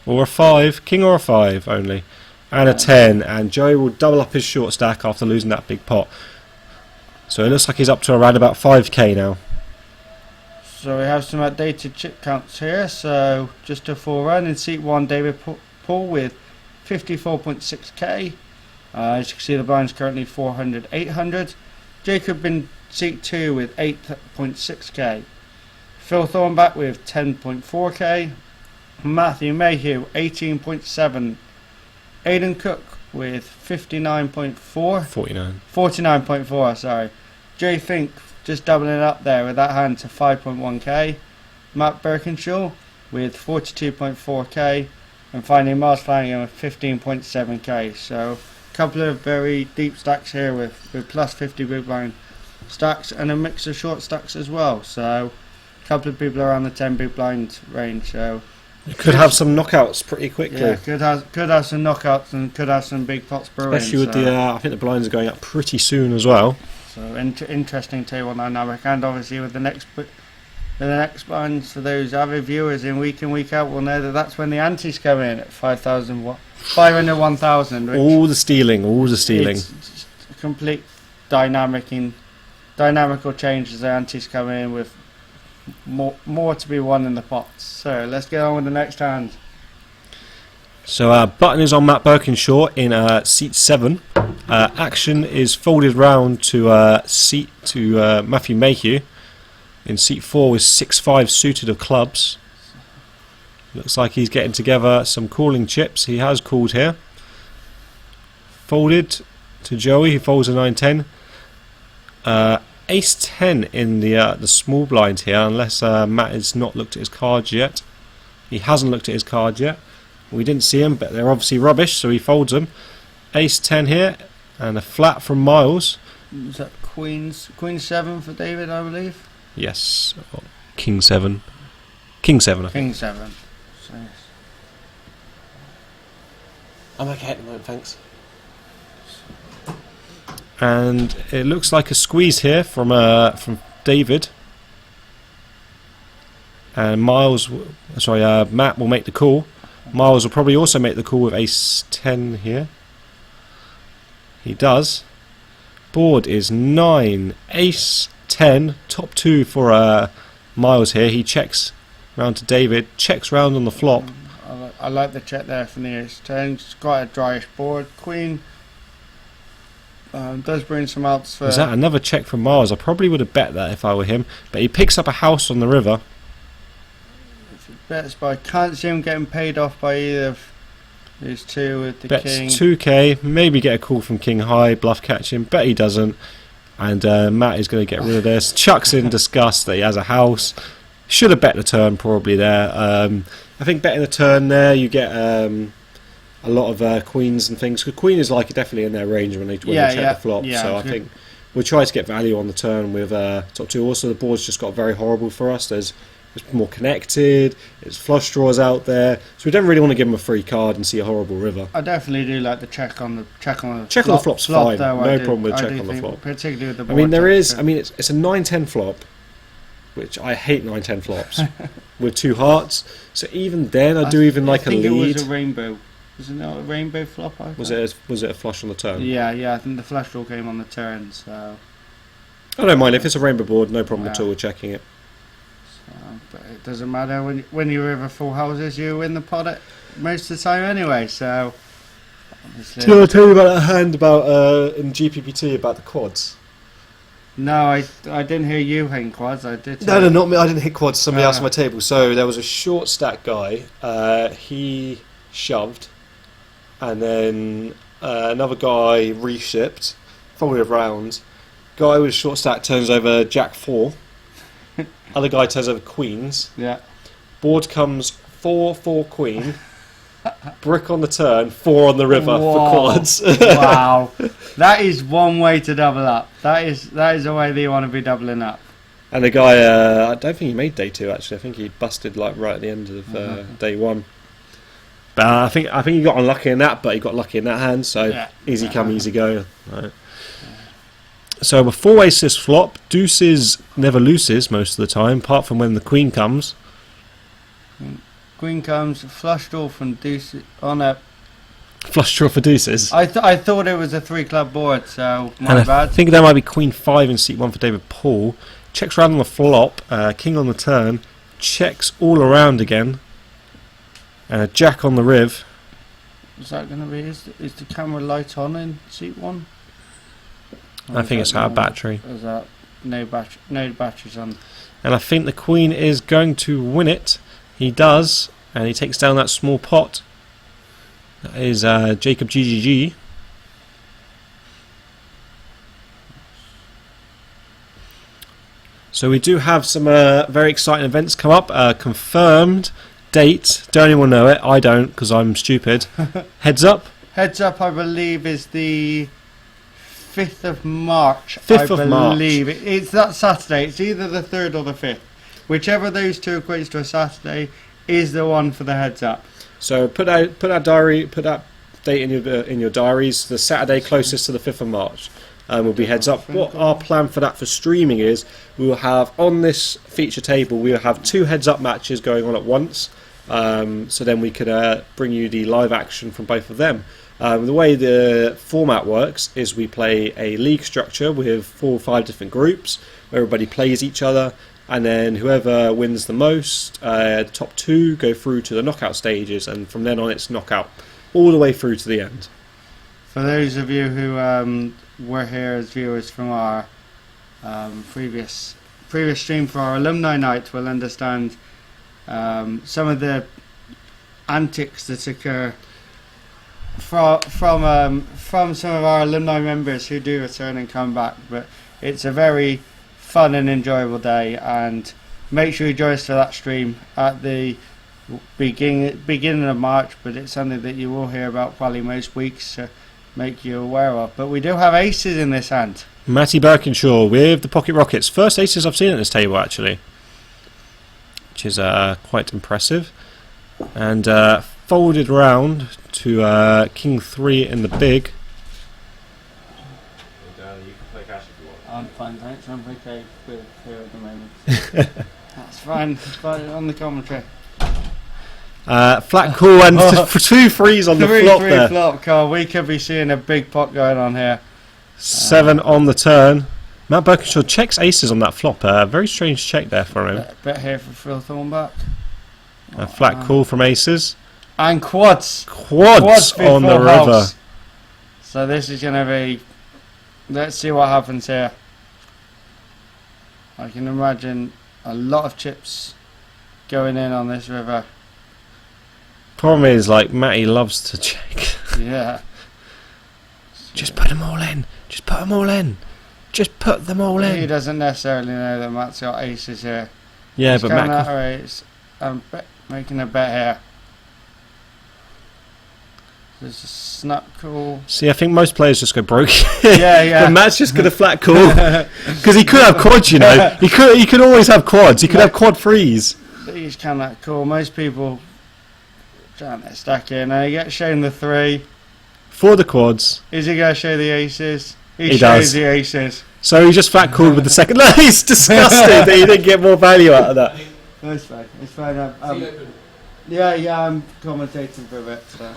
Or a 5, king or a 5 only. And a 10, and Joey will double up his short stack after losing that big pot. So it looks like he's up to around about 5k now. So we have some updated chip counts here. So just a full run in seat 1, David Paul with 54.6k. As you can see, the blind's currently 400, 800. Jacob in seat 2 with 8.6k. Phil Thornback with 10.4k. Matthew Mayhew 18.7. Aidan Cook with 59.4. 49.4, sorry. Joey Fink just doubling it up there with that hand to 5.1k. Matt Birkinshaw with 42.4k, and finally Miles Flanagan with 15.7k. So a couple of very deep stacks here with plus 50 big blind stacks and a mix of short stacks as well. So a couple of people around the 10 big blind range. So You could have some knockouts pretty quickly. yeah, could have some knockouts and could have some big pots brewing. Especially with so. the, I think the blinds are going up pretty soon as well. So interesting table dynamic, and obviously with the next blinds, for those avid viewers in week out will know that that's when the antes come in at 5,000 500 1,000. All the stealing. It's a complete dynamical change as the antes come in with more to be won in the pots. So let's get on with the next hand. So button is on Matt Birkinshaw in seat 7. Action is folded round to Matthew Mayhew in seat 4 with 6-5 suited of clubs. Looks like he's getting together some calling chips. He has called here. Folded to Joey, who folds a 9-10. Ace 10 in the small blind here, unless Matt has not looked at his cards yet. He hasn't looked at his cards yet. We didn't see them, but they're obviously rubbish, so he folds them. Ace 10 here, and a flat from Miles. Is that Queen 7 for David, I believe? Yes. Oh, King 7. King 7, I think. King 7. So, yes. I'm okay at the moment, thanks. And it looks like a squeeze here from David. And Matt will make the call. Miles will probably also make the call with Ace 10 here. He does. Board is 9, Ace 10, top 2 for Miles here. He checks round to David, checks round on the flop. I like the check there from the Ace 10. It's quite a dryish board. Queen does bring some outs for... Is that another check from Miles? I probably would have bet that if I were him. But he picks up a house on the river. Bets, but I can't see him getting paid off by either of these two with the Bets king. 2k, maybe get a call from King High, bluff catch him. Bet he doesn't. And Matt is going to get rid of this. Chucks in disgust that he has a house. Should have bet the turn probably there. I think betting the turn there, you get a lot of queens and things. Because queen is like definitely in their range when they check the flop. Yeah, so I think we'll try to get value on the turn with top 2. Also, the board's just got very horrible for us. It's more connected, it's flush draws out there, so we don't really want to give him a free card and see a horrible river. I definitely do like the check on the on the flop's fine. Though, no problem with check on the flop. Particularly with the I board mean, there check, is. so. I mean, it's a 9-10 flop, which I hate 9-10 flops with 2 hearts. So even then, I do even like a lead. I think it was a rainbow. Was it not a rainbow flop? Was it a flush on the turn? Yeah. I think the flush draw came on the turn. So I don't mind if it's a rainbow board. No problem at all with checking it. But it doesn't matter when you river full houses, you win the pot most of the time anyway. So obviously, Did I tell you about that hand about in GPPT about the quads? no, I didn't hear you hitting quads. I did. No, not me. I didn't hit quads. Somebody else on Ah. my table. So there was a short stack guy. He shoved, and then another guy reshipped, folded round. Guy with short stack turns over Jack 4. Other guy turns over queens. Yeah. Board comes 4 queen. Brick on the turn, 4 on the river for Whoa. quads. Wow, that is one way to double up. That is the way that you want to be doubling up. And the guy, I don't think he made day 2 actually. I think he busted like right at the end of day 1. But I think he got unlucky in that, but he got lucky in that hand. So Yeah. easy come, easy go. Right. So a 4-way cis flop. Deuces never loses most of the time, apart from when the queen comes. Queen comes, flush draw from deuce on a. Flush draw for deuces. I thought it was a 3 club board, so my And I bad. think that might be queen 5 in seat 1 for David Paul. Checks round on the flop, king on the turn, checks all around again. Jack on the riv. Is that going to be? Is the camera light on in seat 1? I think it's out of battery. Is that no batteries on? And I think the queen is going to win it. He does, and he takes down that small pot. That is Jacob GGG. So we do have some very exciting events come up. Confirmed date. Don't anyone know it? I don't because I'm stupid. Heads up. Heads up, I believe, is the 5th of March. 5th of March. It's that Saturday. It's either the 3rd or the 5th. Whichever of those two equates to a Saturday is the one for the heads up. So put that date in your diaries. The Saturday closest to the 5th of March will be heads up. What our plan for that for streaming is, we will have on this feature table, we will have 2 heads up matches going on at once. So then we could bring you the live action from both of them. The way the format works is we play a league structure with 4 or 5 different groups where everybody plays each other, and then whoever wins the most, the top 2 go through to the knockout stages, and from then on it's knockout all the way through to the end. For those of you who were here as viewers from our previous stream for our alumni night, will understand some of the antics that occur from some of our alumni members who do return and come back. But it's a very fun and enjoyable day, and make sure you join us for that stream at the beginning of March. But it's something that you will hear about probably most weeks, to make you aware of. But we do have aces in this hand. Matty Birkinshaw with the Pocket Rockets. First aces I've seen at this table, actually, which is quite impressive. And folded round to King 3 in the big. I'm fine, thanks. I'm okay with here at the moment. That's fine. It's fine on the commentary. Flat call and 2 threes on the flop 3-3 there. flop, Carl. We could be seeing a big pot going on here. 7 on the turn. Matt Birkinshaw checks aces on that flop. Very strange check there for him. Bet here for Phil Thornback. A flat call from aces. And quads. Quads on the before river. house. So this is going to be... Let's see what happens here. I can imagine a lot of chips going in on this river. Problem is, like, Matty loves to check. Yeah. Just put them all in. Just put them all in. Just put them all He in. doesn't necessarily know that Matt's got aces here. Yeah, He's but going Matt... out ace and making a bet here. There's a snap call. See, I think most players just go broke. Yeah. But Matt's just got a flat call. Because he could have quads, you know. He could always have quads. He could have quad threes. These cannot call. Most people trying to stack in. And he gets shown the 3. For the quads. Is he going to show the aces? He shows does. the aces. So he just flat called with the second. No, he's disgusted that he didn't get more value out of that. It's fine. It's fine. I'm commentating for a bit. So.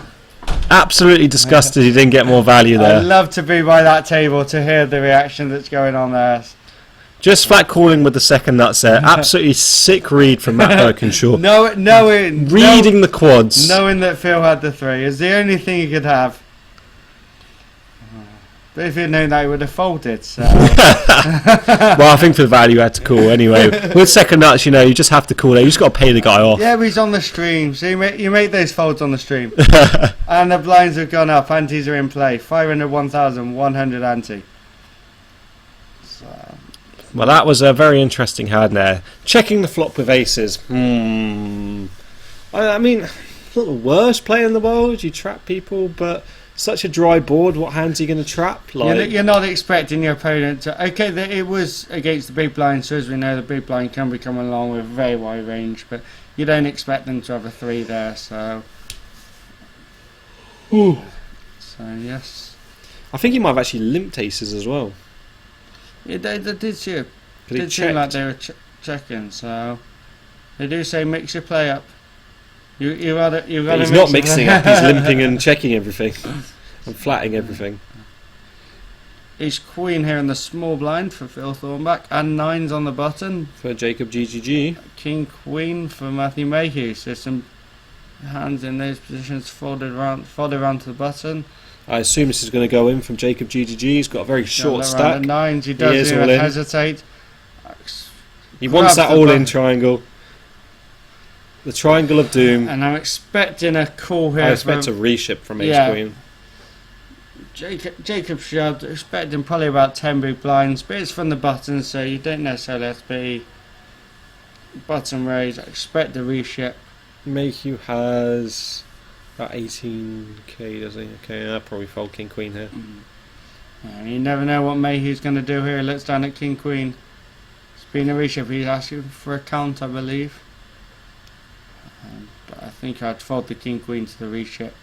Absolutely disgusted he didn't get more value I'd there. love to be by that table to hear the reaction that's going on there. Just flat calling with the second nuts there. Absolutely sick read from Matt Birkinshaw. Reading the quads. Knowing that Phil had the 3 is the only thing he could have. But if he'd known that, he would have folded. So. Well, I think for the value, you had to call anyway. With second nuts, you know, you just have to call it. You just got to pay the guy off. Yeah, but he's on the stream, so you make those folds on the stream. And the blinds have gone up, antes are in play. 500, 1,100 ante. So. Well, that was a very interesting hand there. Checking the flop with aces. I mean, not the worst play in the world. You trap people, but such a dry board. What hands are you going to trap? Like, You're not expecting your opponent to... Okay, it was against the big blind, so as we know, the big blind can be coming along with a very wide range, but you don't expect them to have a 3 there, so... Ooh. So, yes. I think he might have actually limped aces as well. Yeah, they did seem But he like checked. they were checking, so... They do say mix your play up. You gotta He's not mixing up, he's limping and checking everything. And flatting everything. He's queen here in the small blind for Phil Thornback, and 9s on the button. For Jacob GGG. King queen for Matthew Mayhew. So some hands in those positions folded around to the button. I assume this is going to go in from Jacob GGG. He's got a very short stack. The 9s, he is doesn't all even in. hesitate. He wants Grab that the all-in button. triangle. The triangle of doom. And I'm expecting a call here. I expect a reship from Ace Yeah. Queen. Jacob shoved, expecting probably about 10 big blinds, but it's from the button, so you don't necessarily have to be button raise. I expect the reship. Mayhew has about 18k, does he? Okay, I'll probably fold King Queen here. You never know what Mayhew's going to do here. Looks down at King Queen. It's been a reship. He's asking for a count, I believe. But I think I'd fold the King Queen to the reship.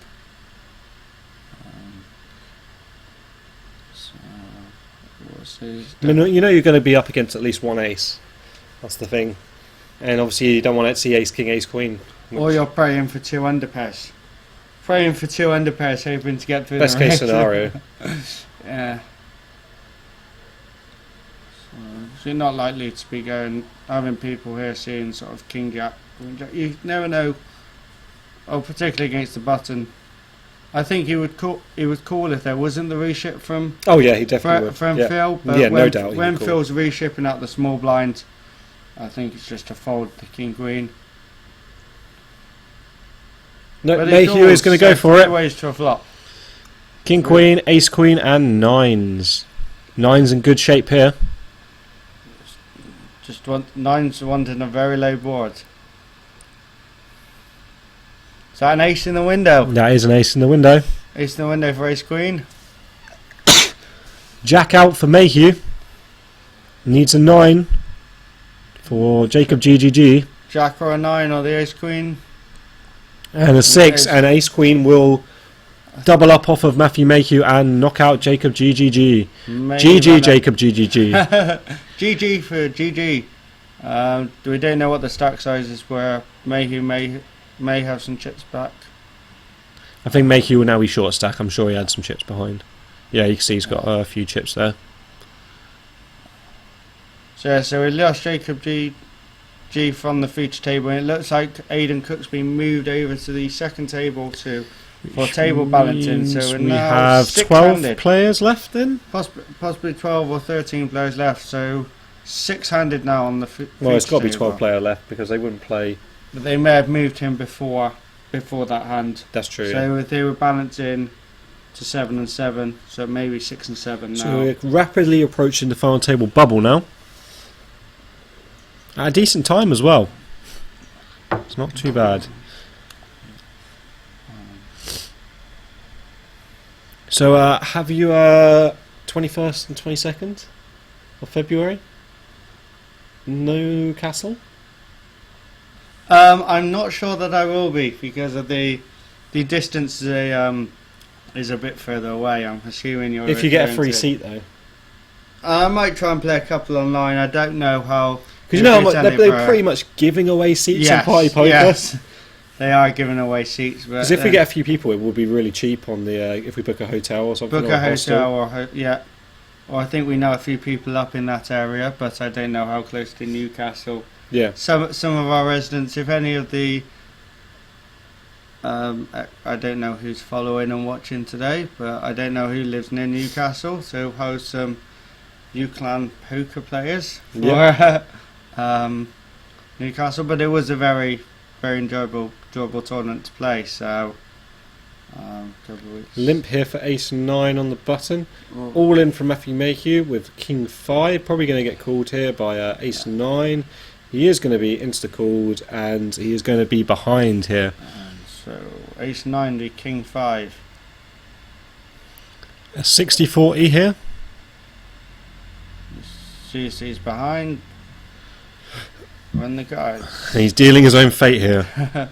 I mean, you know you're going to be up against at least one ace. That's the thing. And obviously you don't want to see ace king, ace queen. Or you're praying for 2 underpairs. Praying for 2 underpairs, hoping to get through Best the case race. scenario. Yeah. So you're not likely to be having people here seeing sort of king jack. You never know. Oh, particularly against the button. I think he would call if there wasn't the reship from Oh yeah, he definitely would. from Yeah. Phil. But Yeah, when, no doubt he When would call. Phil's reshipping out the small blind, I think it's just to fold the king queen. No, But Mayhew is going to go for it. Ways to a flop. King queen, ace queen, and nines. Nines in good shape here. Just nines wanting a very low board. Is that an ace in the window? That is an ace in the window. Ace in the window for ace queen. Jack out for Mayhew. Needs a 9 for Jacob GGG. Jack or a 9 or the ace queen. And a 6, and ace queen will double up off of Matthew Mayhew and knock out Jacob GGG. GG Jacob GGG. GG for GG. We don't know what the stack sizes were. Mayhew may have some chips back. I think Mayhew will now be short stack. I'm sure he had some chips behind. Yeah, you can see he's got a few chips there. So we lost Jacob G from the feature table, and it looks like Aidan Cook's been moved over to the second table for table balancing. So we're we now have 12 six-handed. players left then? Possibly 12 or 13 players left. So 6-handed now on the feature Well, it's got to be table. 12 player left because they wouldn't play. But they may have moved him before that hand. That's true. So they were balancing to 7 and 7, so maybe 6 and 7 now. So we're rapidly approaching the final table bubble now. At a decent time as well. It's not too bad. So have you 21st and 22nd of February? Newcastle? I'm not sure that I will be because of the distance is a bit further away. I'm assuming you're. If you get a free referring to- seat though. I might try and play a couple online. I don't know how. Because you know how much, If they're pretty much giving away seats yes, on Party Poker. yes, they are giving away seats. Because if we get a few people, it will be really cheap on the if we book a hotel or something. book or a hostel. hotel or I think we know a few people up in that area, but I don't know how close to Newcastle. Yeah. Some of our residents, if any of the, I don't know who's following and watching today, but I don't know who lives near Newcastle. So host some UClan poker players for Newcastle. But it was a very, very enjoyable tournament to play. So couple of weeks. Limp here for ace 9 on the button. Well, All in from Matthew Mayhew with king 5. Probably going to get called here by ace 9. He is going to be insta-called and he is going to be behind here. and so ace 9 to king 5. A 60-40 here. CC's behind. Run the guys. And he's dealing his own fate here.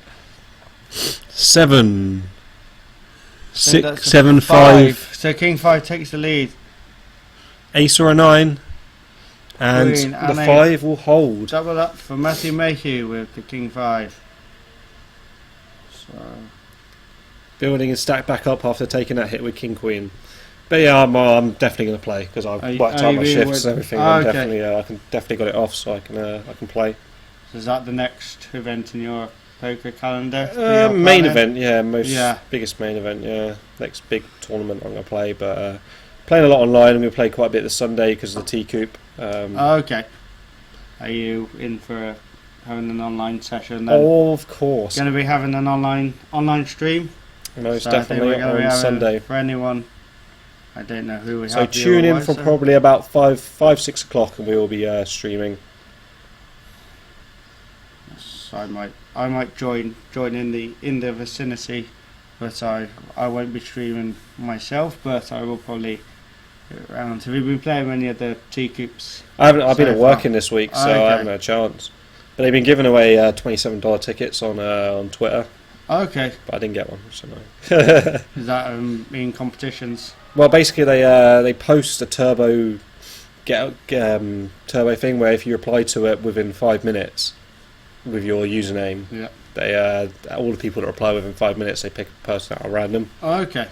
7. I think that's 6, a 7, 5. So king 5 takes the lead. Ace or a 9. And Queen the and 5 will hold. Double up for Matthew Mayhew with the king 5. So Building his stack back up after taking that hit with king queen. But yeah, I'm definitely going to play because I've worked out my shifts and everything. I'm okay. definitely, I can definitely got it off, so I can play. is that the next event in your poker calendar? for your Main planning? event, Yeah. biggest main event, next big tournament I'm going to play. But playing a lot online. I'm going to play quite a bit this Sunday because of the T Coop. Okay. Are you in for having an online session then? Of course, Going to be having an online stream. most So I think definitely we're gonna be on having- Sunday. For anyone I don't know who we So have. tune in otherwise, for so- probably about 6 o'clock, and we will be streaming. So I might join in the vicinity, but I won't be streaming myself. But I will probably get around. Have you been playing any of the T Coops? I've been So at working this week, so Okay. I haven't had a chance. But they've been giving away $27 tickets on Twitter, Okay, but I didn't get one, so no. is that in competitions? Well, basically they post a turbo turbo thing where if you reply to it within 5 minutes with your username, Yeah. they all the people that reply within 5 minutes, they pick a person out at random. Okay.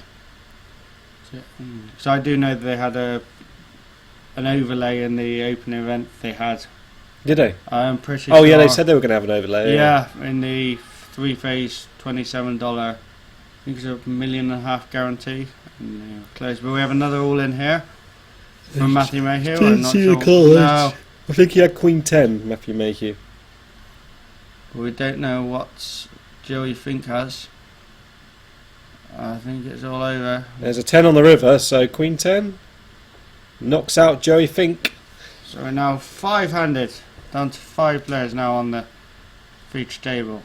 So I do know that they had an overlay in the opening event. They had. Did they? I'm pretty. Oh yeah, they sure- said they were going to have an overlay. Yeah, in the 3-phase $27. I think it's $1.5 million guarantee. And they were close. But we have another all in here from Matthew Mayhew. Didn't I'm not see sure. the colours. No, I think he had Queen 10, Matthew Mayhew. we don't know what Joey Fink has. I think it's all over. There's a 10 on the river, so Queen 10 knocks out Joey Fink. So we're now 5-handed, down to 5 players now on the feature table.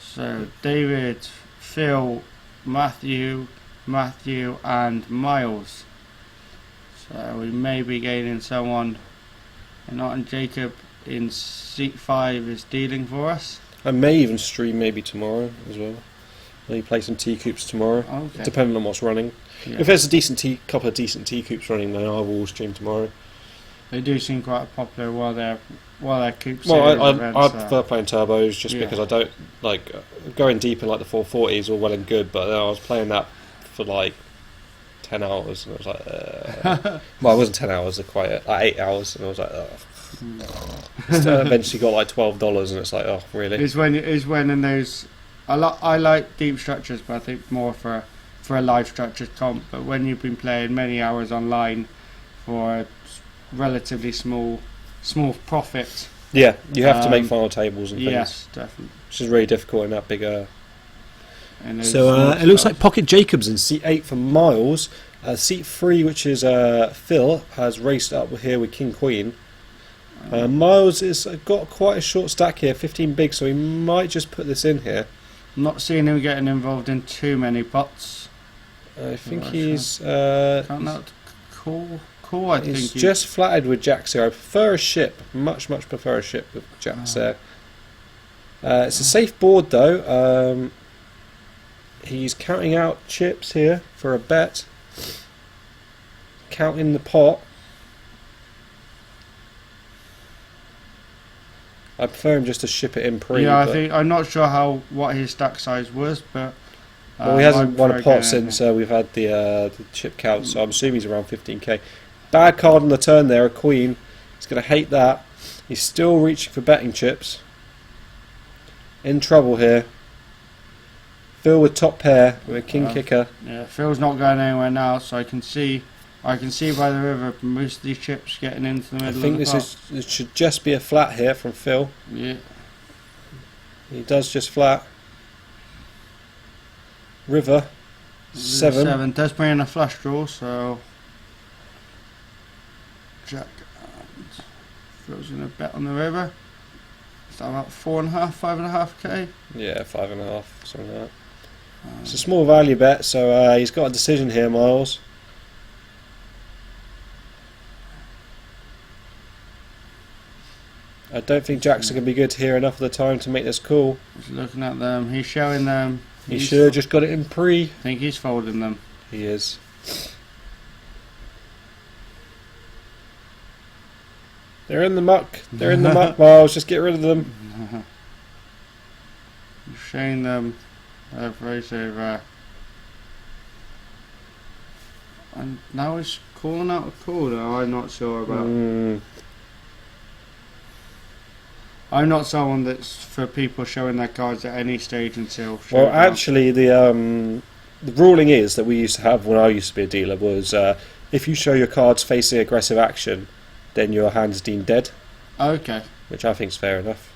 So David, Phil, Matthew, and Miles. So we may be gaining someone. And not Jacob in seat 5 is dealing for us. I may even stream maybe tomorrow as well. Maybe play some T-Coops tomorrow, Okay. depending on what's running. Yeah. If there's a couple of decent T-Coops running, then I will stream tomorrow. They do seem quite popular while they're Coop Well, Series I events. prefer playing turbos just Yeah. because I don't like going deep in like the 440s, all well and good. But then I was playing that for like 10 hours, and I was like, well, it wasn't 10 hours, like 8 hours, and I was like, so eventually got like $12, and it's like, oh, really? Is when in those. I like deep structures, but I think more for a live structured comp. But when you've been playing many hours online for a relatively small profit, Yeah, you have to make Um, final tables and things, yes, definitely. which is really difficult in that big. In those So small it looks stuff. like Pocket Jacobs in seat 8 for Miles. Seat 3, which is Phil, has raced up here with King Queen. Miles has got quite a short stack here, 15 big, so he might just put this in here. Not seeing him getting involved in too many pots. I think Right, he's Can't that cool? I think he's he- just flattered with Jacks here. I prefer a ship, much prefer a ship with Jacks there. It's a safe board though. He's counting out chips here for a bet. Counting the pot. I prefer him just to ship it in pre. Yeah, I but- think I'm not sure what his stack size was, but Well, he hasn't I'd won a prefer pot getting- since we've had the chip count, so I'm assuming he's around 15k. Bad card on the turn there, a queen. He's going to hate that. He's still reaching for betting chips. In trouble here. Phil with top pair with a king kicker. Yeah, Phil's not going anywhere now, so I can see by the river most of these chips getting into the I middle think of the pot. this should just be a flat here from Phil. Yeah, He does just flat. River. 7. 7 does bring in a flush draw, so Jack and Phil's going to bet on the river. Is that about 4.5, 5.5k? Yeah, 5.5, something like that. It's a small value bet, so he's got a decision here, Miles. I don't think Jacks are going to be good here enough of the time to make this call. He's looking at them. He's showing them. He should have just got it in pre. I think he's folding them. He is. They're in the muck. They're in the muck, Miles. Just get rid of them. He's showing them. Race over. And now he's calling out a call. Though I'm not sure about. I'm not someone that's for people showing their cards at any stage until. Well, showdown. actually, the ruling is that we used to have when I used to be a dealer was if you show your cards facing aggressive action, then your hand's deemed dead, Okay. which I think is fair enough.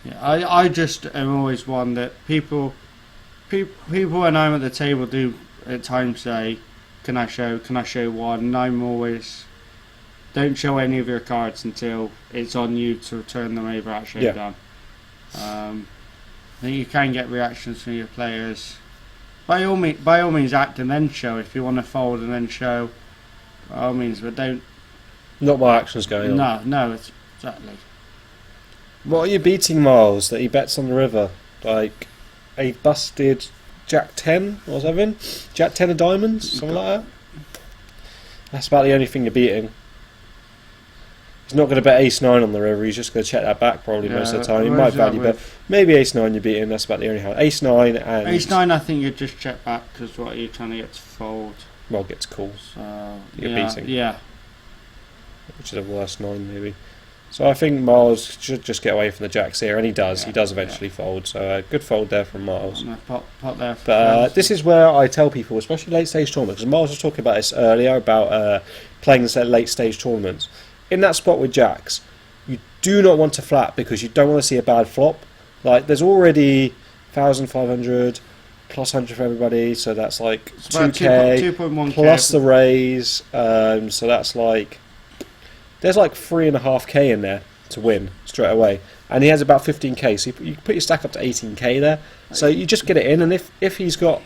Yeah, I just am always one that people when I'm at the table do at times say, can I show one? And I'm always, don't show any of your cards until it's on you to turn them over at showdown. I think you can get reactions from your players. By all means, act and then show. If you want to fold and then show, by all means, but don't. Not my actions going on. No, it's exactly. What are you beating Miles that he bets on the river? Like a busted Jack 10 or something? Jack 10 of diamonds? Something like that? That's about the only thing you're beating. He's not going to bet ace 9 on the river, he's just going to check that back probably most of the time. He might value bet. Maybe ace 9 you're beating, that's about the only hand. Ace 9 and. Ace 9, I think you just check back because what are you trying to get to fold? Well, gets calls. So, You're beating. Yeah. Which is a worse 9 maybe. So I think Miles should just get away from the jacks here, and he does. He does eventually fold. So good fold there from Miles. Pot there. But this is where I tell people, especially late stage tournaments, because Miles was talking about this earlier about playing this at late stage tournaments. In that spot with jacks, you do not want to flat because you don't want to see a bad flop. Like there's already 1,500 plus 100 for everybody, so that's like 2k 2.1k plus the raise. So that's like. There's like 3.5k in there to win straight away, and he has about 15k. So you put your stack up to 18k there. So you just get it in, and if he's got